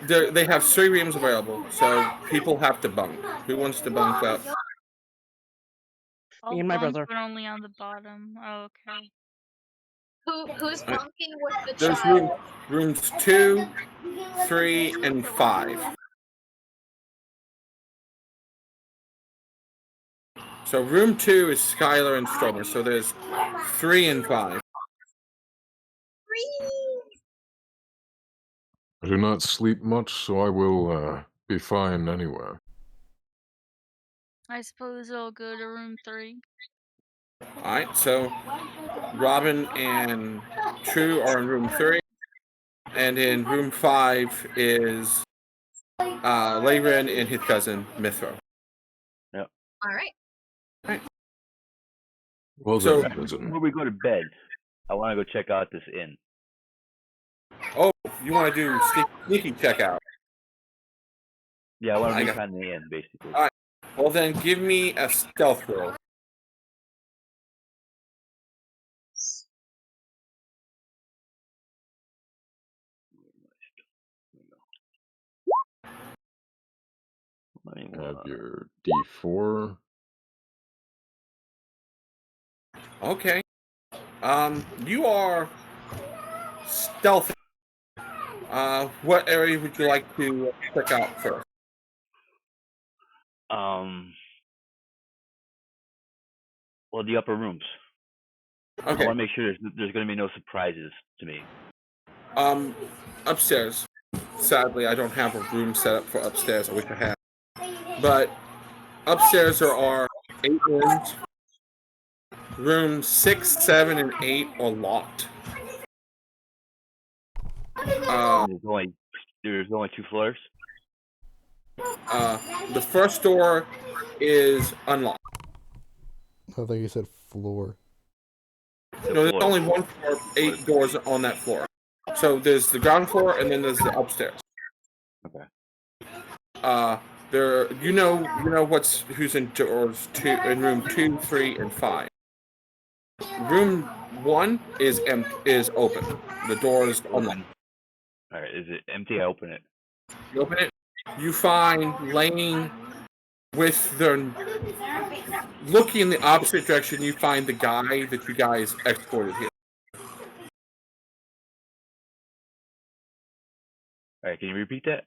they have 3 rooms available, so people have to bunk. Who wants to bunk up? Me and my brother. But only on the bottom. Oh, okay. Who's bunking with the There's child? rooms 2, 3, and 5. So room 2 is Skyler and Stormer, so there's 3 and 5. I do not sleep much, so I will be fine anywhere. I suppose I'll go to room 3. Alright, so Robin and True are in room 3. And in room 5 is Layren and his cousin, Mithro. Yep. Alright. Well, So- then, cousin. Before we go to bed, I want to go check out this inn. Oh, you want to do sneaky checkout? Yeah, I want I to got- recon the inn, basically. Alright. Well then, give me a stealth roll. Have your D4. Okay. You are stealthy. What area would you like to check out first? Well, the upper rooms. I Okay. want to make sure there's going to be no surprises to me. Upstairs. Sadly, I don't have a room set up for upstairs. I wish I had. But upstairs there are 8 rooms. Rooms 6, 7, and 8 are locked. There's only 2 floors. The first door is unlocked. I think you said floor. No, there's only one floor, 8 doors on that floor. So there's the ground floor and then there's the upstairs. Okay. You know who's in doors 2 in room 2, 3, and 5. Room 1 is open. The door is unlocked. All right. Is it empty? I open it. You open it. You find laying with the looking in the opposite direction. You find the guy that you guys escorted here. All right. Can you repeat that?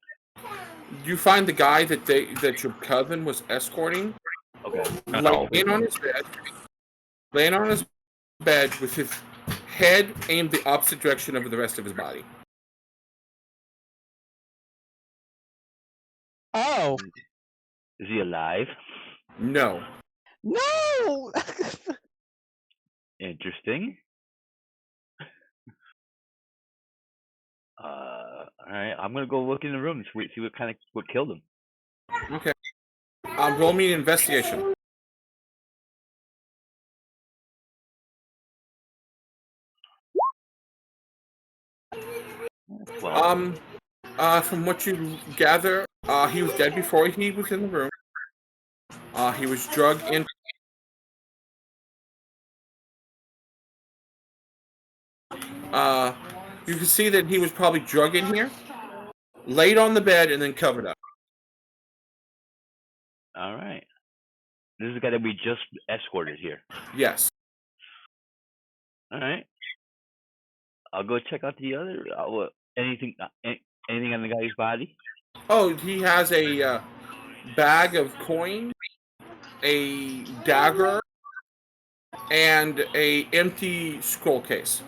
You find the guy that your cousin was escorting. Okay. Laying on his bed with his head aimed the opposite direction of the rest of his body. Oh! Is he alive? No. No! Interesting. All right. I'm gonna go look in the room and see what killed him. Okay. Roll me an investigation. Well, From what you gather, he was dead before he was in the room. He was drugged in. You can see that he was probably drugged in here, laid on the bed, and then covered up. all right. This is the guy that we just escorted here. Yes. All right. I'll go check out the other. Anything on the guy's body? Oh, he has a bag of coin, a dagger, and a empty scroll case.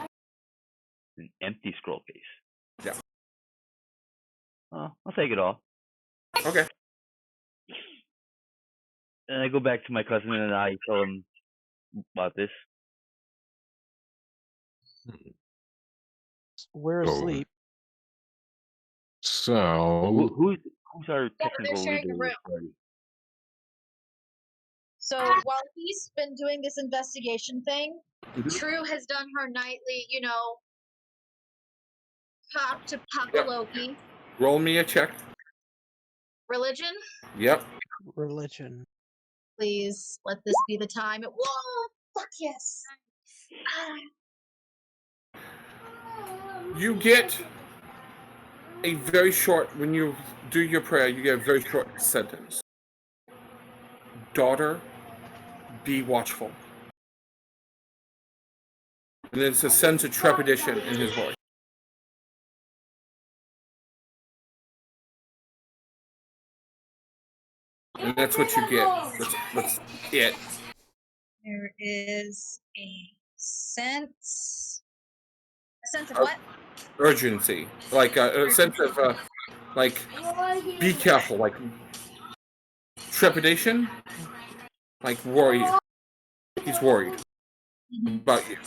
An empty scroll case. Yeah. Oh, I'll take it all. Okay. And I go back to my cousin and I tell him about this. We're asleep. So Who's our Yeah, but they're technical sharing leader? the room. Party? So while he's been doing this investigation thing, True has done her nightly, talk to Papa Loki. Roll me a check. Religion? Yep. Religion. Please let this be the time. Whoa! Fuck yes! You get a very short, when you do your prayer, you get a very short sentence. Daughter, be watchful. And there's a sense of trepidation in his voice. And that's what you get. That's it. There is a sense. A sense of what? Urgency. Like a sense of, be careful. Like trepidation. Like worry. He's worried about you.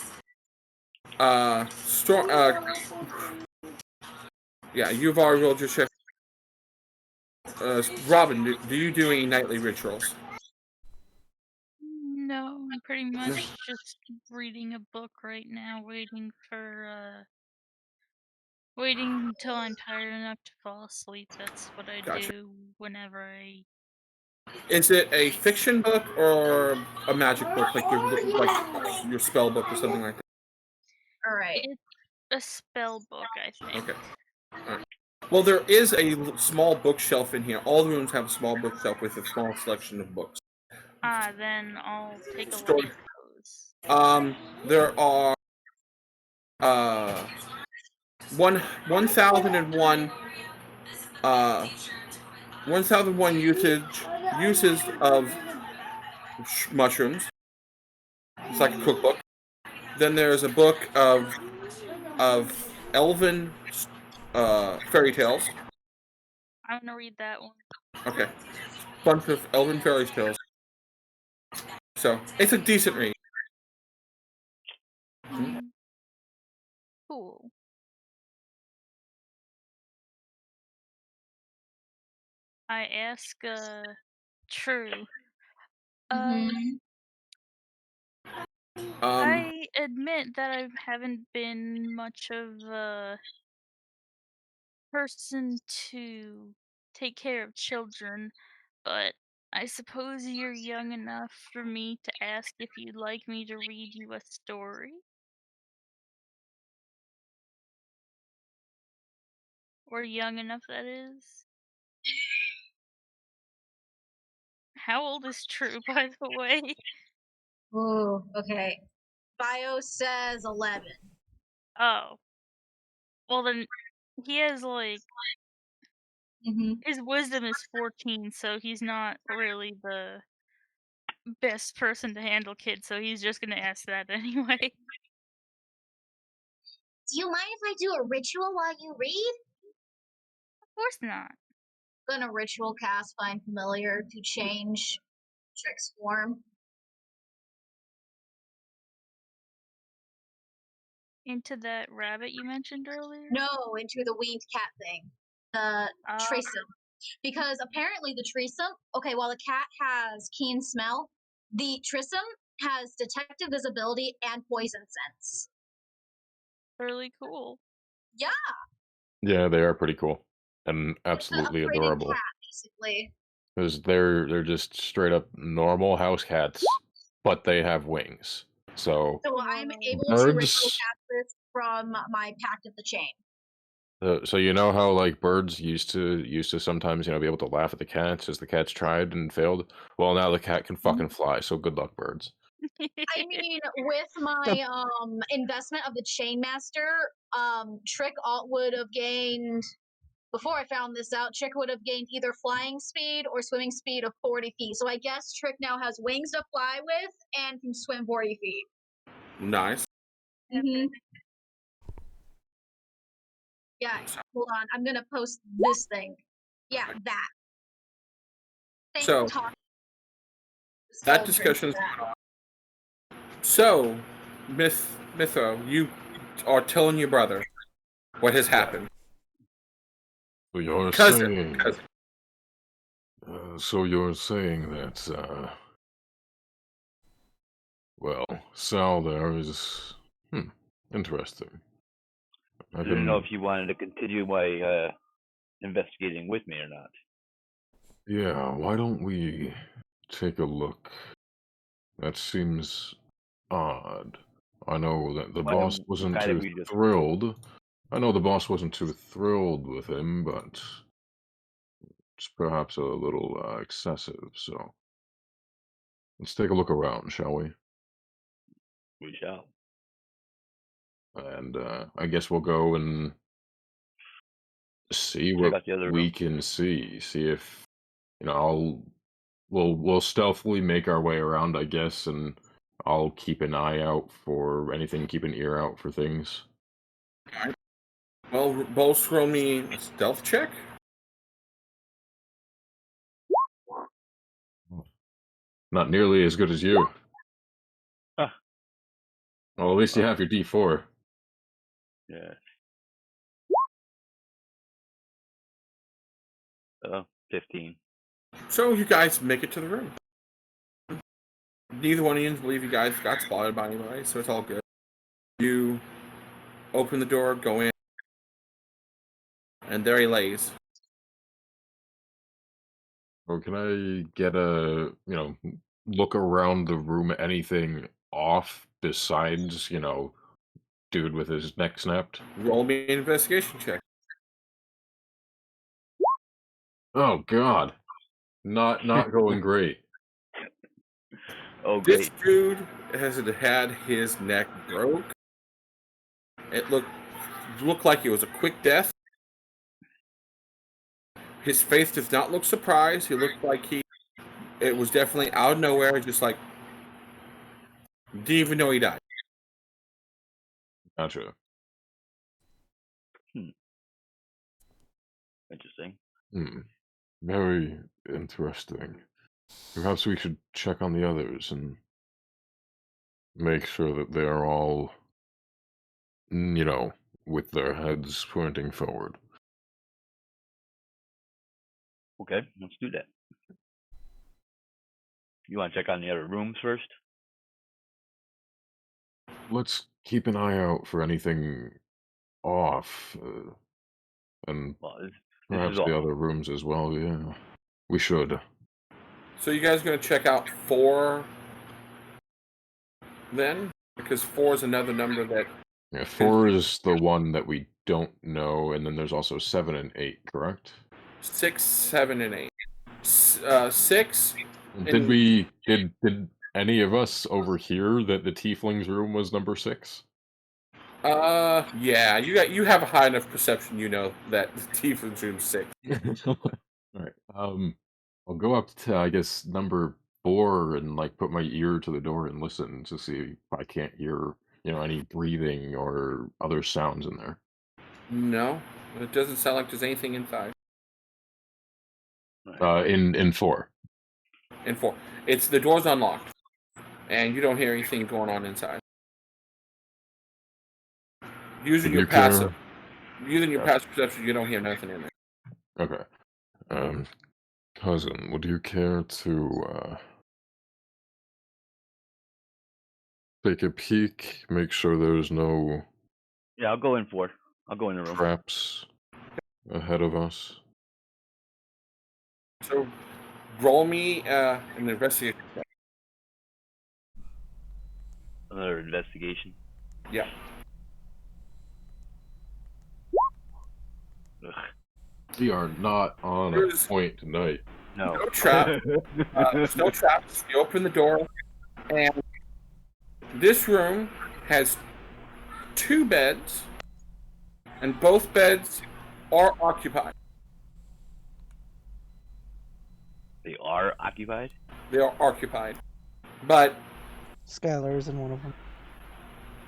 Yeah, you've already rolled your check. Robin, do you do any nightly rituals? No, I'm pretty much just reading a book right now, waiting until I'm tired enough to fall asleep. That's what I Gotcha. do whenever I. Is it a fiction book or a magic book, like your spell book or something like that? All right. It's a spell book, I think. Okay. All right. Well, there is a small bookshelf in here. All the rooms have a small bookshelf with a small selection of books. Then I'll take a look at those. There are 1001 1001 uses of mushrooms. It's like a cookbook. Then there's a book of elven fairy tales. I'm gonna read that one. Okay. Bunch of elven fairy tales. So it's a decent read. Cool. I ask True. I admit that I haven't been much of a person to take care of children, but I suppose you're young enough for me to ask if you'd like me to read you a story? Or young enough, that is. How old is True, by the way? Ooh, okay. Bio says 11. Oh. Well, then he has, like... His wisdom is 14, so he's not really the best person to handle kids, so he's just gonna ask that anyway. Do you mind if I do a ritual while you read? Of course not. I'm gonna ritual cast Find Familiar to change Trick's form. Into that rabbit you mentioned earlier? No, into the winged cat thing. The Trisum. Because apparently the Trisum, okay, while the cat has keen smell, the Trisum has detective visibility and poison sense. Really cool. Yeah. Yeah, they are pretty cool and absolutely It's an upgraded adorable. cat, basically. Because they're just straight up normal house cats, but they have wings. So I'm able to birds- ritual cast this from my Pact of the Chain. So you know how like birds used to sometimes be able to laugh at the cats as the cats tried and failed. Well, now the cat can fucking fly. So good luck, birds. I mean, with my investment of the Chainmaster, Trick would have gained. Before I found this out, Trick would have gained either flying speed or swimming speed of 40 feet. So I guess Trick now has wings to fly with and can swim 40 feet. Nice. Mm-hmm. Yeah, hold on. I'm gonna post this thing. Yeah, that. Thanks, So, that discussion's going on. So, Mytho, you are telling your brother what has happened. So you're Cousin. so you're saying that, well, Sal there is, interesting. I didn't know if you wanted to continue my investigating with me or not. Yeah, why don't we take a look? That seems odd. I know that the boss wasn't too thrilled. I know the boss wasn't too thrilled with him, but it's perhaps a little excessive, so let's take a look around, shall we? We shall. And I guess we'll go and see what we can see. See if we'll stealthily make our way around, I guess, and I'll keep an eye out for anything, keep an ear out for things. Alright. Well, both roll me a stealth check. Not nearly as good as you. Huh. Well, at least you have your D4. Yeah. 15. So you guys make it to the room. Neither one of you believe you guys got spotted by anybody, so it's all good. You open the door, go in, and there he lays. Or can I get a, look around the room, anything off besides, dude with his neck snapped? Roll me an investigation check. Oh God, not going great. Oh, This great. dude has had his neck broke. It looked like it was a quick death. His face does not look surprised. He looked like it was definitely out of nowhere, just like didn't even know he died. Gotcha. Interesting. Very interesting. Perhaps we should check on the others and make sure that they are all, with their heads pointing forward. Okay, let's do that. You want to check on the other rooms first? Let's keep an eye out for anything off, and perhaps the other rooms as well. Yeah, we should. So you guys are going to check out 4 then? Because 4 is another number that... Yeah, 4 is the one that we don't know, and then there's also 7 and 8, correct? 6, 7, and 8. 6... Did any of us overhear that the Tiefling's room was number 6? Yeah, you have a high enough perception, that the Tiefling's room's 6. Alright, I'll go up to, I guess, number 4 and, put my ear to the door and listen to see if I can't hear, any breathing or other sounds in there. No, it doesn't sound like there's anything inside. In 4. In 4. The door's unlocked, and you don't hear anything going on inside. Using your passive perception, you don't hear nothing in there. Okay. Cousin, would you care to take a peek, make sure there's no... Yeah, I'll go in 4. I'll go in the room. Traps ahead of us. So, roll me an investigation check. Another investigation? Yeah. We are not on a There's- point tonight. No. No trap. There's no traps. You open the door, and this room has 2 beds, and both beds are occupied. They are occupied? They are occupied, but Skyler is in one of them.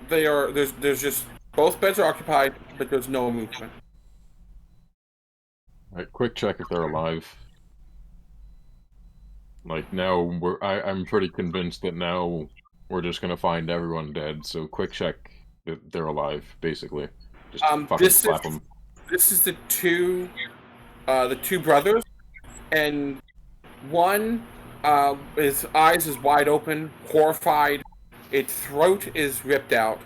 they are there's just both beds are occupied, but there's no movement. Alright, quick check if they're alive. Like now, I'm pretty convinced that now we're just gonna find everyone dead. So quick check that they're alive, basically. Just fucking slap them. This is the two brothers, and one his eyes is wide open, horrified. Its throat is ripped out,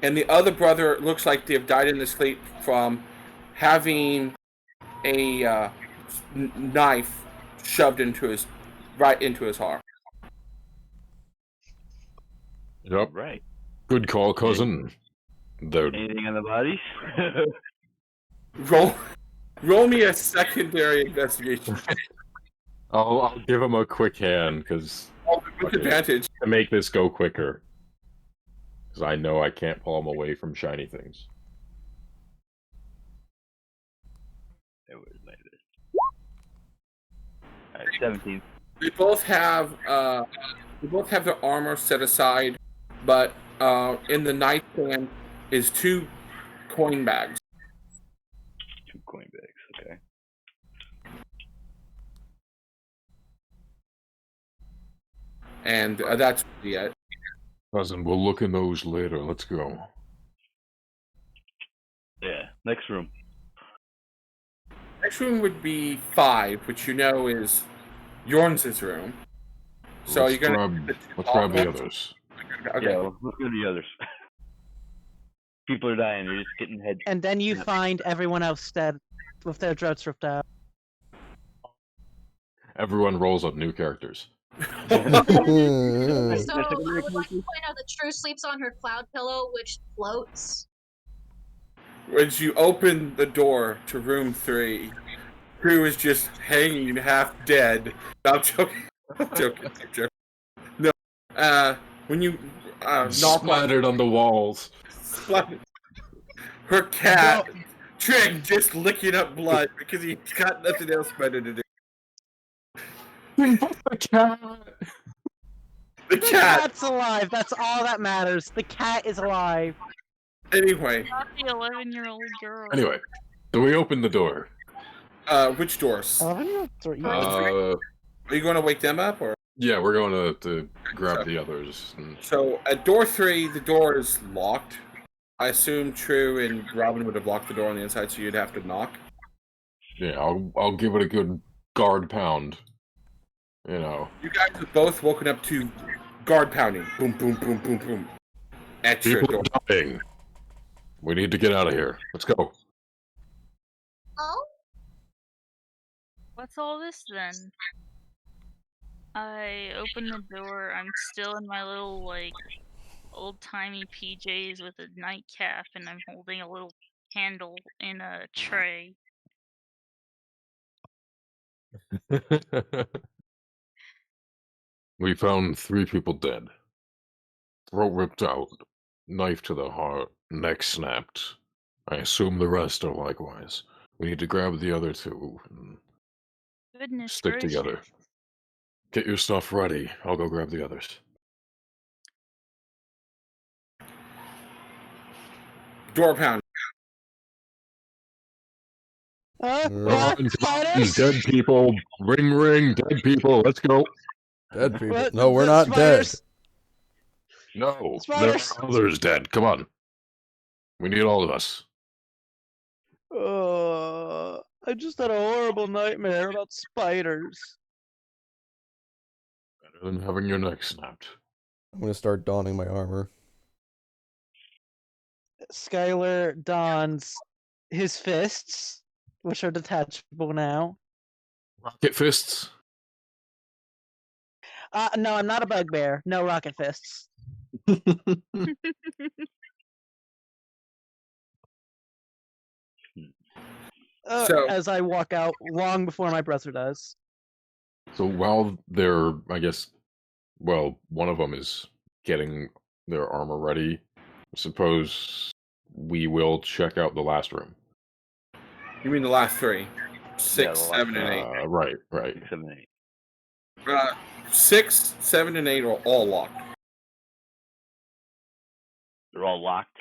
and the other brother looks like they've died in their sleep from having a knife shoved into his heart. Yep. Right. Good call, cousin. They're Anything on the bodies? Roll me a secondary investigation. I'll give him a quick hand because With advantage. to make this go quicker. Because I know I can't pull him away from shiny things. It was like this. Alright, 17. They both have their armor set aside, but in the nightstand is 2 coin bags. 2 coin bags, okay. And that's it. Cousin, we'll look in those later. Let's go. Yeah, next room. Next room would be 5, which you know is Yorns' room. So let's you're gonna grab the others. Okay. Yeah, well, look at the others. People are dying, they're just getting head. And then you find everyone else dead with their throats ripped out. Everyone rolls up new characters. So I would like to point out that True sleeps on her cloud pillow, which floats. As you open the door to room 3, True is just hanging half dead. No, I'm joking. I'm joking. No. When you knock Splattered on the walls. her cat, Trick, just licking up blood because he's got nothing else better to do. The cat. The The cat. cat's alive. That's all that matters. The cat is alive. Anyway, Not the 11-year-old girl. Anyway, so we open the door. which doors? 11-year-olds or Are you going to wake them up, or? Yeah, we're going to grab the others. So at door 3, the door is locked. I assume True and Robin would have locked the door on the inside, so you'd have to knock. Yeah, I'll give it a good guard pound. You know. You guys have both woken up to guard pounding. Boom, boom, boom, boom, boom. At your People door. are dying. We need to get out of here. Let's go. Oh, What's all this then? I open the door. I'm still in my little, like, old-timey PJs with a nightcap, and I'm holding a little candle in a tray. We found 3 people dead. Throat ripped out, knife to the heart, neck snapped. I assume the rest are likewise. We need to grab the other 2 and Goodness stick gracious. together. Get your stuff ready. I'll go grab the others. Door pound. Right. Spiders? Dead people. Ring, ring. Dead people. Let's go. Dead people. What? No, we're The not spiders? dead. No, there Spiders. are others dead. Come on. We need all of us. I just had a horrible nightmare about spiders. Better than having your neck snapped. I'm gonna start donning my armor. Skyler dons his fists, which are detachable now. Rocket fists? No, I'm not a bugbear. No rocket fists. So- as I walk out, long before my brother does. So while they're, I guess, well, one of them is getting their armor ready, I suppose we will check out the last room. You mean the last three? Yeah, Six, the last 7, and 8. Right. 6, 7, 8. 6, 7, and 8 are all locked. They're all locked.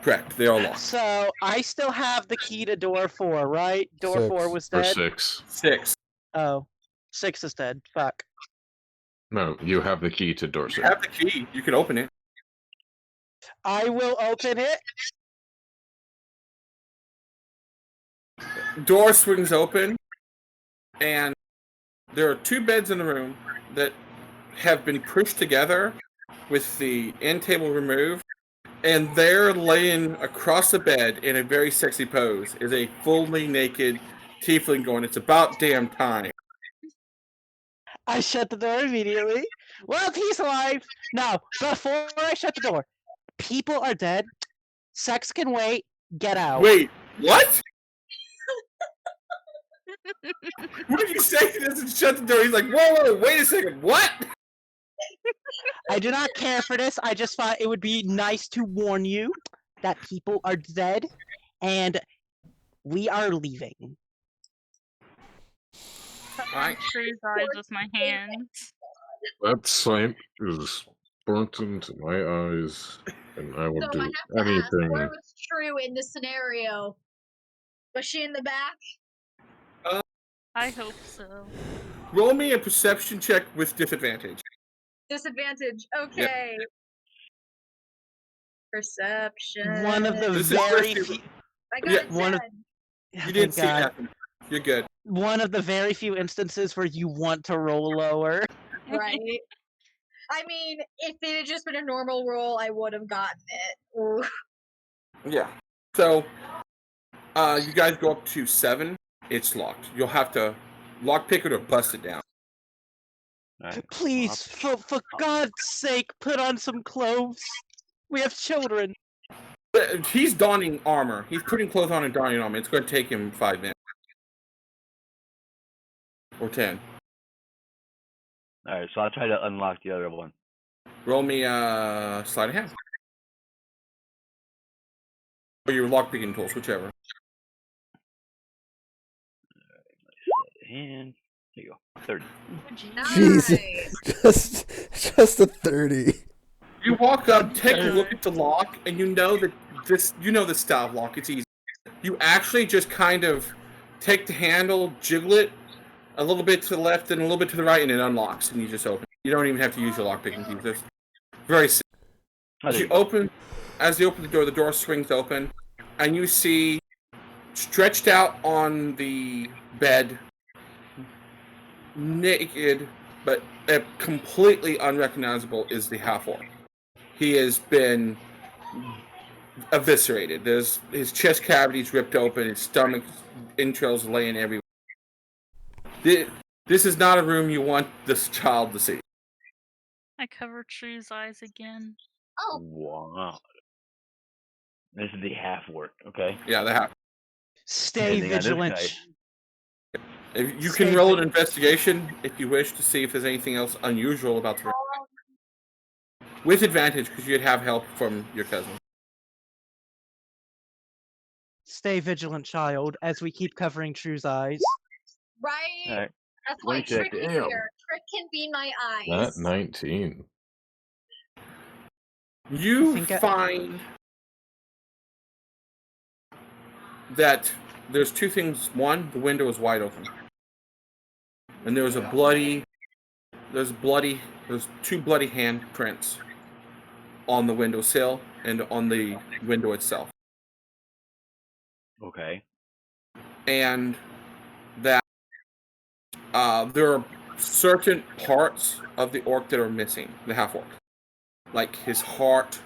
Correct. They are locked. So I still have the key to door 4, right? Door 4 6. was Or dead. 6. 6. Oh, 6 is dead. Fuck. No, you have the key to door You 6. have the key. You can open it. I will open it. Door swings open, and there are 2 beds in the room that have been pushed together with the end table removed, and there laying across the bed in a very sexy pose is a fully naked tiefling going, "It's about damn time." I shut the door immediately. Well, he's alive. Now, before I shut the door, people are dead. Sex can wait. Get out. Wait, what? What did you say? He doesn't shut the door. He's like, whoa, wait a second. What? I do not care for this. I just thought it would be nice to warn you that people are dead and we are leaving. I- True's eyes with my hands. That sight is burnt into my eyes, and I will So do I have to ask, anything. where was True in this scenario? Was she in the back? I hope so. Roll me a perception check with disadvantage. Disadvantage. Okay. Perception. One of the This is very risky. few. I got Yeah, a 10. one of- You didn't see God. nothing. You're good. One of the very few instances where you want to roll lower. Right. I mean, if it had just been a normal roll, I would have gotten it. Ooh. Yeah. So, you guys go up to 7. It's locked. You'll have to lockpick it or bust it down. Alright. Please, for God's sake, put on some clothes. We have children. He's donning armor. He's putting clothes on and donning armor. It's going to take him 5 minutes. Or 10. Alright, so I'll try to unlock the other one. Roll me sleight of hand. Or your lockpicking tools, whichever. And there you go. 30. Jesus. Just a 30. You walk up, take a look at the lock, and you know that this style of lock. It's easy. You actually just kind of take the handle, jiggle it a little bit to the left and a little bit to the right, and it unlocks, and you just open. You don't even have to use your lockpicking keys. It's very simple. As you open the door swings open, and you see stretched out on the bed, naked but completely unrecognizable, is the Half-Orc. He has been eviscerated. There's his chest cavities ripped open, his stomach entrails laying everywhere. This is not a room you want this child to see. I cover True's eyes again. Oh, Wow. This is the Half-Orc, okay? Yeah, the Half. Stay Anything on this vigilant. guy? If you can roll an investigation if you wish to see if there's anything else unusual about the room. With advantage, because you'd have help from your cousin. Stay vigilant, child, as we keep covering True's eyes. right. Alright. That's why 26. Trick is Damn. here. Trick can be my That eyes. 19. You find that there's 2 things. One, the window is wide open. And there's 2 bloody handprints on the windowsill and on the window itself. Okay. And that there are certain parts of the orc that are missing, the half-orc. Like his heart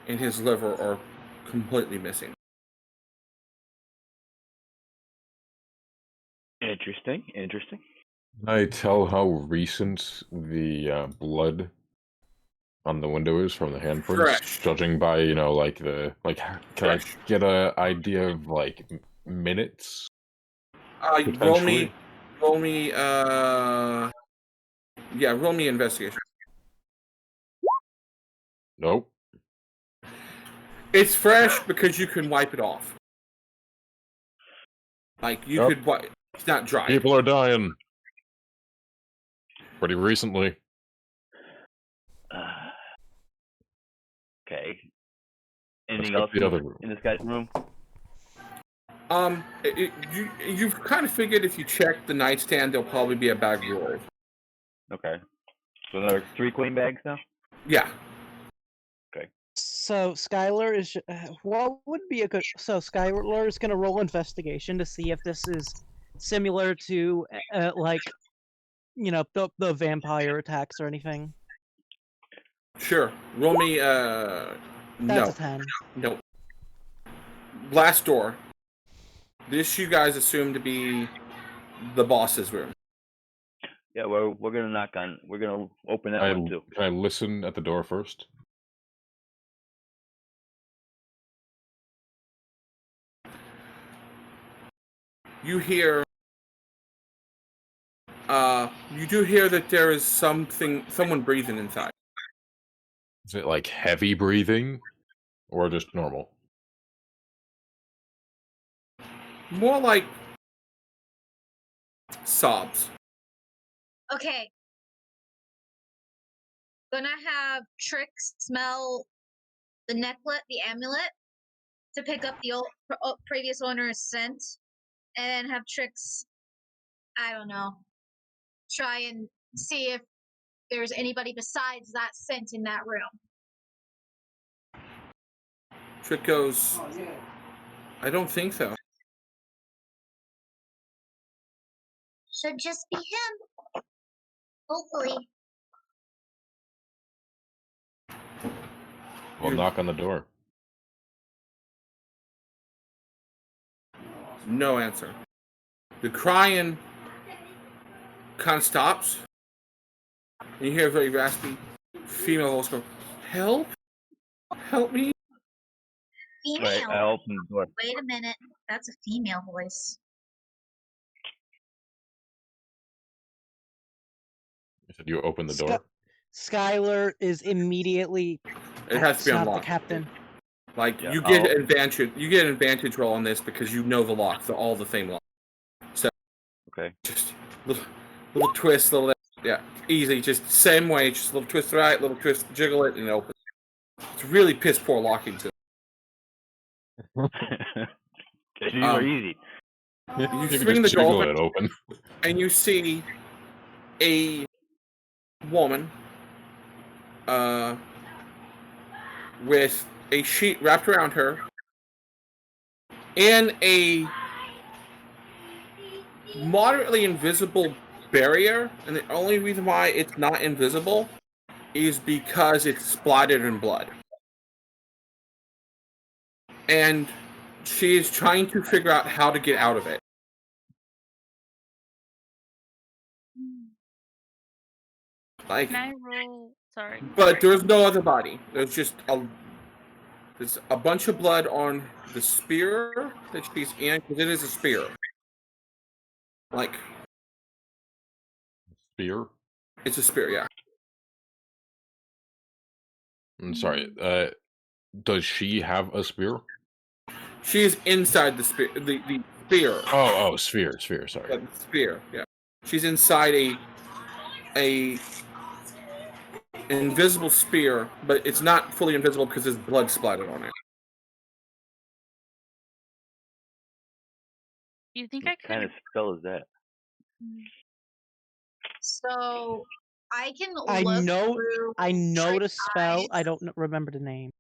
and his liver are completely missing. Interesting. Can I tell how recent the blood on the window is from the handprints? Fresh. Judging by, can I Fresh. get an idea of, minutes. Roll me. Roll me investigation. Nope. It's fresh because you can wipe it off. Like you could wipe. It's not dry. People are dying. Pretty recently. Okay. Anything Let's else go to the other room. in this guy's room? You've kind of figured if you check the nightstand, there'll probably be a bag of rolls. Okay. So another 3 queen bags now? Yeah. So Skyler is what would be a good. So Skyler is going to roll investigation to see if this is similar to like, you know, the vampire attacks or anything. Sure. Roll me. That's No. a 10. No. Blast door. This you guys assume to be the boss's room. Yeah, we're gonna knock on. We're gonna open that one too. Can I listen at the door first? You hear. You do hear that there is someone breathing inside. Is it like heavy breathing, or just normal? More like sobs. Okay. Gonna have Trick smell the necklet, the amulet, to pick up the previous owner's scent, and then have Trix, I don't know, try and see if there's anybody besides that scent in that room. Trick goes, I don't think so. Should just be him. Hopefully. We'll knock on the door. No answer. The crying kind of stops. And you hear a very raspy female voice go, help? Help me? Female. Right, I open the door. Wait a minute. That's a female voice. You said you open the door? Skyler is immediately. It has to be not unlocked. the captain. Like Yeah, you get an advantage. You get an advantage roll on this because you know the lock. They're all the same lock. So Okay. just little twist, yeah, easy. Just same way. Just a little twist right, little twist, jiggle it, and it opens. It's really piss poor locking too. These are easy. You can swing the just jiggle door it open. and you see a woman with a sheet wrapped around her and a moderately invisible barrier, and the only reason why it's not invisible is because it's splattered in blood. And she is trying to figure out how to get out of it. Like, Can I roll? Sorry. but there's no other body. There's just there's a bunch of blood on the spear that she's in, because it is a spear. Like, Spear? it's a spear, yeah. I'm sorry. Does she have a spear? She is inside the spear. The spear. Oh, sphere. Sorry. Yeah, the spear, yeah. She's inside a invisible spear, but it's not fully invisible because there's blood splattered on it. Do you think What I could? kind of spell is that? So I can I look know. through I know to Trick's spell. eyes, I don't remember the name.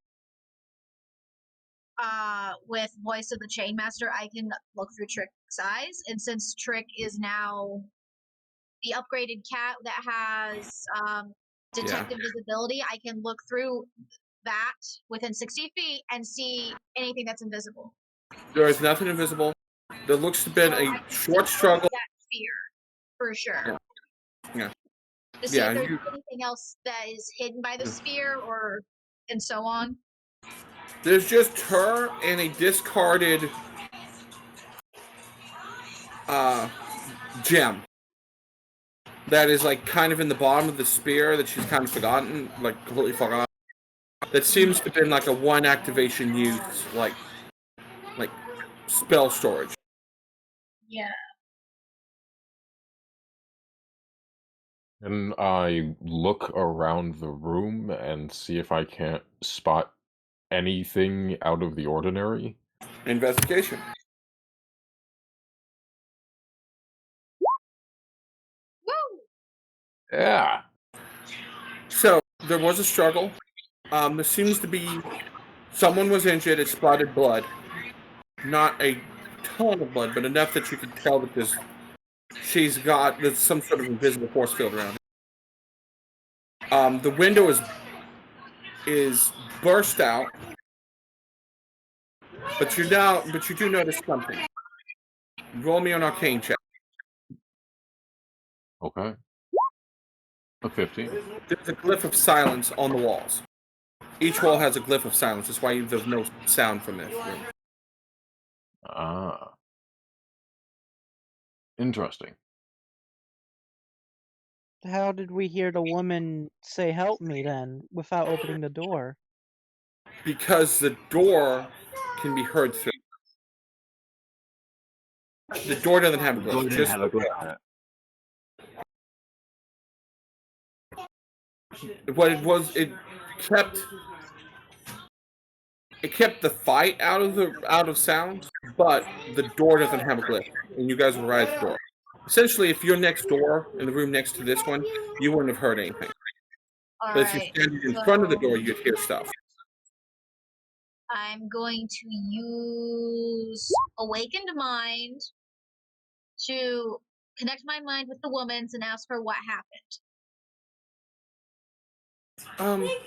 with Voice of the Chainmaster, I can look through Trick's eyes, and since Trick is now the upgraded cat that has detective visibility, I can look through that within 60 feet and see anything that's invisible. There is nothing invisible. There looks to have been So I a can short still struggle. that sphere, for sure. Yeah. To see Yeah, if there's you- anything else that is hidden by the sphere, or and so on. There's just her and a discarded gem that is like kind of in the bottom of the spear that she's kind of forgotten, like completely forgotten. That seems to have been like a one activation use, like spell storage. Yeah. And I look around the room and see if I can't spot anything out of the ordinary. Investigation. Woo! Yeah. So there was a struggle. There seems to be someone was injured. It spotted blood. Not a ton of blood, but enough that you could tell that there's some sort of invisible force field around it. The window is burst out, but you do notice something. Roll me an arcane check. Okay. A 15. There's a glyph of silence on the walls. Each wall has a glyph of silence. That's why there's no sound from this room. Ah. Interesting. How did we hear the woman say help me then, without opening the door? Because the door can be heard through. The door doesn't have a Door glyph. didn't have a glyph on it. What it was, it kept the fight out of sound, but the door doesn't have a glyph, and you guys were right at the door. Essentially, if you're next door in the room next to this one, you wouldn't have heard anything. But if you're standing in front of the door, you'd hear stuff. I'm going to use Awakened Mind to connect my mind with the woman's and ask her what happened.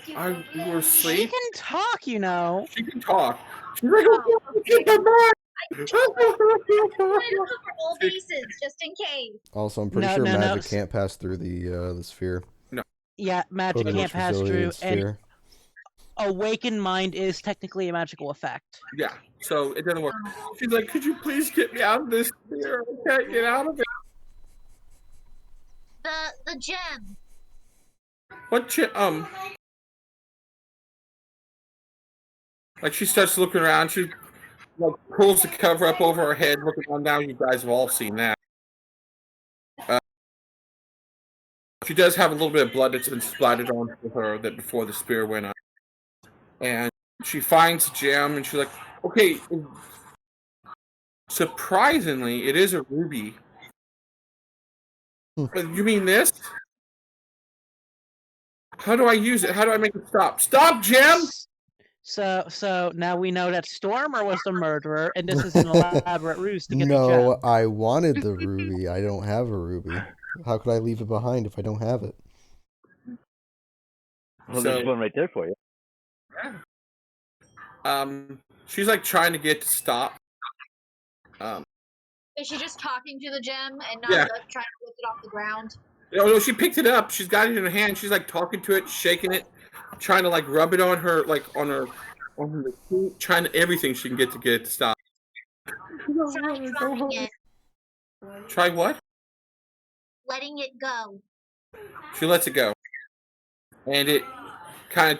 You were She asleep. can talk, you know. She can talk. She's like, oh, get the back. I wanted to cover all bases just in case. Also, I'm pretty No, sure no, no. magic can't pass through the sphere. Yeah, magic Or the can't pass resilient through, and sphere. Awakened Mind is technically a magical effect. Yeah, so it doesn't work. She's like, could you please get me out of this sphere? I can't get out of it. The gem. What like she starts looking around, she like pulls the cover up over her head, looking on down. You guys have all seen that. She does have a little bit of blood that's been splattered onto her that before the spear went up. And she finds the gem and she's like, okay, surprisingly, it is a ruby. But you mean this? How do I use it? How do I make it stop? Stop, gem! So now we know that Stormer was the murderer, and this is an elaborate ruse to get the No, gem. I wanted the ruby. I don't have a ruby. How could I leave it behind if I don't have it? Well, So- there's one right there for you. She's like trying to get to stop. Is she just talking to the gem and not Yeah. like, trying to lift it off the ground? No, she picked it up. She's got it in her hand. She's like talking to it, shaking it, trying to like rub it on her, like on her feet, trying to everything she can get it to stop. Try dropping it. Try what? Letting it go. She lets it go, and it kind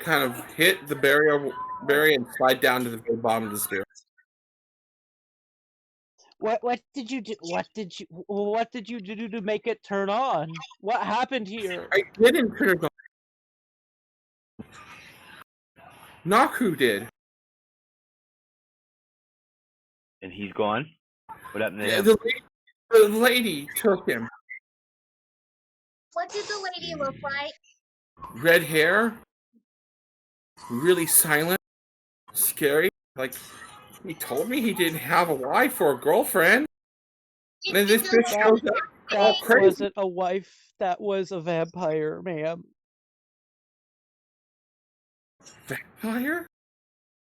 of hit the barrier and slide down to the very bottom of the spear. What did you do? What did you do to make it turn on? What happened here? I didn't turn it on. Naku did. And he's gone. What happened to Yeah, him? the lady took him. What did the lady look like? Red hair, really silent, scary. Like, he told me he didn't have a wife or a girlfriend. Did And he this look bitch like- shows up all That crazy. wasn't a wife. That was a vampire, ma'am. Vampire?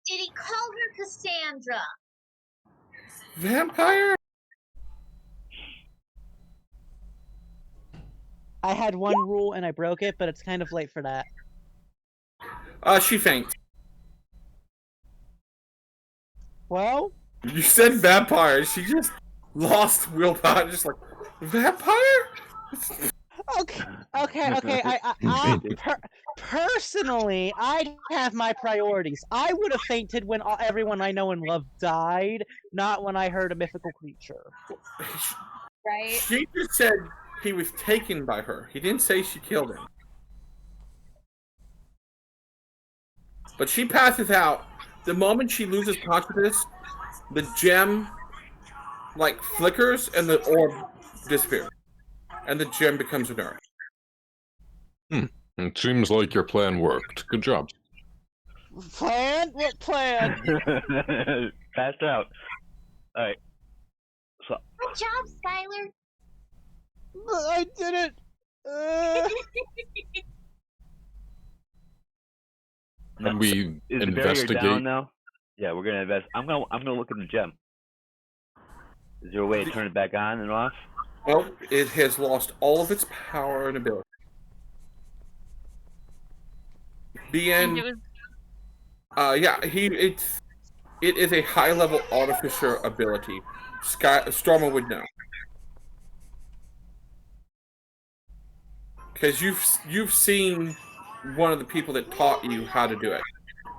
Did he call her Cassandra? Vampire? I had one rule and I broke it, but it's kind of late for that. She faints. Well, You said vampire. She just lost willpower, just like vampire. Okay. Personally, I'd have my priorities. I would have fainted when everyone I know and love died, not when I heard a mythical creature. Right? She just said he was taken by her. He didn't say she killed him. But she passes out. The moment she loses consciousness, the gem like flickers and the orb disappears. And the gem becomes inert. It seems like your plan worked. Good job. Plan? What plan? Passed out. Alright. So Good job, Skyler. I did it. And we is the barrier investigate. down now? Yeah, we're gonna invest. I'm gonna look at the gem. Is there a way to turn it back on and off? Well, it has lost all of its power and ability. And it was it is a high level Artificer ability. Stormer would know. Because you've seen one of the people that taught you how to do it.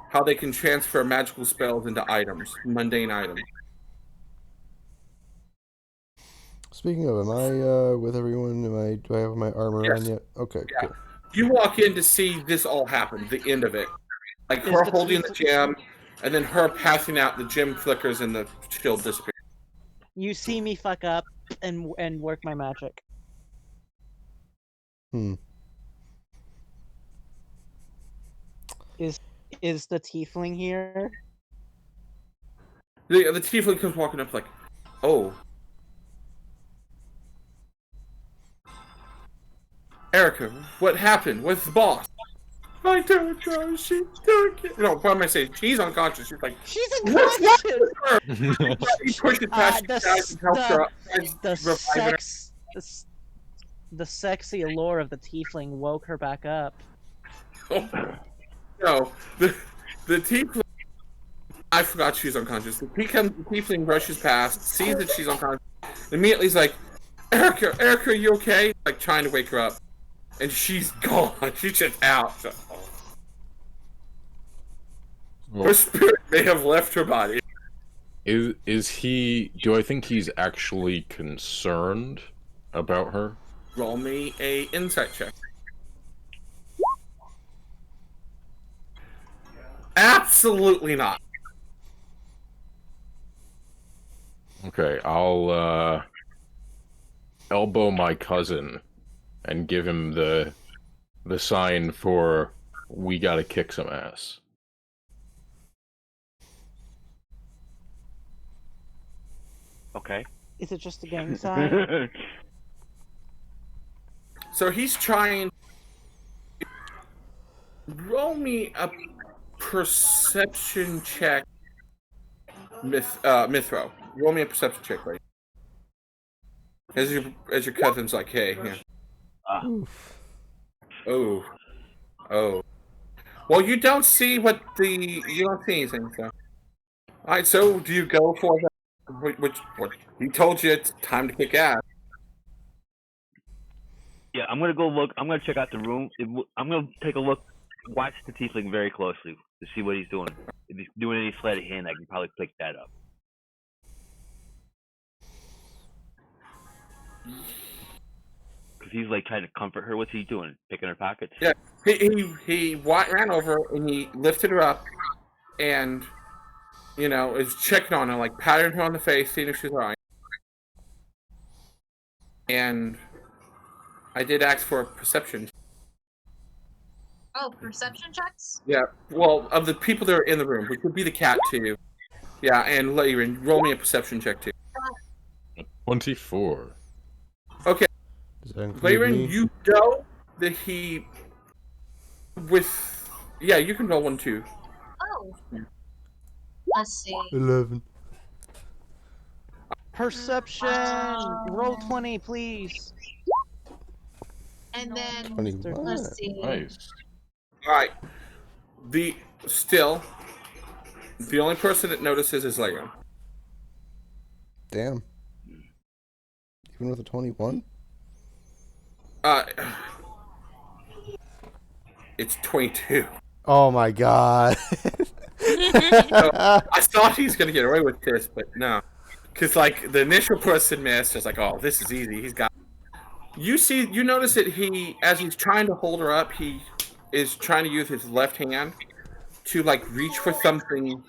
How they can transfer magical spells into items, mundane items. Speaking of, am I with everyone? Do I have my armor Yes. on yet? Okay, Yeah. cool. You walk in to see this all happen, the end of it. Like her holding the gem, and then her passing out, the gem flickers and the shield disappears. You see me fuck up and work my magic. Is the tiefling here? The tiefling comes walking up like, oh. Erica, what happened? What's the boss? I don't know. She took it. No, what am I saying? She's unconscious. She's like, She's unconscious. he pushes past you guys and helps her up. The sexy allure of the tiefling woke her back up. Oh. No, the tiefling. I forgot she's unconscious. The tiefling rushes past, sees that she's unconscious. Immediately he's like, Erica, are you okay? Like trying to wake her up. And she's gone. She's just out. So, her spirit may have left her body. Is he? Do I think he's actually concerned about her? Roll me a insight check. Absolutely not. Okay, I'll elbow my cousin and give him the sign for we gotta kick some ass. Okay. Is it just a gang sign? So he's trying. Roll me a perception check. Mithro. Roll me a perception check, right? As your cousin's like, hey, yeah. Oh. Well, you don't see you don't see anything. So, all right. So, do you go for that? Which he told you it's time to kick ass. Yeah, I'm gonna go look. I'm gonna check out the room. I'm gonna take a look. Watch the tiefling very closely to see what he's doing. If he's doing any sleight of hand, I can probably pick that up. Because he's like trying to comfort her. What's he doing? Picking her pockets? Yeah, he ran over and he lifted her up, and is checking on her, like patting her on the face, seeing if she's alright. And I did ask for a perception. Oh, perception checks? Yeah, well, of the people that are in the room, which would be the cat too. Yeah, and Lyran, roll me a perception check too. 24. Okay. Lyran, me? you know that he yeah, you can roll one too. Oh. Let's see. 11. Perception. Roll 20, please. And then 21. let's see. Nice. Alright. The only person that notices is Lyran. Damn. Even with a 21? It's 22. Oh my god. So, I thought he was gonna get away with this, but no. Because like the initial person missed, it's like, oh, this is easy. He's got. You notice that as he's trying to hold her up, he is trying to use his left hand to like reach for something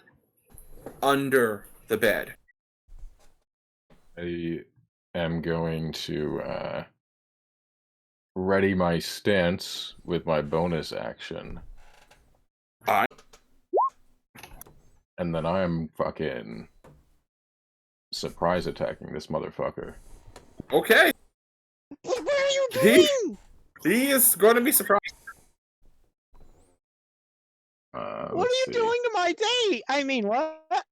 under the bed. I am going to ready my stance with my bonus action. Alright. And then I am fucking surprise attacking this motherfucker. Okay. What are you doing? He is going to be surprised. What are you doing to my day? I mean, what?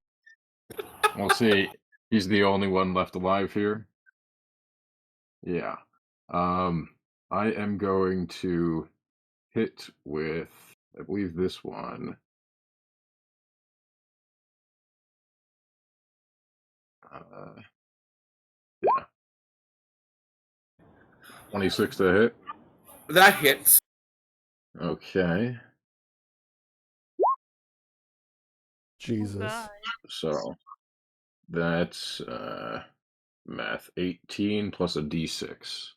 We'll see. He's the only one left alive here. Yeah. I am going to hit with, I believe, this one. Yeah. 26 to hit. That hits. Okay. Jesus. God. So that's math 18 plus a d6.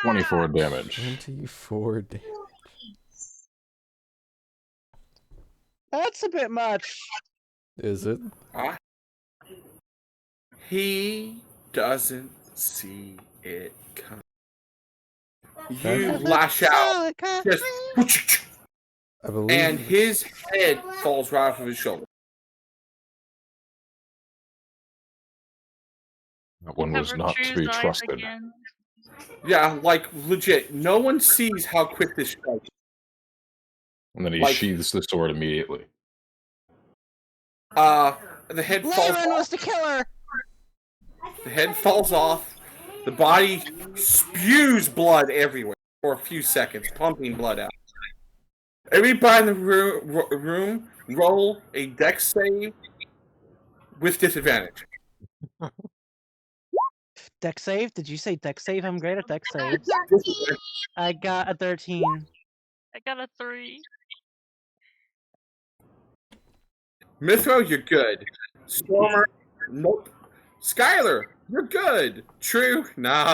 24 damage. 24 damage. That's a bit much. Is it? He doesn't see it coming. Okay. You lash out, just, I believe. and his head falls right off of his shoulder. That one was Cover not to be True's eyes trusted. again. Yeah, like legit. No one sees how quick this strikes. And then he Like- sheathes the sword immediately. The head falls Laren off. was the killer. The head falls off. The body spews blood everywhere for a few seconds, pumping blood out. Everybody in the room roll a dex save with disadvantage. Dex save? Did you say dex save? I'm great at dex saves. I got a 13. I got a 3. Mithro, you're good. Stormer, nope. Skyler, you're good. True, nah.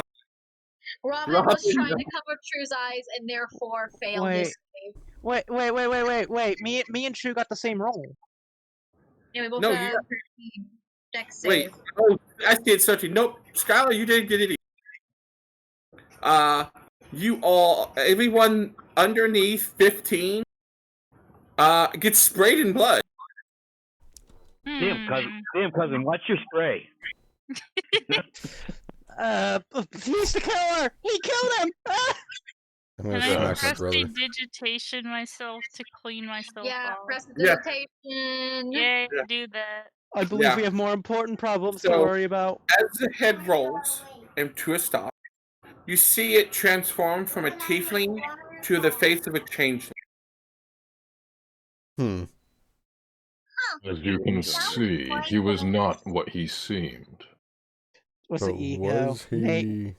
Robin Robin, was trying no. to cover True's eyes and therefore failed Wait. his save. Wait. Me and True got the same roll. Yeah, we both No, got you 13 dex save. Wait. Oh, I did 13. Nope. Skyler, you didn't get it either. You all, everyone underneath 15, gets sprayed in blood. Damn, cousin, watch your spray. He's the killer. He killed him. Ah! I'm Can gonna I smack my press brother. digitation myself to clean myself Yeah, off? press the Yeah. digitation. Yay, Yeah. do that. I believe Yeah. we have more important problems to So- worry about. As the head rolls into a stop, you see it transform from a tiefling to the face of a changeling. As you can see, he was not what he seemed. What's But the ego? was he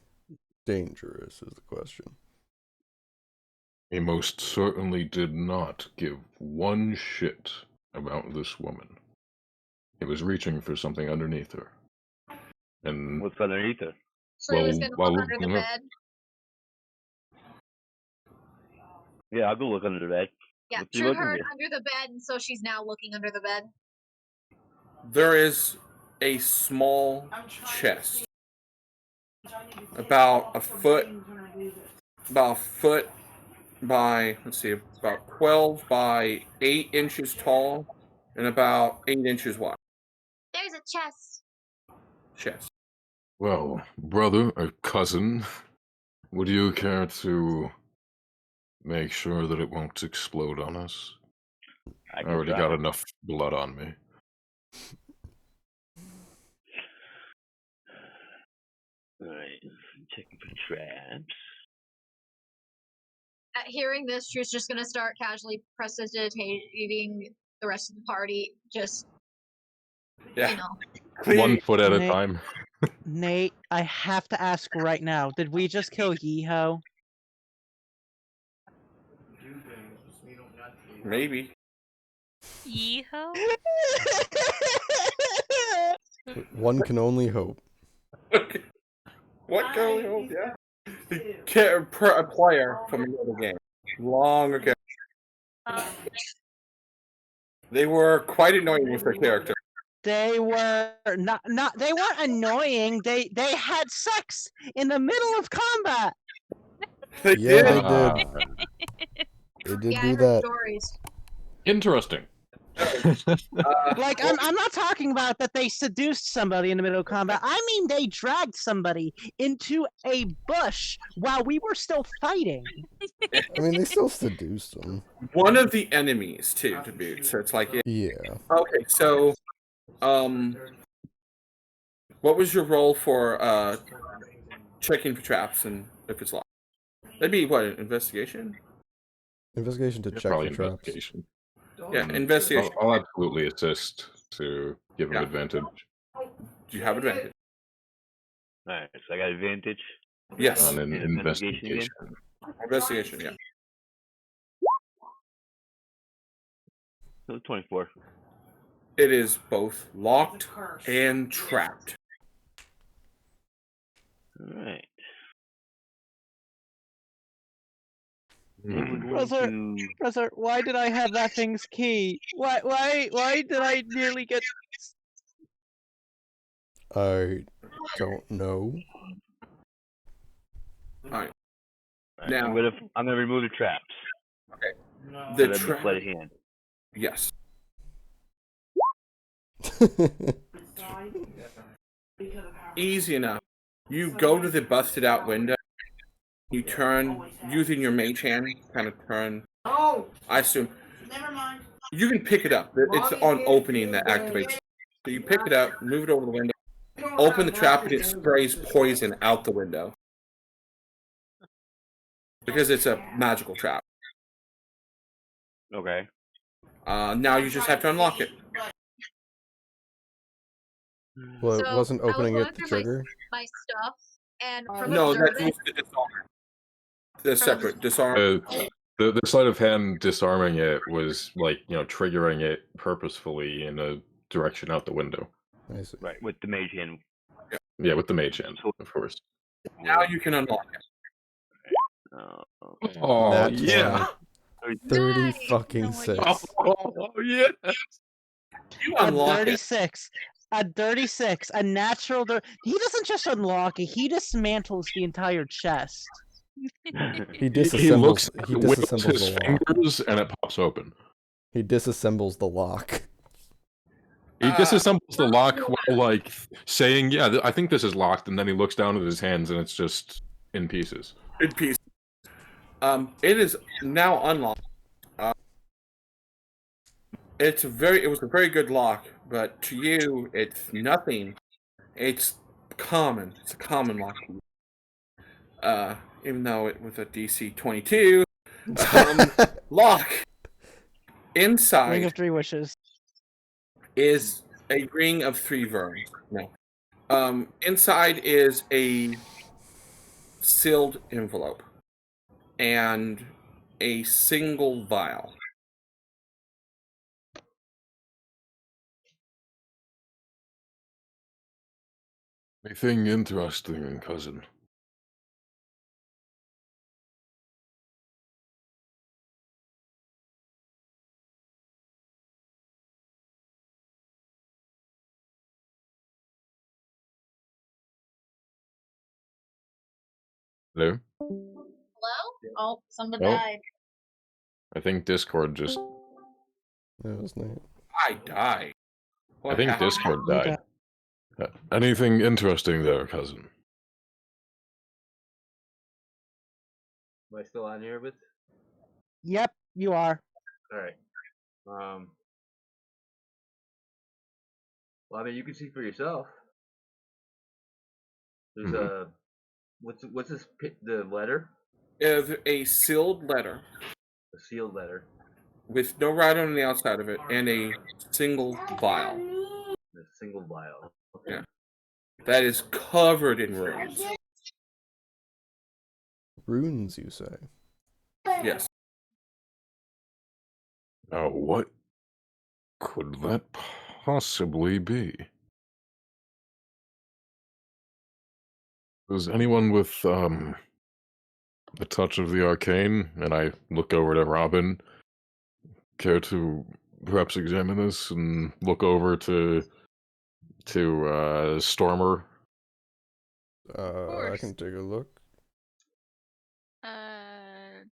dangerous is the question. He most certainly did not give one shit about this woman. He was reaching for something underneath her. And What's underneath her? So he was Well, gonna well, look under the no. bed. Yeah, I'll go look under the bed. Yeah, What's he True looking heard for? under the bed, and so she's now looking under the bed. There is a small chest, about a foot by, let's see, about 12 by 8 inches tall and about 8 inches wide. There's a chest. Chest. Well, brother or cousin, would you care to make sure that it won't explode on us? I can already try. got enough blood on me. Alright, checking for traps. At hearing this, True's just gonna start casually precipitating the rest of the party. Just Yeah. You know. Clear. 1 foot at a Nate. time. Nate, I have to ask right now. Did we just kill Yeeho? Maybe. Yeeho? One can only hope. Okay. What going on? Yeah. A player from another game. Long ago. They were quite annoying with their character. They were not they weren't annoying. They had sex in the middle of combat. They Yeah, did. they Ah, did. They did Yeah, I do heard that. stories. Interesting. Like I'm not talking about that they seduced somebody in the middle of combat. I mean they dragged somebody into a bush while we were still fighting. I mean, they still seduced them. One of the enemies too, to boot. So it's like, Yeah. okay, so, what was your role for checking for traps and if it's locked? That'd be what, an investigation? Investigation to Yeah, check probably for traps. investigation. Yeah, investigation. I'll absolutely assist to give him Yeah. advantage. Do you have advantage? Alright, so I got advantage. Yes. On an And investigation again? Investigation, yeah. So 24. It is both locked and trapped. Alright. Hmm. Brother, why did I have that thing's key? Why did I nearly get? I don't know. Alright. Alright, Now- I'm gonna remove the traps. The The trap. sleight of hand. Yes. Easy enough. You go to the busted out window. You turn, using your mage hand, kind of turn. I assume. Never mind. You can pick it up. It's on opening that activates. So you pick it up, move it over the window, open the trap, and it sprays poison out the window. Because it's a magical trap. Okay. Now you just have to unlock it. Well, it So, wasn't I was opening going it the through trigger. My stuff, and from No, that's observing, the disarm. The separate disarm. The sleight of hand disarming it was like, triggering it purposefully in a direction out the window. I see. Right, with the mage hand. Yeah, with the mage hand, of course. Now you can unlock it. Oh, That yeah. 30 Nice. fucking Oh my 6. God. Oh, yeah. You A unlock it. 36. A 36. A natural. He doesn't just unlock it. He dismantles the entire chest. He He looks disassembles. at He it, wiggles disassembles his the lock. fingers, and it pops open. He disassembles the lock. He disassembles the lock while, like, saying, yeah, I think this is locked, and then he looks down at his hands, and it's just in pieces. In peace. It is now unlocked. It was a very good lock, but to you, it's nothing. It's common. It's a common lock. Even though it was a DC 22 lock. Ring Inside of Three Wishes. is a ring of 3 verns. No. Inside is a sealed envelope and a single vial. Anything interesting, cousin? Hello? hello? Oh, someone Oh. died. I think Discord just... That was nice. I died. I think happened? Discord You died. Anything interesting there, cousin? Am I still on here with? Yep, you are. All right. Well, I mean, you can see for yourself. There's a what's this? The letter? Is a sealed letter A sealed letter. with no writing on the outside of it and a single vial. A single vial. Okay. Yeah. That is covered in runes. Runes, you say? Yes. Now, what could that possibly be? Does anyone with a touch of the arcane, and I look over to Robin, care to perhaps examine this and look over to Stormer? I can take a look.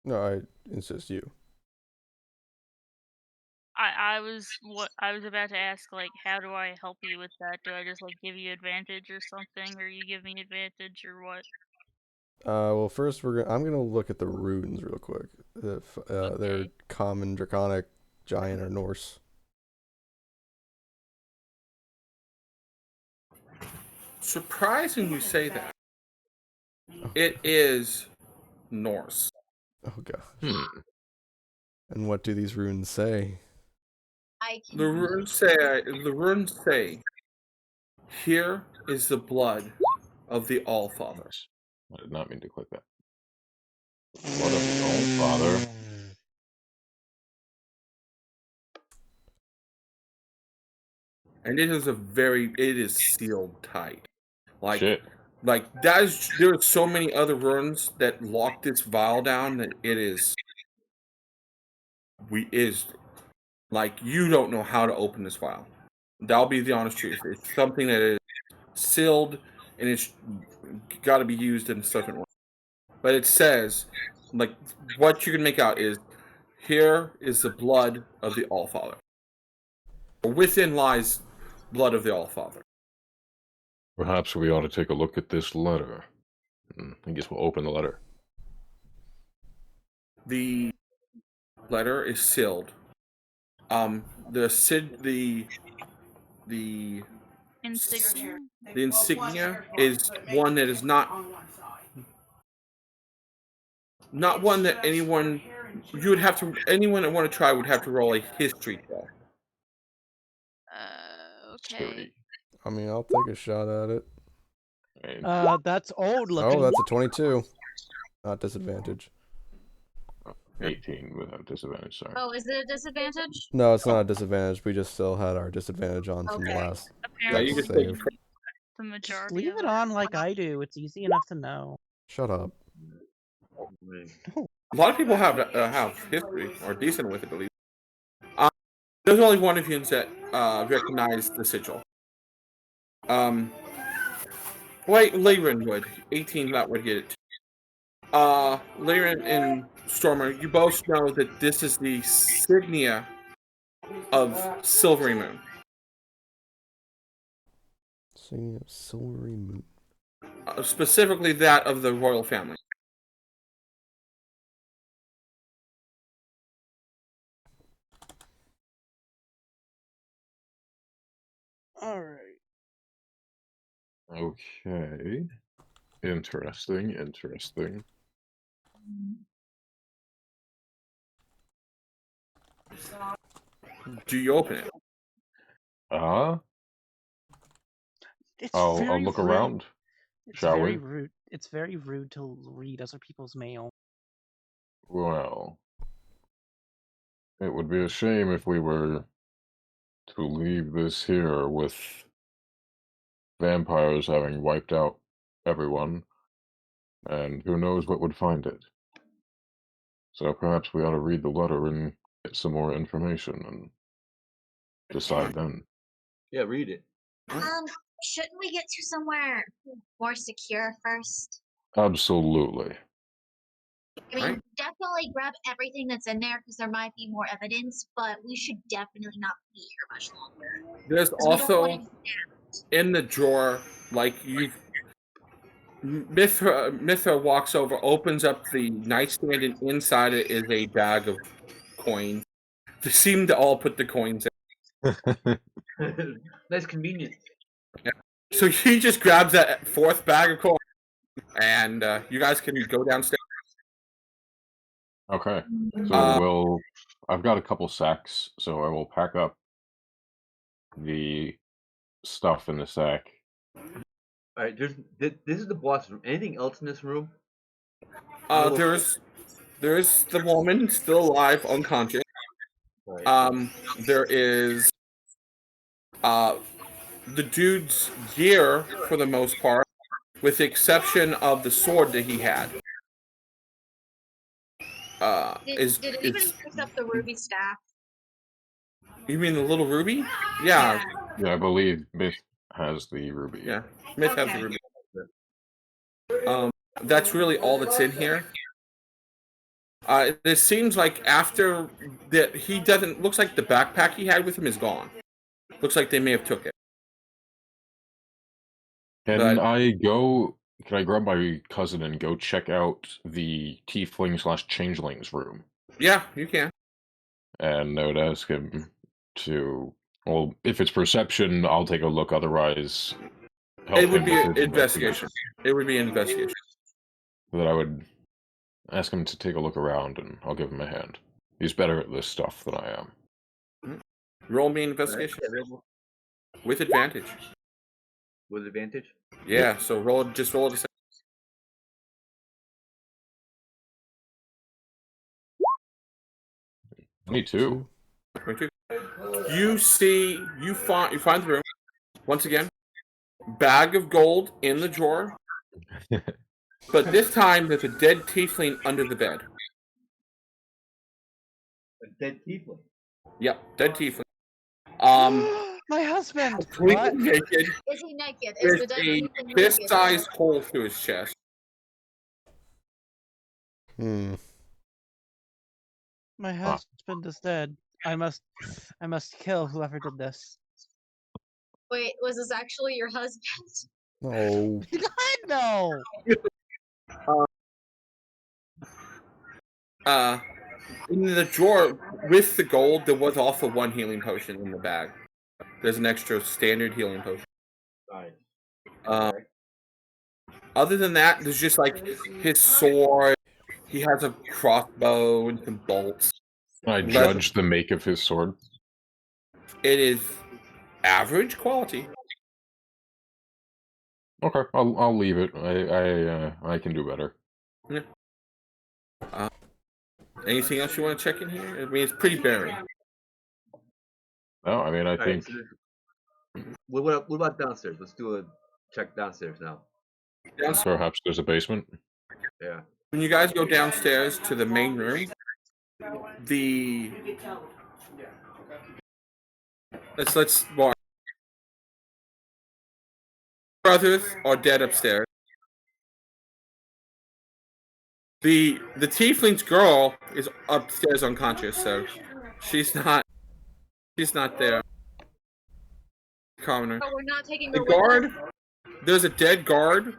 No, I insist you. I was about to ask, like, how do I help you with that? Do I just like give you advantage or something, or you give me advantage, or what? Well, first I'm gonna look at the runes real quick. If they're Okay. common, draconic, giant, or Norse. Surprising you say that. It is Norse. Oh god. Hmm. And what do these runes say? I can The runes say, here is the blood of the Allfather. I did not mean to click that. Blood of the All-Father. And it is sealed tight. Shit. There are so many other runes that lock this vial down that is you don't know how to open this vial. That'll be the honest truth. It's something that is sealed and it's got to be used in a certain way. But it says, like, what you can make out is, here is the blood of the Allfather. Within lies blood of the Allfather. Perhaps we ought to take a look at this letter. I guess we'll open the letter. The letter is sealed. The Insignia. The insignia is one that is not one that anyone that want to try would have to roll a history check. Okay. I mean, I'll take a shot at it. That's old looking. Oh, that's a 22. Not disadvantage. 18 without disadvantage, sorry. Oh, is it a disadvantage? No, it's not a disadvantage. We just still had our disadvantage on from the Okay. last Apparently, dex save. the Just majority leave of it on like I do. It's easy enough to know. Shut up. A lot of people have history or decent with it, at least. There's only one of you that recognize the sigil. Lyran would. 18 that would get it. Lyran and Stormer, you both know that this is the insignia of Silvery Moon. Insignia of Silvery Moon. Specifically that of the royal family. All right. Okay. Interesting. Do you open it? It's I'll very look rude. around. It's Shall very we? rude. It's very rude to read other people's mail. Well, it would be a shame if we were to leave this here with vampires having wiped out everyone, and who knows what would find it. So perhaps we ought to read the letter and get some more information and decide then. Yeah, read it. Shouldn't we get to somewhere more secure first? Absolutely. I mean, Right. definitely grab everything that's in there because there might be more evidence, but we should definitely not be here much longer. There's 'Cause we don't also want in the drawer, Mithra walks over, opens up the nightstand, and inside it is a bag of coins. They seem to all put the coins in. Nice convenience. So he just grabs that fourth bag of coins, and you guys can go downstairs. Okay. So I've got a couple sacks, so I will pack up the stuff in the sack. All right, this is the boss room. Anything else in this room? There's the woman still alive, unconscious. Right. There is the dude's gear for the most part, with the exception of the sword that he had. Did anybody pick up the ruby staff? You mean the little ruby? Yeah. Yeah, I believe Myth has the ruby. Yeah, Myth has the ruby. That's really all that's in here. It seems like after that he doesn't. Looks like the backpack he had with him is gone. Looks like they may have took it. Can I grab my cousin and go check out the Tiefling/Changeling's room? Yeah, you can. And I would ask him to. Well, if it's perception, I'll take a look. Otherwise, it would be an investigation. It would be an investigation. That I would ask him to take a look around, and I'll give him a hand. He's better at this stuff than I am. Roll me an investigation with advantage. With advantage? Yeah. So just roll it. Me too. 22. You find the room once again. Bag of gold in the drawer, but this time there's a dead tiefling under the bed. A dead tiefling. Yep, dead tiefling. My husband. Completely What? naked. Is he naked? Is There's the dead a tiefling naked? fist-sized hole through his chest. My husband is dead. I must kill whoever did this. Wait, was this actually your husband? No. God, no. In the drawer with the gold, there was also one healing potion in the bag. There's an extra standard healing potion. Nice. Other than that, there's just like his sword. He has a crossbow and some bolts. I judge the make of his sword. It is average quality. Okay, I'll leave it. I can do better. Yeah. Anything else you want to check in here? I mean, it's pretty barren. No, I mean, I think. Right, so what about downstairs? Let's do a check downstairs now. Perhaps there's a basement. Yeah. When you guys go downstairs to the main room, let's walk. Brothers are dead upstairs. The tiefling's girl is upstairs unconscious, so she's not there. Commoner. But we're not taking The her with us. guard. There's a dead guard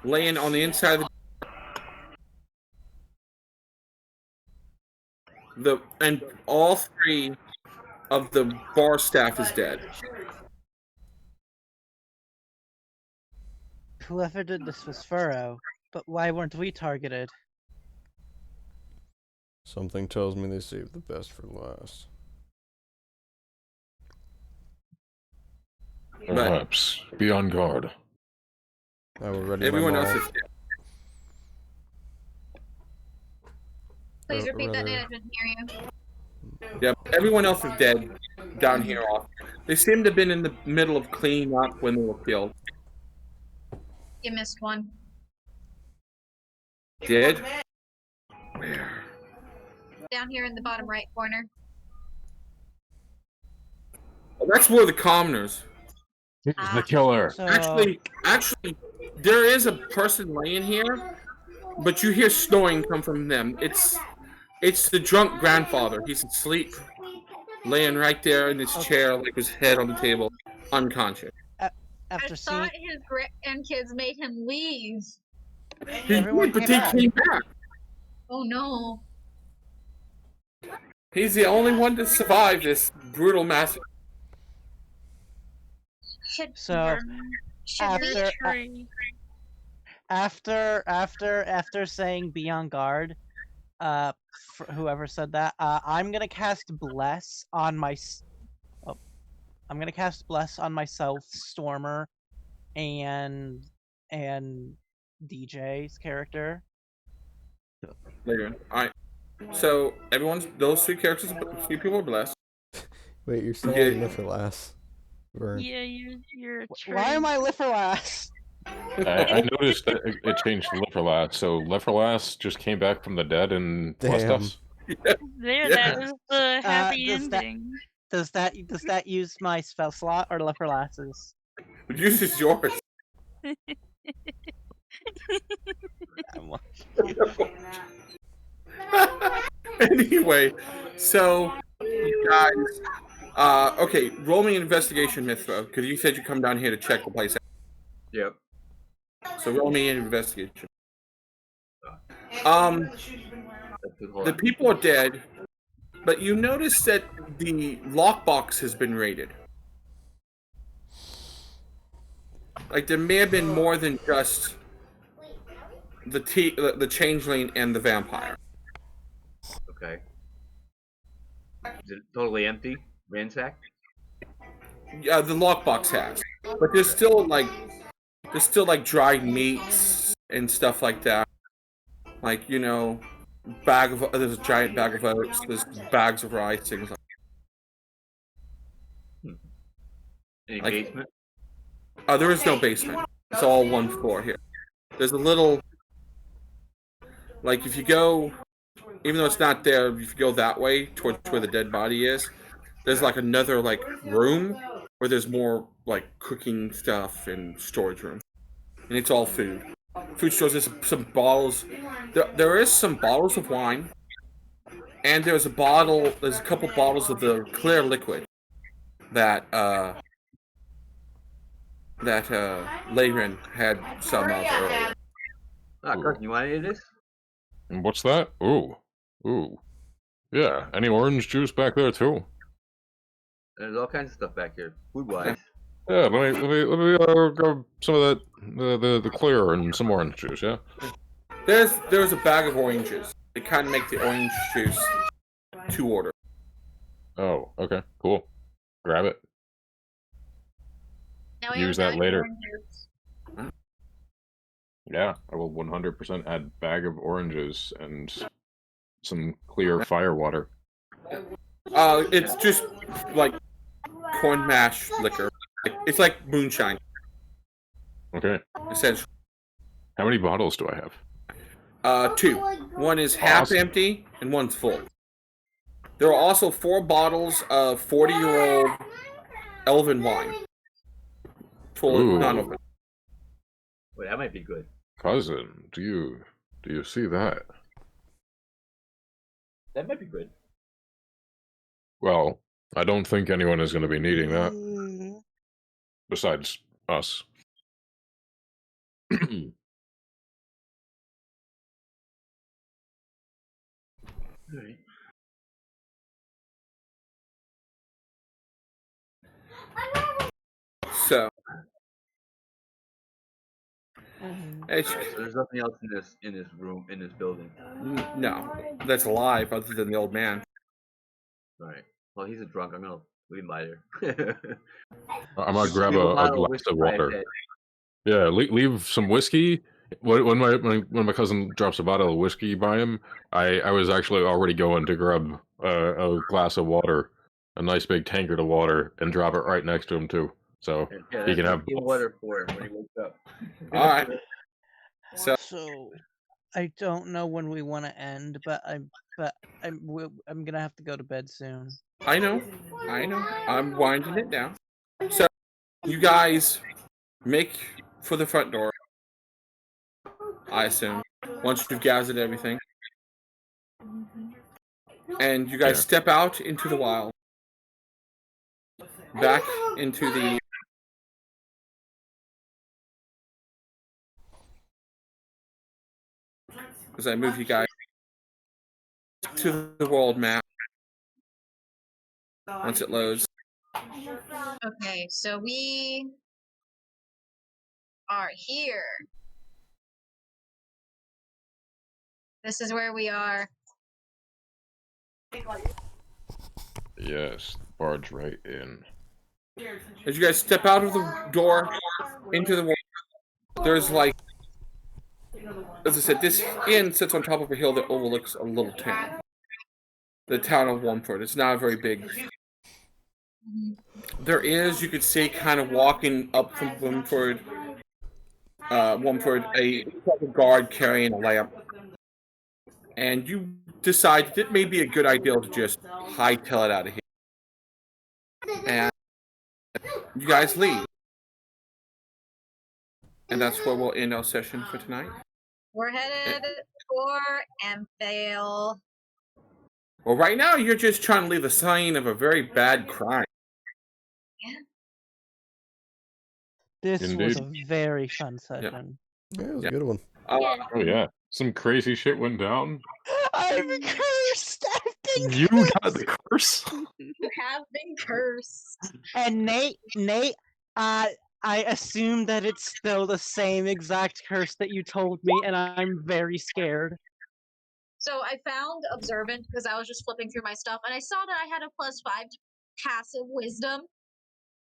laying on the inside of and all three of the bar staff is dead. Whoever did this was Furrow, but why weren't we targeted? Something tells me they saved the best for last. Perhaps. Be on guard. I will ready Everyone my else maul. is dead. Please repeat that name. I didn't hear you. Yeah, everyone else is dead down here off. They seem to have been in the middle of cleaning up when they were killed. You missed one. Dead? Where? Down here in the bottom right corner. Oh, that's where the commoners. He's the killer. So, Actually, there is a person laying here, but you hear snoring come from them. It's the drunk grandfather. He's asleep, laying right there in his chair, like his head on the table, unconscious. after I seeing thought his grandkids made him leave. He Everyone did, but came he back. came back. Oh no. He's the only one to survive this brutal massacre. Should So, After after saying be on guard, whoever said that, I'm gonna cast Bless on I'm gonna cast Bless on myself, Stormer, and DJ's character. Later. Alright. So those three people are blessed. Wait, you're still Yeah. on Nifferlass. Vern. Yeah, you're a Why am I Lifferlass? I noticed that it changed to Leferlass, so Leferlass just came back from the dead and blessed Damn. us. There, Yeah. that was the happy does that- ending. Does that use my spell slot or Lifferlass's? But yours is yours. Anyway, so you guys, okay, roll me an investigation, Mithra, because you said you come down here to check the place out. Yep. So roll me an investigation. The people are dead, but you notice that the lockbox has been raided. Like there may have been more than just the changeling and the vampire. Okay. Is it totally empty? Ransacked? Yeah, the lockbox has, but there's still like dried meats and stuff like that. Like there's a giant bag of oats. There's bags of rice, things like. Any Like- basement? There is no basement. It's all one floor here. There's a little, like if you go, even though it's not there, if you go that way towards where the dead body is, there's like another like room where there's more like cooking stuff and storage room, and it's all food. Food stores. There's some bottles. There is some bottles of wine, and there's a couple bottles of the clear liquid that Leyrin had some of earlier. Kirk, you want any of this? And what's that? Ooh. Yeah, any orange juice back there too? There's all kinds of stuff back here, food-wise. Yeah, let me grab some of that, the clear and some orange juice, yeah? There's a bag of oranges. They kind of make the orange juice to order. Oh, okay, cool. Grab it. Now we Use have that nine later. oranges. Yeah, I will 100% add bag of oranges and some clear fire water. It's just like corn mash liquor. It's like moonshine, Okay. essentially. How many bottles do I have? 2. One is half Awesome. empty and one's full. There are also 4 bottles of 40-year-old elven wine. Full, Ooh. not open. Wait, that might be good. Cousin, do you see that? That might be good. Well, I don't think anyone is going to be needing that. Besides us. Alright. So, it's, So there's nothing else in this room, in this building. no, that's alive other than the old man. Alright. Well, he's a drunk. I'm gonna leave him by there. I might grab Leave a bottle glass whiskey of by his water. head. Yeah, leave some whiskey. When my cousin drops a bottle of whiskey by him, I was actually already going to grab a glass of water, a nice big tankard of water, and drop it right next to him too. So Yeah, he can that's have what both. water for him when he wakes up. All right. So, So, I don't know when we want to end, but I'm gonna have to go to bed soon. I know. I'm winding it down. So, you guys make for the front door, I assume, once you've gathered everything. And you guys Yeah. step out into the wild. Back into the... As I move you guys to the world map. Once it loads. Okay, so we are here. This is where we are. Yes, barge right in. As you guys step out of the door into the wall, there's like, as I said, this inn sits on top of a hill that overlooks a little town. The town of Womford. It's not very big. There is, you could see, kind of walking up from Womford, a guard carrying a lamp. And you decide that it may be a good idea to just hightail it out of here. And you guys leave. And that's where we'll end our session for tonight. We're headed for Amphail. Well, right now, you're just trying to leave the sign of a very bad crime. This was Indeed. a very fun session. Yeah, it was a good one. Oh yeah, some crazy shit went down. I'm cursed! I've been You cursed! got the curse. You have been cursed. And Nate, I assume that it's still the same exact curse that you told me, and I'm very scared. So I found Observant because I was just flipping through my stuff, and I saw that I had a +5 to passive wisdom,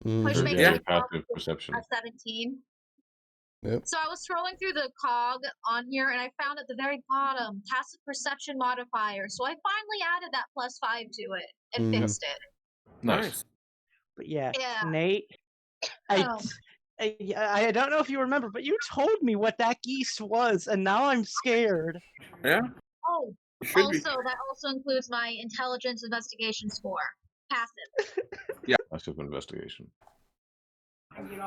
which makes Yeah, me passive perception. a 17. Yep. So I was scrolling through the cog on here, and I found at the very bottom passive perception modifier. So I finally added that +5 to it and fixed it. Nice. But yeah, Yeah. Nate, I don't know if you remember, but you told me what that geese was, and now I'm scared. Yeah? Oh, Should be. also, that also includes my intelligence investigation score. Passive. Passive investigation.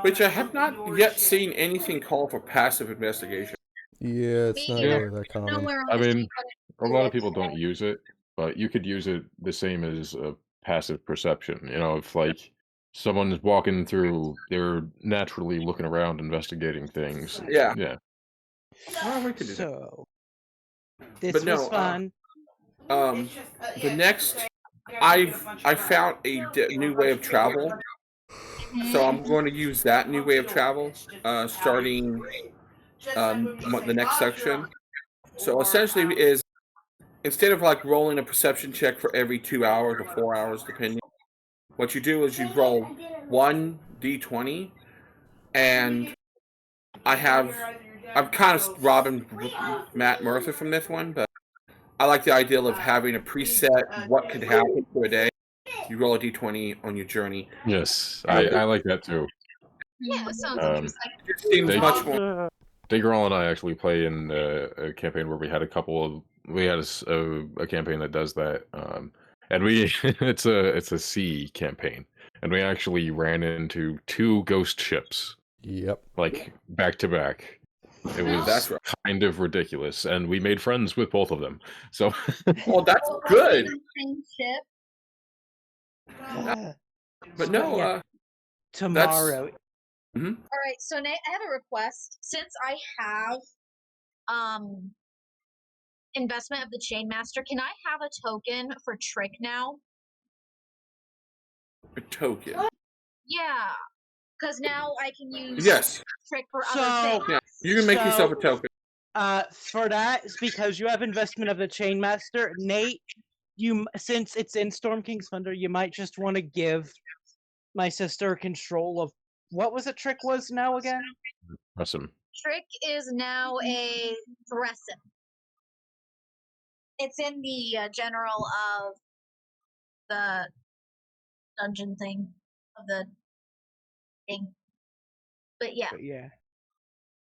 Which I have not yet seen anything called for passive investigation. Yeah, it's Me not either. really that common. Nowhere on I the mean, sheet, but a lot of people don't use it, but you could use it the same as a passive perception. You know, if like someone's walking through, they're naturally looking around, investigating things. Yeah. Yeah. Well, we could do that. So, this But no, was fun. The next, I found a new way of travel, so I'm going to use that new way of travel, starting the next section. So essentially, is instead of like rolling a perception check for every 2 hours or 4 hours, depending, what you do is you roll 1 d20, and I'm kind of robbing Matt Mercer from this one, but I like the idea of having a preset what could happen for a day. You roll a d20 on your journey. Yes, I like that too. yeah, that sounds Um, interesting. It seems They- much more. Daegral and I actually play in a campaign where we had a campaign that does that, and we it's a sea campaign, and we actually ran into 2 ghost ships Yep. like back to back. It was That's right. kind of ridiculous, and we made friends with both of them. So Well, that's good. Same ship. But no, Yeah. Tomorrow. All right, so Nate, I have a request. Since I have investment of the Chainmaster, can I have a token for Trick now? a token. Yeah, because now I can use Yes. Trick for So- other things. Yeah. You can make yourself a So- token. For that, it's because you have investment of the Chainmaster, Nate. Since it's in Storm King's Thunder, you might just want to give my sister control of what was it? Trick was now again. awesome. Trick is now a Thressen. It's in the general of the dungeon thing of the thing. But yeah, But yeah.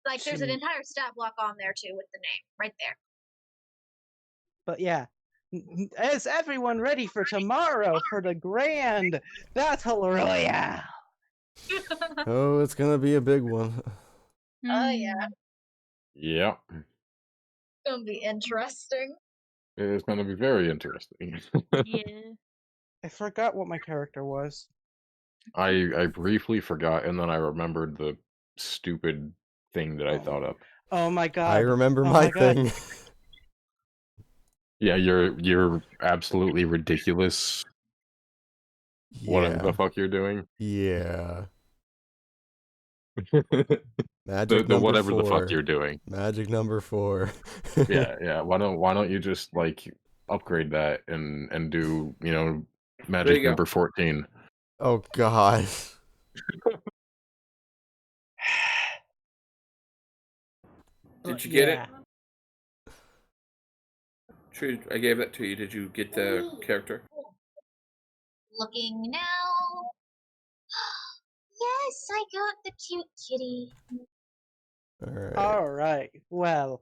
like there's an So- entire stat block on there too with the name right there. But yeah. Is everyone ready for tomorrow for the grand battle royale? Oh, it's gonna be a big one. Oh yeah, Yeah, it's gonna be interesting. it's going to be very interesting. Yeah. I forgot what my character was. I briefly forgot, and then I remembered the stupid thing that I thought up. Oh my god. I remember Oh my my God. thing. Yeah, you're absolutely ridiculous. Whatever Yeah. the fuck you're doing. Yeah. the Magic number whatever 4. the fuck you're doing. Magic number 4. Yeah. Why don't you just like upgrade that and do There magic you go. number 14? Oh god. Did you get Yeah. it? True, I gave that to you. Did you get the character? Looking now. Yes, I got the cute kitty. All right. All right. Well,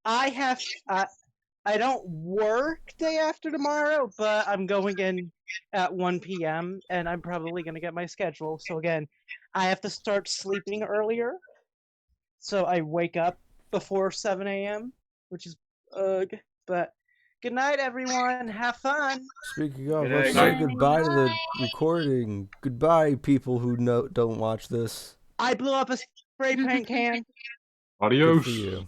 I don't work day after tomorrow, but I'm going in at 1 p.m. and I'm probably going to get my schedule. So again, I have to start sleeping earlier. So I wake up before 7 a.m., which is ugh. But good night, everyone. Have fun. Speaking of, Good let's night. say goodbye to the recording. Goodbye, people who don't watch this. I blew up a spray paint can. Good Adios. for you.